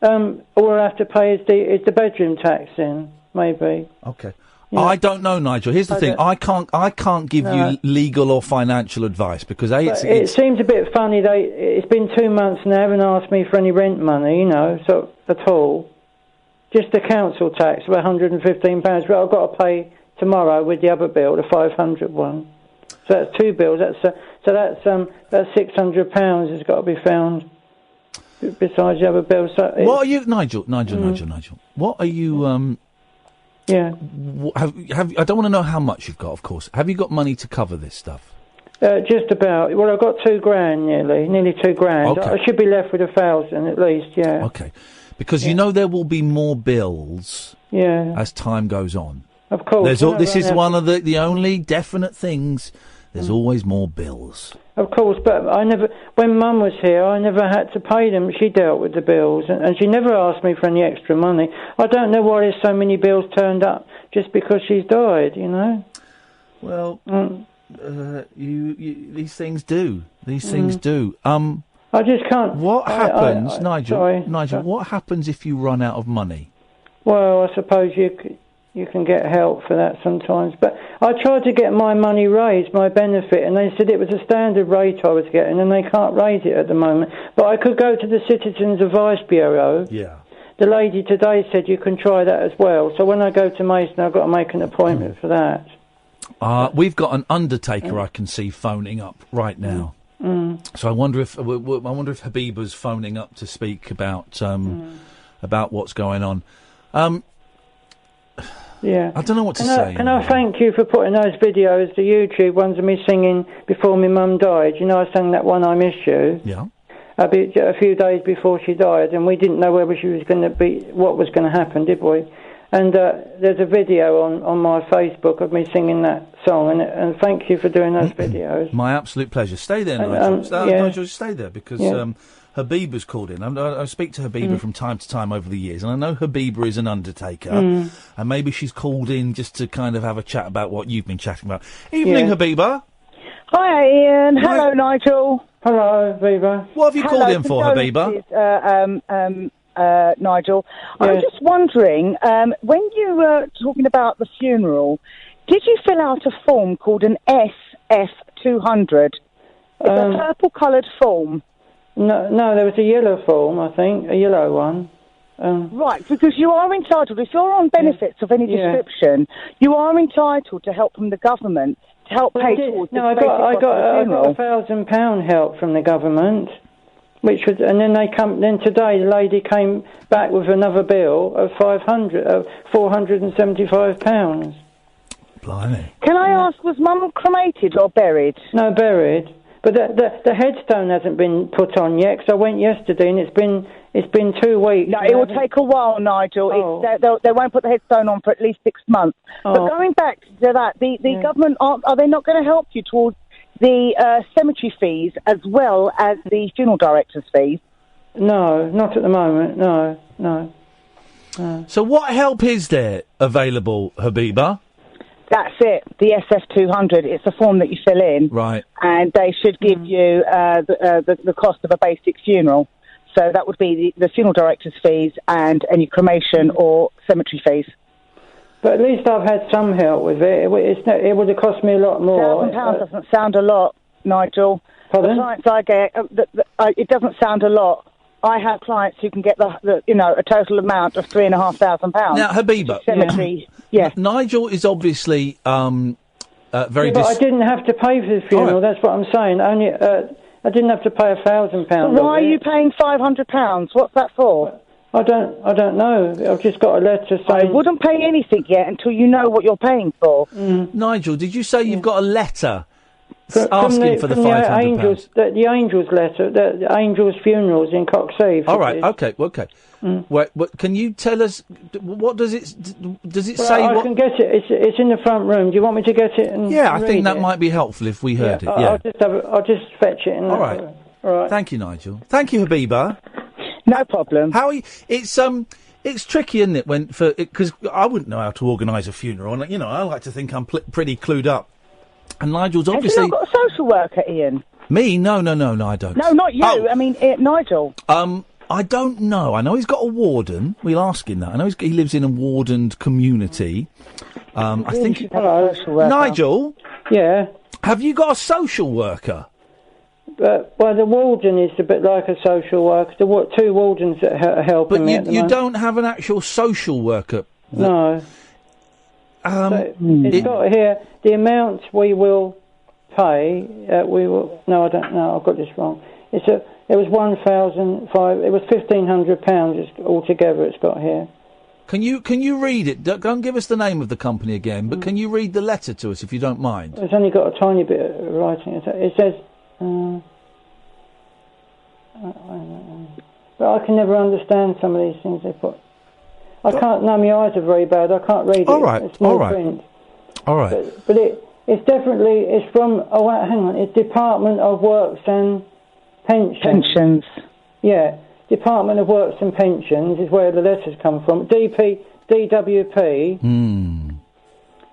all I have to pay is the bedroom tax then? Maybe. Okay. Yeah. I don't know, Nigel. Here's the thing. I can't give you legal or financial advice because it seems a bit funny. It's been 2 months and they haven't asked me for any rent money, so at all. Just the council tax of £115, but I've got to pay tomorrow with the other bill, the 500 one. So that's 2 bills. That's £600 has got to be found besides the other bills. So what are you, Nigel? What are you? Yeah. I don't want to know how much you've got, of course. Have you got money to cover this stuff? Just about. Well, I've got £2,000 nearly £2,000. Okay. I should be left with 1,000 at least. Yeah. Okay. Because you know there will be more bills as time goes on. Of course. This is one of the only definite things. There's always more bills. Of course, but when Mum was here, I never had to pay them. She dealt with the bills, and she never asked me for any extra money. I don't know why there's so many bills turned up just because she's died, Well, these things do. These things do. I just can't. What happens, Nigel? Sorry. Nigel, what happens if you run out of money? Well, I suppose you can get help for that sometimes. But I tried to get my money raised, my benefit, and they said it was a standard rate I was getting, and they can't raise it at the moment. But I could go to the Citizens Advice Bureau. Yeah. The lady today said you can try that as well. So when I go to Maidstone, I've got to make an appointment for that. We've got an undertaker I can see phoning up right now. So I wonder if Habiba's phoning up to speak about what's going on. Yeah. I don't know what to say. Can I thank you for putting those videos, the YouTube ones of me singing before my mum died? I sang that one, I Miss You. Yeah. A few days before she died, and we didn't know whether she was going to be, what was going to happen, did we? And there's a video on my Facebook of me singing that song, and thank you for doing those videos. My absolute pleasure. Stay there, Nigel. Nigel, stay there, because Habiba's called in. I speak to Habiba from time to time over the years, and I know Habiba is an undertaker, and maybe she's called in just to kind of have a chat about what you've been chatting about. Evening, Habiba. Hi, Ian. Hello, Nigel. Hello, Habiba. What have you called in for, Habiba? Nigel. I was just wondering, when you were talking about the funeral, did you fill out a form called an SF200? It's a purple-coloured form. No, there was a yellow form, I think, a yellow one. Right, because you are entitled, if you're on benefits of any description, you are entitled to help from the government to help pay towards the I got £1,000 help from the government, and then then today the lady came back with another bill of £475. Blimey. Can I ask, was Mum cremated or buried? No, buried. But the headstone hasn't been put on yet, because I went yesterday and it's been 2 weeks. No, it will take a while, Nigel. They won't put the headstone on for at least 6 months. But going back to that, the government, are they not going to help you towards the cemetery fees as well as the funeral director's fees? No, not at the moment, no. So what help is there available, Habiba? That's it, the SF200. It's a form that you fill in. Right. And they should give you the cost of a basic funeral. So that would be the funeral director's fees and any cremation or cemetery fees. But at least I've had some help with it. It would have cost me a lot more. £1,000 doesn't sound a lot, Nigel. Pardon? The clients I get, it doesn't sound a lot. I have clients who can get a total amount of £3,500. Now, Habiba, cemetery, Nigel is obviously very. But I didn't have to pay for the funeral. That's what I'm saying. Only I didn't have to pay £1,000. Why are you paying £500? What's that for? I don't know. I've just got a letter saying... I wouldn't pay anything yet until you know what you're paying for. Nigel, did you say you've got a letter asking for the £500. The Angels letter, the Angels funerals in Coxheath. All right, okay. Wait, can you tell us what does it say? I can get it. It's in the front room. Do you want me to get it? I think that might be helpful if we heard it. I'll just fetch it. All right. All right. Thank you, Nigel. Thank you, Habiba. No problem. How are you? It's tricky, isn't it? Because I wouldn't know how to organise a funeral, and I like to think I'm pretty clued up. And Nigel's obviously. Have you not got a social worker, Ian? Me? No, I don't. No, not you. Oh. I mean, Nigel. I don't know. I know he's got a warden. We'll ask him that. I know he lives in a wardened community. I think. Nigel. Yeah. Have you got a social worker? Well, the warden is a bit like a social worker. There were two wardens that are helping me. But you don't have an actual social worker. No. It's got here the amount we will pay. No, I don't know. I've got this wrong. It was £1,500. It was £1,500 altogether. It's got here. Can you read it? Don't give us the name of the company again. But can you read the letter to us if you don't mind? It's only got a tiny bit of writing. It says. But I can never understand some of these things they put. I can't. No, my eyes are very bad. I can't read it. All right. It's small print. All right. But it's definitely. It's from. Oh, wait, hang on. It's Department of Works and Pensions. Yeah, Department of Works and Pensions is where the letters come from. DWP.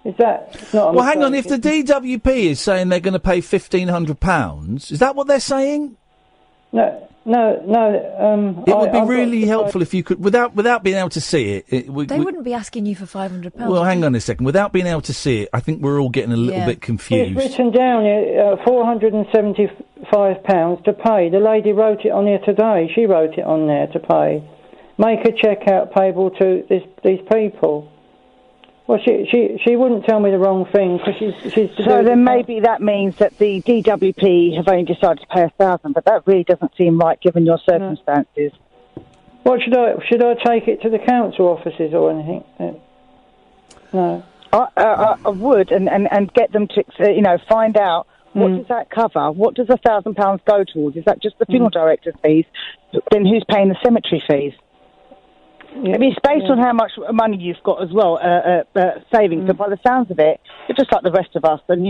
Is that it's not? Well, hang on. If the DWP is saying they're going to pay £1,500, is that what they're saying? No. It would be really helpful if you could, without being able to see it. They wouldn't be asking you for £500. Well, hang on a second. Without being able to see it, I think we're all getting a little bit confused. It's written down here, £475 to pay. The lady wrote it on here today. She wrote it on there to pay. Make a cheque out payable to these people. Well, she wouldn't tell me the wrong thing because she's. So then maybe that means that the DWP have only decided to pay £1,000, but that really doesn't seem right given your circumstances. What should I take it to the council offices or anything? No. I would and get them to find out what does that cover. What does £1,000 go towards? Is that just the funeral director's fees? Then who's paying the cemetery fees? Yeah, I mean, it's based on how much money you've got as well, savings. So by the sounds of it, you're just like the rest of us, and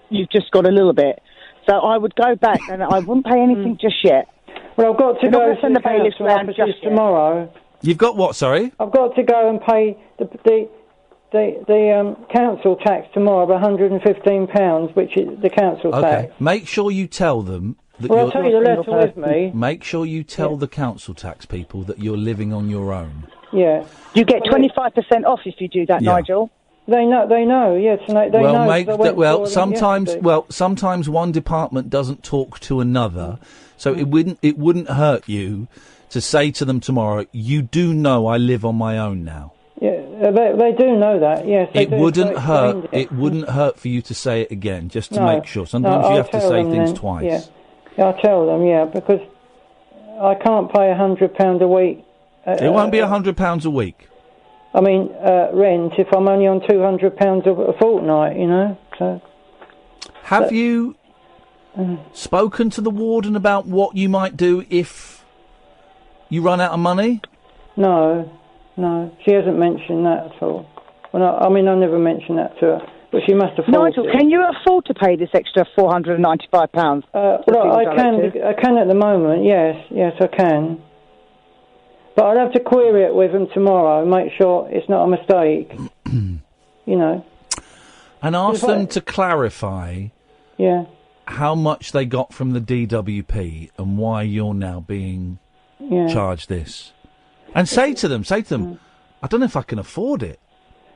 you've just got a little bit. So I would go back, and I wouldn't pay anything just yet. Well, I've got to go to the bailiffs around just tomorrow. You've got what? Sorry, I've got to go and pay the council tax tomorrow of £115, which is the council tax. Make sure you tell them. I'll take the letter with me. Make sure you tell the council tax people that you're living on your own. Yeah. You get 25% off if you do that, Nigel. They know, yes. They know. Sometimes one department doesn't talk to another, so it wouldn't hurt you to say to them tomorrow, you do know I live on my own now. Yeah, they do know that, yes. It wouldn't hurt. It wouldn't hurt for you to say it again, just to make sure. Sometimes you have to say things twice. Yeah. I'll tell them, because I can't pay £100 a week. It won't be £100 a week. I mean, rent if I'm only on £200 a fortnight, So. Have you spoken to the warden about what you might do if you run out of money? No, she hasn't mentioned that at all. Well, I never mentioned that to her. But she must afford Nigel, can you afford to pay this extra £495? I can at the moment, yes, I can. But I'll have to query it with them tomorrow and make sure it's not a mistake, And ask them to clarify how much they got from the DWP and why you're now being charged this. And say to them, I don't know if I can afford it.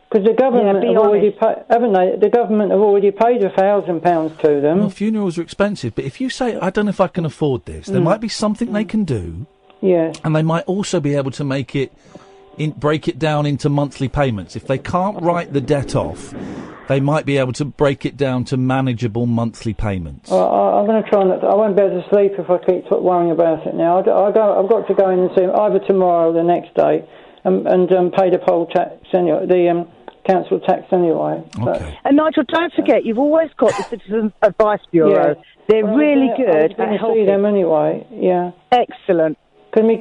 Because the government have already paid, haven't they? The government have already paid £1,000 to them. Well, funerals are expensive, but if you say, I don't know if I can afford this, there might be something they can do. Yeah. And they might also be able to break it down into monthly payments. If they can't write the debt off, they might be able to break it down to manageable monthly payments. I'm going to try not to. I won't be able to sleep if I keep worrying about it now. I've got to go in and see them either tomorrow or the next day and pay the poll tax anyway, the council tax anyway. Okay. And Nigel, don't forget, you've always got the Citizens Advice Bureau. They're really good I at was helping. see them anyway. Yeah. Excellent. Because my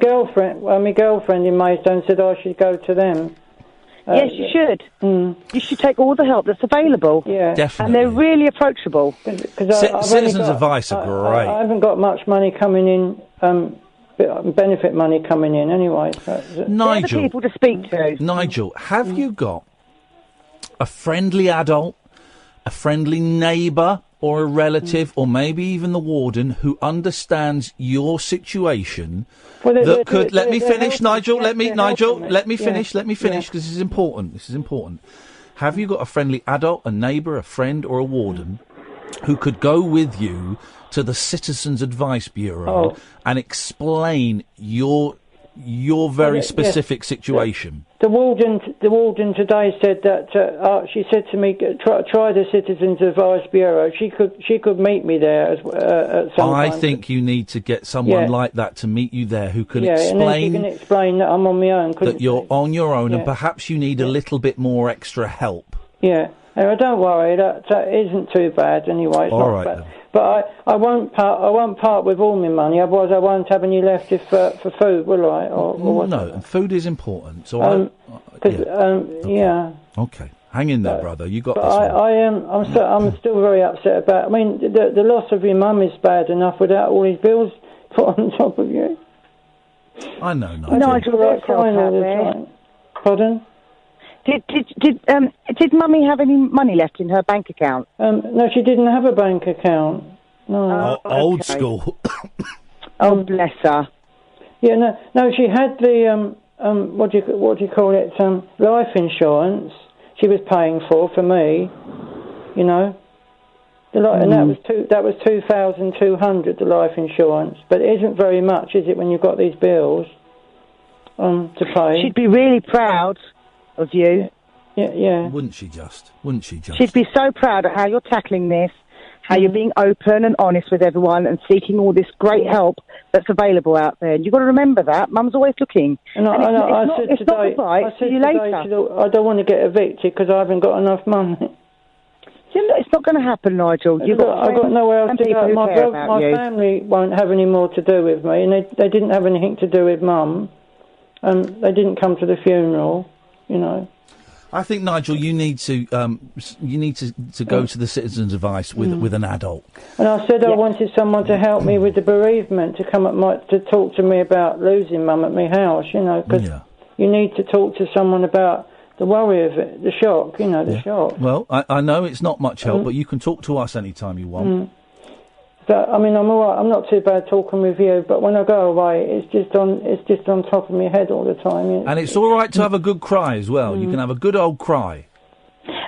girlfriend in Maidstone said I should go to them. Yes, you should. You should take all the help that's available. Yeah, Definitely. And they're really approachable. Citizens Advice are great. I haven't got much money coming in, benefit money coming in anyway. So Nigel, They're the people to speak to. Nigel, have you got a friendly adult, a friendly neighbour, or a relative, or maybe even the warden who understands your situation? Well, That could let me they're finish, helping- Nigel. yeah, Let me, they're Nigel. helping me. Let me finish. Yeah. Let me finish because this is important. This is important. Have you got a friendly adult, a neighbour, a friend, or a warden who could go with you to the Citizens Advice Bureau and explain your very specific situation? The warden today said that she said to me, try the Citizens Advice Bureau. She could meet me there at some I time. think you need to get someone Yeah. like that to meet you there who can and then she explain can explain that I'm on my own. that you're on your own and Yeah. perhaps you need a little bit more extra help. Yeah, and don't worry, that isn't too bad anyway. It's All not right, bad. then. But I won't part with all my money, otherwise I won't have any left for food, will I? Or No, and food is important. So yeah. Okay, hang in there, brother. You got But this one. I'm still very upset about. I mean, the loss of your mum is bad enough without all these bills put on top of you. I know, Nigel. Nigel, let's crying help all the out there. time. Pardon? Did Mummy have any money left in her bank account? No, she didn't have a bank account. No. Old school. Oh, bless her. Yeah, no, she had the what do you call it? Life insurance. She was paying for me, you know. And that was 2,200. The life insurance, but it isn't very much, is it? When you've got these bills to pay. She'd be really proud of you. Yeah. Wouldn't she just? Wouldn't she just? She'd be so proud of how you're tackling this, how you're being open and honest with everyone and seeking all this great help that's available out there. And you've got to remember that. Mum's always looking. And it's not goodbye. I said See you today, later. I don't want to get evicted because I haven't got enough money. It's not going to happen, Nigel. I've got nowhere else to go. My you. family won't have any more to do with me, and they didn't have anything to do with Mum. They didn't come to the funeral, you know. I think, Nigel, you need to go to the Citizens Advice with an adult. And I said I wanted someone to help me with the bereavement, to come to talk to me about losing Mum at my house, you know, because you need to talk to someone about the worry of it, the shock, you know, the shock. Well, I know it's not much help, but you can talk to us anytime you want. But, I mean, I'm all right. I'm not too bad talking with you, but when I go away, it's just on top of my head all the time. And it's all right to have a good cry as well. You can have a good old cry.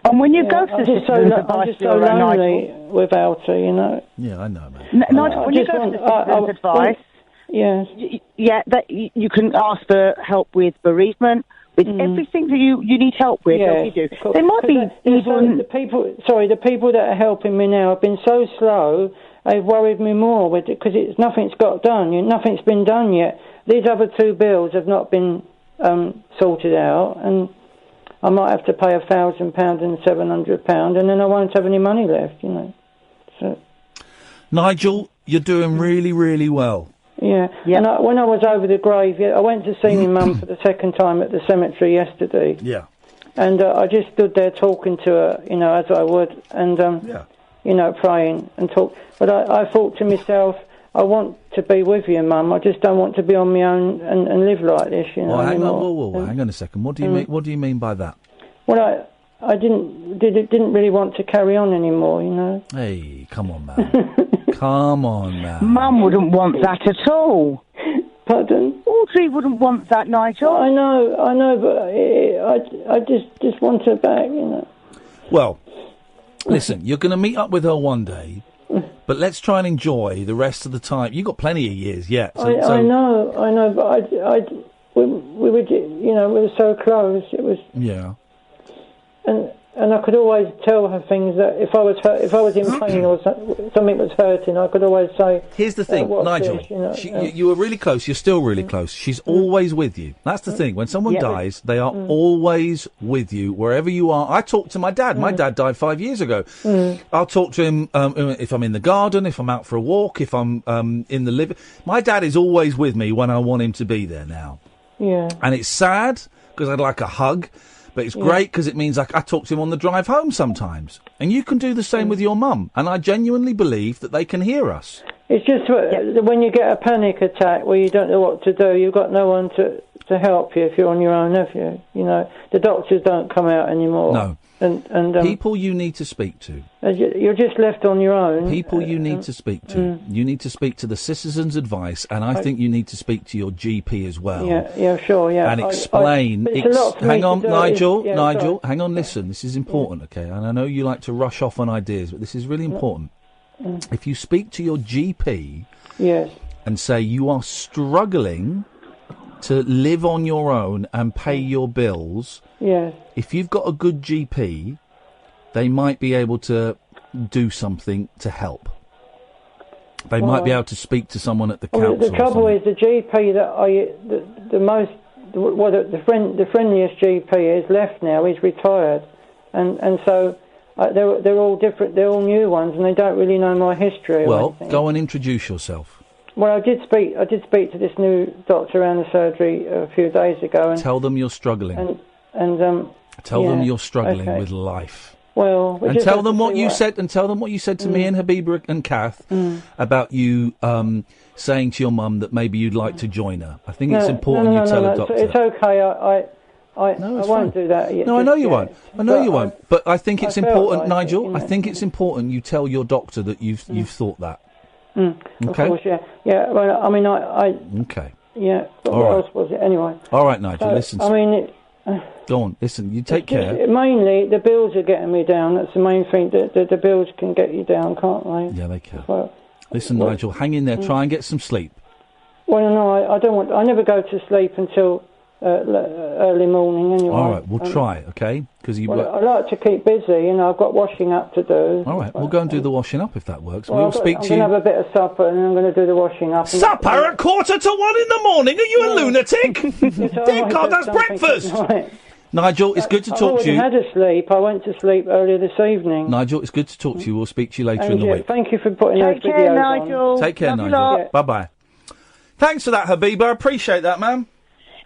And when you go to the I'm Citizens Advice just so Bureau, lonely without her, you know. Yeah, I know, man. Nigel, when you go to the Citizens Advice, you can ask for help with bereavement, with everything that you need help with. Yeah, You do. There might be even the people that are helping me now have been so slow. They've worried me more with it because nothing's got done. Nothing's been done yet. These other two bills have not been sorted out, and I might have to pay £1,000 and £700, and then I won't have any money left. You know. So. Nigel, you're doing really, really well. Yeah. And when I was over the grave, I went to see my mum for the second time at the cemetery yesterday. Yeah. And I just stood there talking to her, you know, as I would, and you know, praying and talk. But I thought to myself, I want to be with you, Mum. I just don't want to be on my own and live like this, you know. Well, hang on, anymore. whoa, hang on a second. What do you mean? What do you mean by that? Well, I didn't really want to carry on anymore, you know. Hey, come on, man. Come on, man. Mum wouldn't want that at all. Pardon? Audrey wouldn't want that, Nigel. I know, but I just want her back, you know. Well, listen, you're going to meet up with her one day, but let's try and enjoy the rest of the time. You've got plenty of years yet. I know, but we were, you know, we were so close. It was. Yeah. And And I could always tell her things that if I was in pain or something was hurting, I could always say. Here's the thing, what's Nigel. this, You were really close. You're still really close. She's always with you. That's the thing. When someone dies, they are always with you wherever you are. I talk to my dad. My dad died 5 years ago. I'll talk to him if I'm in the garden, if I'm out for a walk, if I'm in the living. My dad is always with me when I want him to be there now. Yeah. And it's sad because I'd like a hug. But it's great because it means I talk to him on the drive home sometimes. And you can do the same with your mum. And I genuinely believe that they can hear us. It's just when you get a panic attack where you don't know what to do, you've got no one to help you if you're on your own, have you? You know, the doctors don't come out anymore. No. And people you need to speak to. You're just left on your own. People you need to speak to. You need to speak to the citizens' advice, and I think you need to speak to your GP as well. Yeah, sure, yeah. And explain. Hang on, Nigel, hang on, listen. This is important, okay? And I know you like to rush off on ideas, but this is really important. If you speak to your GP and say you are struggling to live on your own and pay your bills, if you've got a good GP, they might be able to do something to help. They might be able to speak to someone at the council. The trouble is the GP that the friendliest GP is left now. He's retired, and so they're all different. They're all new ones, and they don't really know my history. Well, go and introduce yourself. Well, I did speak to this new doctor around the surgery a few days ago, and tell them you're struggling. Tell them you're struggling with life. Well, and tell them what you said. And tell them what you said to me and Habiba and Kath about you saying to your mum that maybe you'd like to join her. I think it's important you tell a doctor. It's okay. I won't do that. No, I know you won't. I know you won't. But I think it's important, Nigel. I think it's important you tell your doctor that you've thought that. Okay. Of course, yeah. Well, I mean, Okay. Yeah. But what else was it anyway? All right, Nigel. Listen. I mean, go on. Listen. You take care. Mainly, the bills are getting me down. That's the main thing. The bills can get you down, can't they? Yeah, they can. Listen, Nigel. Hang in there. Try and get some sleep. Well, no, I don't want. I never go to sleep until early morning anyway. All right, we'll try, okay? Because I like to keep busy. I've got washing up to do. All right, we'll go and do the washing up if that works. Well, we'll speak to you. I'm going to have a bit of supper and then I'm going to do the washing up. Supper at 1:45 in the morning? Are you a lunatic? Dear God, that's breakfast! Nigel, it's good to talk to you. I had a sleep. I went to sleep earlier this evening. Nigel, it's good to talk to you. We'll speak to you later in the week. Thank you for putting those videos on. Take care, Nigel. Bye-bye. Thanks for that, Habiba. I appreciate that, ma'am.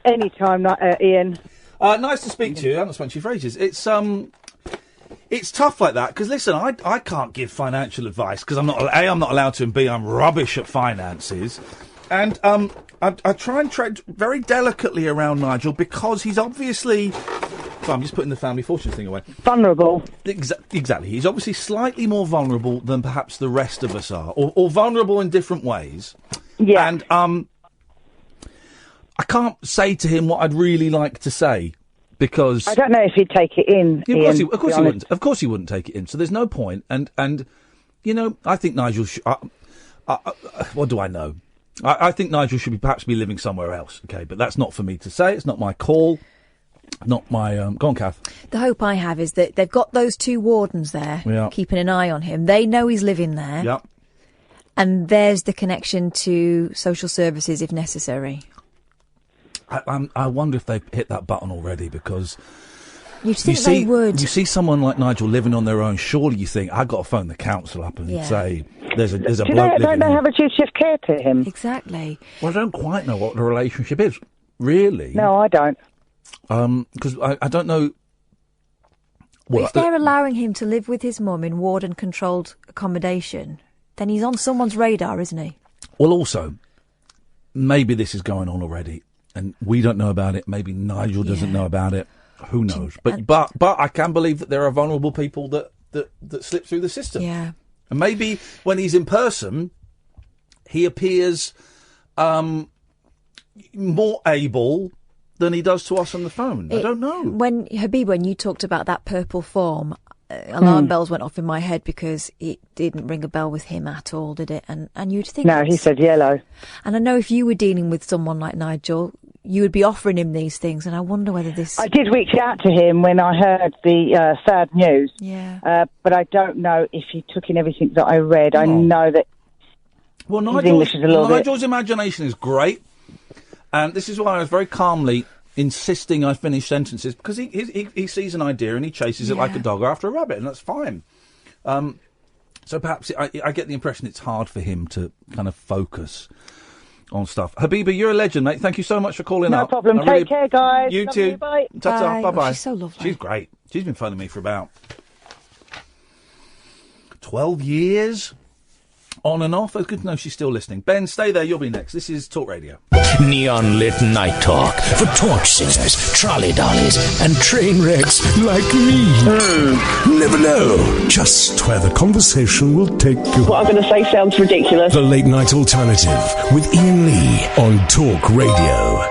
Anytime, Ian. Nice to speak to you. I haven't spoken to you for ages. It's tough like that because listen, I can't give financial advice because I'm not allowed to, and B, I'm rubbish at finances, and I try and tread very delicately around Nigel because he's obviously. So I'm just putting the family fortune thing away. Vulnerable. Exactly. He's obviously slightly more vulnerable than perhaps the rest of us are, or vulnerable in different ways. Yeah. And I can't say to him what I'd really like to say because I don't know if he'd take it in. Yeah, of course he wouldn't. Of course he wouldn't take it in. So there's no point. And I think Nigel. What do I know? I think Nigel should perhaps be living somewhere else. Okay, but that's not for me to say. It's not my call. Not my. Go on, Kath. The hope I have is that they've got those two wardens there, keeping an eye on him. They know he's living there. Yep. And there's the connection to social services if necessary. I wonder if they've hit that button already because you'd think they would. You see someone like Nigel living on their own. Surely you think I've got to phone the council up and say there's a bloke living. Don't they have a duty of care to him? Exactly. Well, I don't quite know what the relationship is. Really? No, I don't. Because I don't know. Well, if they're allowing him to live with his mum in warden-controlled accommodation, then he's on someone's radar, isn't he? Well, also, maybe this is going on already. And we don't know about it. Maybe Nigel doesn't know about it. Who knows? But I can believe that there are vulnerable people that slip through the system. Yeah. And maybe when he's in person, he appears more able than he does to us on the phone. I don't know. When you talked about that purple form, alarm bells went off in my head because it didn't ring a bell with him at all, did it? And you'd think... No, he said yellow. And I know if you were dealing with someone like Nigel, you would be offering him these things, and I wonder whether this... I did reach out to him when I heard the sad news. Yeah. But I don't know if he took in everything that I read. I know that his English is a little bit... Nigel's imagination is great, and this is why I was very calmly insisting I finish sentences, because he sees an idea and he chases it like a dog after a rabbit, and that's fine. So perhaps I get the impression it's hard for him to kind of focus on stuff. Habiba, you're a legend, mate. Thank you so much for calling up. No problem. Take care, guys. You Love too. you. Bye. Ta-ta. Bye-bye. She's so lovely. She's great. She's been phoning me for about 12 years. On and off. It's good to know she's still listening. Ben, stay there. You'll be next. This is Talk Radio. Neon lit night talk for torch singers, trolley dollies, and train wrecks like me. Never know just where the conversation will take you. What I'm going to say sounds ridiculous. The Late Night Alternative with Iain Lee on Talk Radio.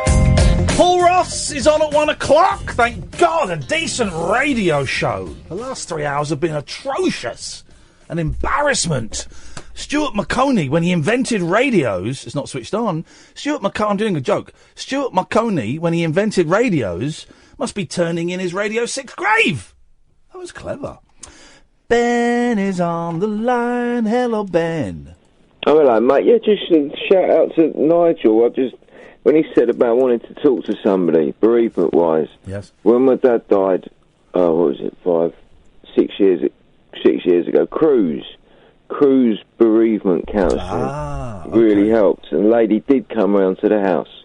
Paul Ross is on at 1 o'clock. Thank God, a decent radio show. The last 3 hours have been atrocious. An embarrassment. Stuart Maconie, when he invented radios, it's not switched on. I'm doing a joke. Stuart Maconie, when he invented radios, must be turning in his Radio 6 grave. That was clever. Ben is on the line. Hello, Ben. Oh, hello, mate. Yeah, just a shout out to Nigel. When he said about wanting to talk to somebody, bereavement-wise. Yes. When my dad died, what was it, 6 years ago, Cruise bereavement counselling really helped, and a lady did come round to the house.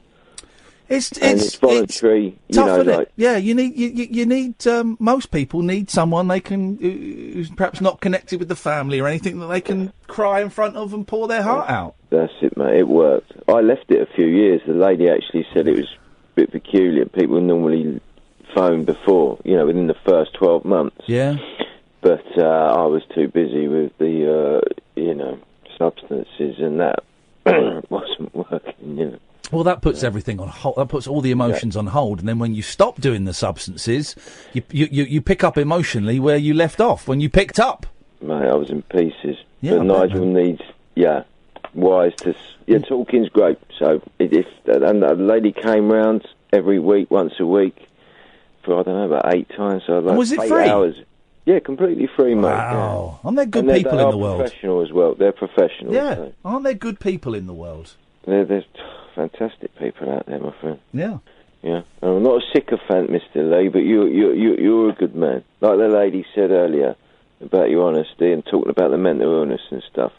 It's voluntary, tough, isn't it? Yeah, you need most people need someone they can who's perhaps not connected with the family or anything that they can cry in front of and pour their heart out. That's it, mate. It worked. I left it a few years. The lady actually said it was a bit peculiar. People normally phone before, within the first 12 months. Yeah. But I was too busy with the, substances, and that wasn't working, Well, that puts everything on hold. That puts all the emotions on hold, and then when you stop doing the substances, you pick up emotionally where you left off when you picked up. Mate, I was in pieces. Yeah, but Nigel needs, wise to... talking's great. So and the lady came round every week, once a week, for, I don't know, about 8 times. So like was it 8 free? Hours. Yeah, completely free, mate. Wow. Yeah. Aren't there good people in the world? They're professional as well. They're professionals. Yeah. So. Aren't there good people in the world? There's fantastic people out there, my friend. Yeah. Yeah. I'm not a sycophant, Mr. Lee, but you're a good man. Like the lady said earlier about your honesty and talking about the mental illness and stuff.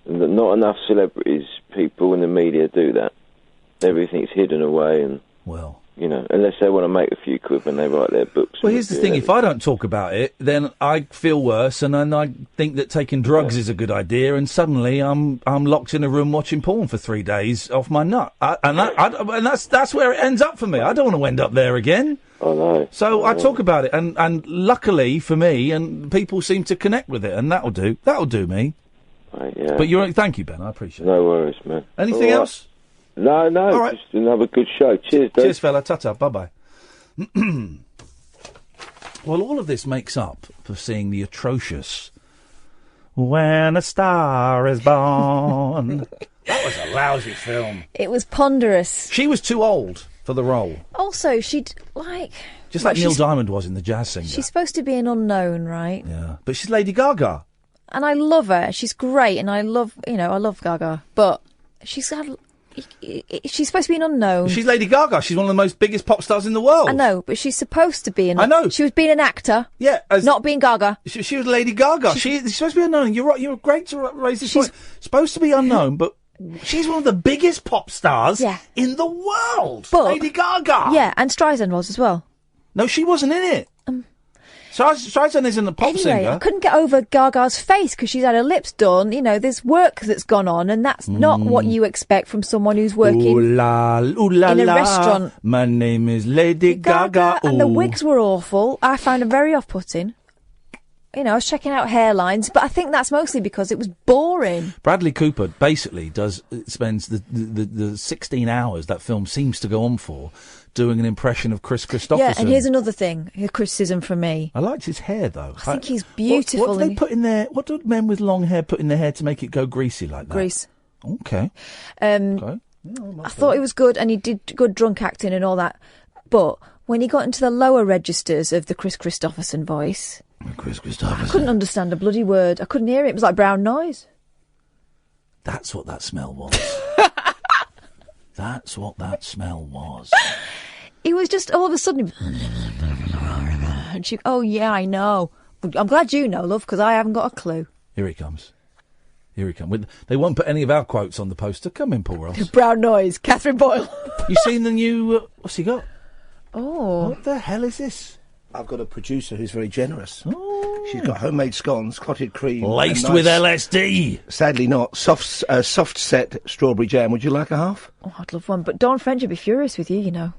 And that not enough celebrities, people in the media do that. Everything's hidden away and... Well... unless they want to make a few quid when they write their books. Well, here's the thing. If I don't talk about it, then I feel worse, and then I think that taking drugs is a good idea, and suddenly I'm locked in a room watching porn for 3 days off my nut. And that's where it ends up for me. I don't want to end up there again. I know. So I talk about it, and luckily for me, and people seem to connect with it, and that'll do me. Right, yeah. But thank you, Ben. I appreciate it. No worries, man. Anything else? No, All right. Just another good show. Cheers, dude. Cheers, fella. Ta-ta. Bye-bye. Well, all of this makes up for seeing the atrocious When a Star is Born. That was a lousy film. It was ponderous. She was too old for the role. Also, she'd, like... Just like Neil Diamond was in The Jazz Singer. She's supposed to be an unknown, right? Yeah. But she's Lady Gaga. And I love her. She's great, and I love Gaga. But she's supposed to be an unknown. She's Lady Gaga. She's one of the most biggest pop stars in the world. I know, but she's supposed to be an... I know. She was being an actor. Yeah. Not being Gaga. She was Lady Gaga. She's supposed to be unknown. You're right. You're great to raise this point. Supposed to be unknown, but she's one of the biggest pop stars in the world. But, Lady Gaga. Yeah, and Streisand was as well. No, she wasn't in it. Streisand isn't a pop singer. I couldn't get over Gaga's face because she's had her lips done. There's work that's gone on, and that's not what you expect from someone who's working in a restaurant. My name is Lady Gaga. And the wigs were awful. I found them very off-putting. I was checking out hairlines, but I think that's mostly because it was boring. Bradley Cooper basically spends the 16 hours that film seems to go on for doing an impression of Chris Christopherson. Yeah, and here's another thing, a criticism from me. I liked his hair, though. I think he's beautiful. What do they put in there? What do men with long hair put in their hair to make it go greasy like that? Grease. Okay. Okay. I thought he was good, and he did good drunk acting and all that. But when he got into the lower registers of the Chris Christopherson voice, I couldn't understand a bloody word. I couldn't hear it. It was like brown noise. That's what that smell was. That's what that smell was. He was just all of a sudden. And she, oh yeah, I know. I'm glad you know, love, because I haven't got a clue. Here he comes. Here he comes. They won't put any of our quotes on the poster. Come in, Paul Ross. Brown noise, Catherine Boyle. You seen the new? What's he got? Oh, what the hell is this? I've got a producer who's very generous. Oh. She's got homemade scones, clotted cream, laced nice, with LSD. Sadly not. Soft set strawberry jam. Would you like a half? Oh, I'd love one. But Dawn French would be furious with you, you know.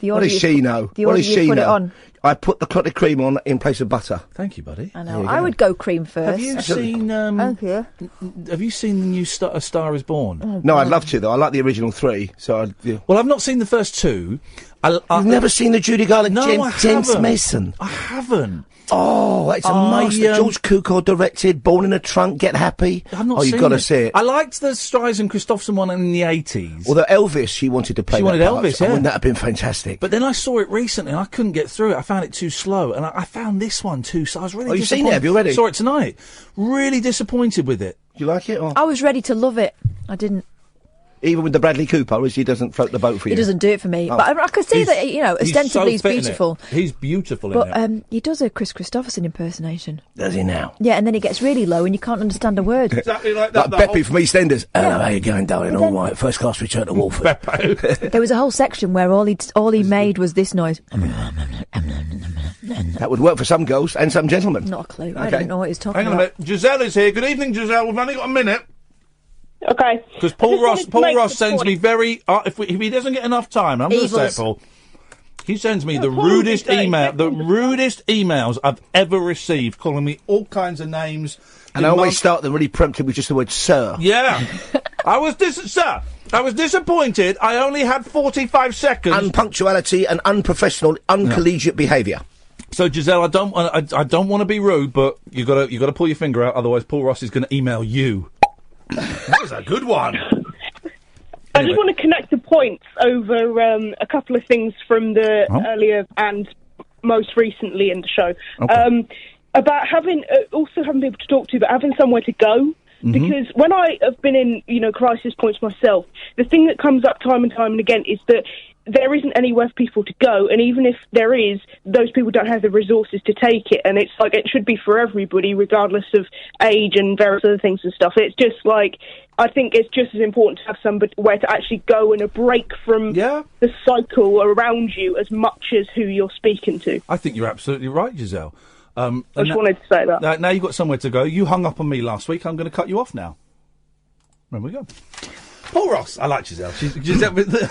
What does she know? What does she know? It on. I put the clotted cream on in place of butter. Thank you, buddy. I know. I would go cream first. Have you seen? Have you seen the new A Star Is Born? Oh, no, I'd love to though. I like the original 3. So well, I've not seen the first 2. You've never seen the Judy Garland, no, James Mason? I haven't. Oh, it's a master. George Cukor directed, Born in a Trunk, Get Happy. I've not you've got to see it. I liked the Streisand Christopherson one in the 80s. Although Elvis, she wanted to play She that wanted part. Elvis, yeah. Wouldn't that have been fantastic? But then I saw it recently and I couldn't get through it. I found it too slow. And I found this one too, so I was really disappointed. You've seen it? Have you already? Saw it tonight. Really disappointed with it. Do you like it? Or? I was ready to love it. I didn't. Even with the Bradley Cooper, as he doesn't float the boat for you? He doesn't do it for me. Oh. But I could see that, you know, ostensibly he's beautiful. He's beautiful in but, it. But he does a Chris Christopherson impersonation. Does he now? Yeah, and then he gets really low and you can't understand a word. Exactly like that. Like Beppy from EastEnders. Hello, how you going, darling? All right, first class return to Walford. There was a whole section where all he made was this noise. That would work for some girls and some gentlemen. Not a clue. I don't know what he's talking about. Hang on a minute. Giselle is here. Good evening, Giselle. We've only got a minute. Okay. Because Paul Ross sends me very... if he doesn't get enough time, I'm going to say it, Paul. He sends me the rudest emails I've ever received, calling me all kinds of names. And I always start them really prompted with just the word sir. Yeah. I was disappointed. I only had 45 seconds. Unpunctuality and unprofessional, uncollegiate behaviour. So Giselle, I don't want to be rude, but you got to pull your finger out, otherwise Paul Ross is going to email you. That was a good one. I just want to connect the points over a couple of things from the earlier and most recently in the show. Okay. About having people to talk to, but having somewhere to go. Mm-hmm. Because when I have been in, crisis points myself, the thing that comes up time and time and again is that there isn't anywhere for people to go, and even if there is, those people don't have the resources to take it, and it's like it should be for everybody, regardless of age and various other things and stuff. It's just like, I think it's just as important to have somewhere to actually go and a break from the cycle around you as much as who you're speaking to. I think you're absolutely right, Giselle. I just wanted to say that. Now you've got somewhere to go. You hung up on me last week. I'm going to cut you off now. There we go. Paul Ross. I like Giselle.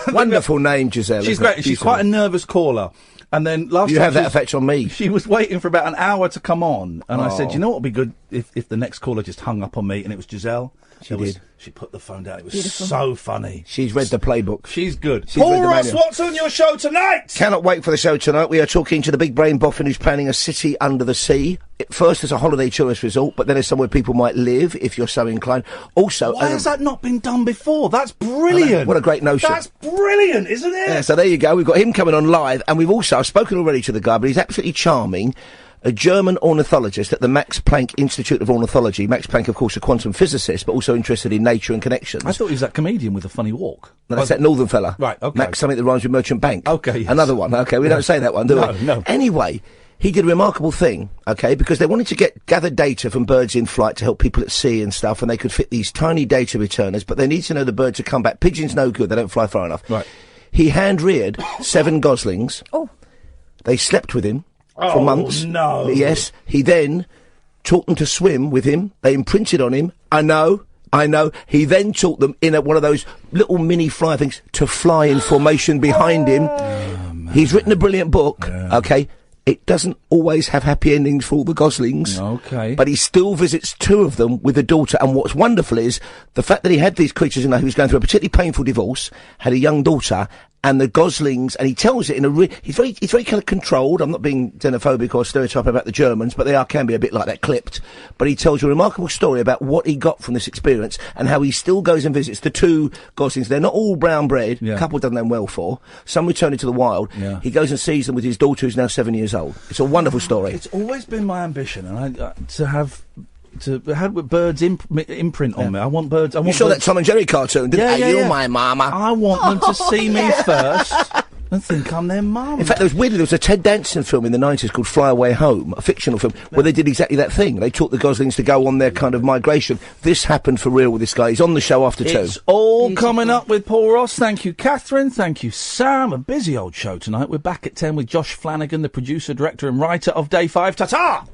Wonderful name, Giselle. She's great. She's quite a nervous caller. And then last you time have that effect on me. She was waiting for about an hour to come on, and I said, "You know what would be good if the next caller just hung up on me?" And it was Giselle. She did. She put the phone down. It was so funny. She's read the playbook. She's good. Paul Ross, what's on your show tonight? Cannot wait for the show tonight. We are talking to the big brain boffin who's planning a city under the sea. First as a holiday tourist resort, but then as somewhere people might live if you're so inclined. Also, why has that not been done before? That's brilliant. What a great notion. That's brilliant, isn't it? Yeah, so there you go. We've got him coming on live, and I've spoken already to the guy, but he's absolutely charming. A German ornithologist at the Max Planck Institute of Ornithology. Max Planck, of course, a quantum physicist, but also interested in nature and connections. I thought he was that comedian with a funny walk. No, that's that northern fella. Right, okay. Max, something that rhymes with Merchant Bank. Okay, yes. Another one. Okay, we don't say that one, do we? No. Anyway, he did a remarkable thing, okay, because they wanted to gather data from birds in flight to help people at sea and stuff, and they could fit these tiny data returners, but they need to know the birds have come back. Pigeons no good, they don't fly far enough. Right. He hand-reared 7 goslings. Oh. They slept with him. For months. No. Yes. He then taught them to swim with him. They imprinted on him. I know. He then taught them in one of those little mini fly things to fly in formation behind him. He's written a brilliant book. Yeah. Okay. It doesn't always have happy endings for all the goslings. Okay. But he still visits 2 of them with a daughter. And what's wonderful is the fact that he had these creatures, he was going through a particularly painful divorce, had a young daughter, and the Goslings, and he tells it in he's very kind of controlled. I'm not being xenophobic or stereotyping about the Germans, but can be a bit like that, clipped. But he tells you a remarkable story about what he got from this experience and how he still goes and visits the two Goslings. They're not all brown bread. A couple done them well for. Some return into the wild. Yeah. He goes and sees them with his daughter, who's now 7 years old. It's a wonderful story. It's always been my ambition, and to have birds imprint on me. I want birds. You saw that Tom and Jerry cartoon, didn't you? You, my mama. I want them to see me first and think I'm their mum. In fact, there was a Ted Danson film in the 90s called Fly Away Home, a fictional film, where they did exactly that thing. They taught the Goslings to go on their kind of migration. This happened for real with this guy. He's on the show after 2. It's all coming up with Paul Ross. Thank you, Catherine. Thank you, Sam. A busy old show tonight. We're back at 10 with Josh Flanagan, the producer, director and writer of Day 5. Ta-ta!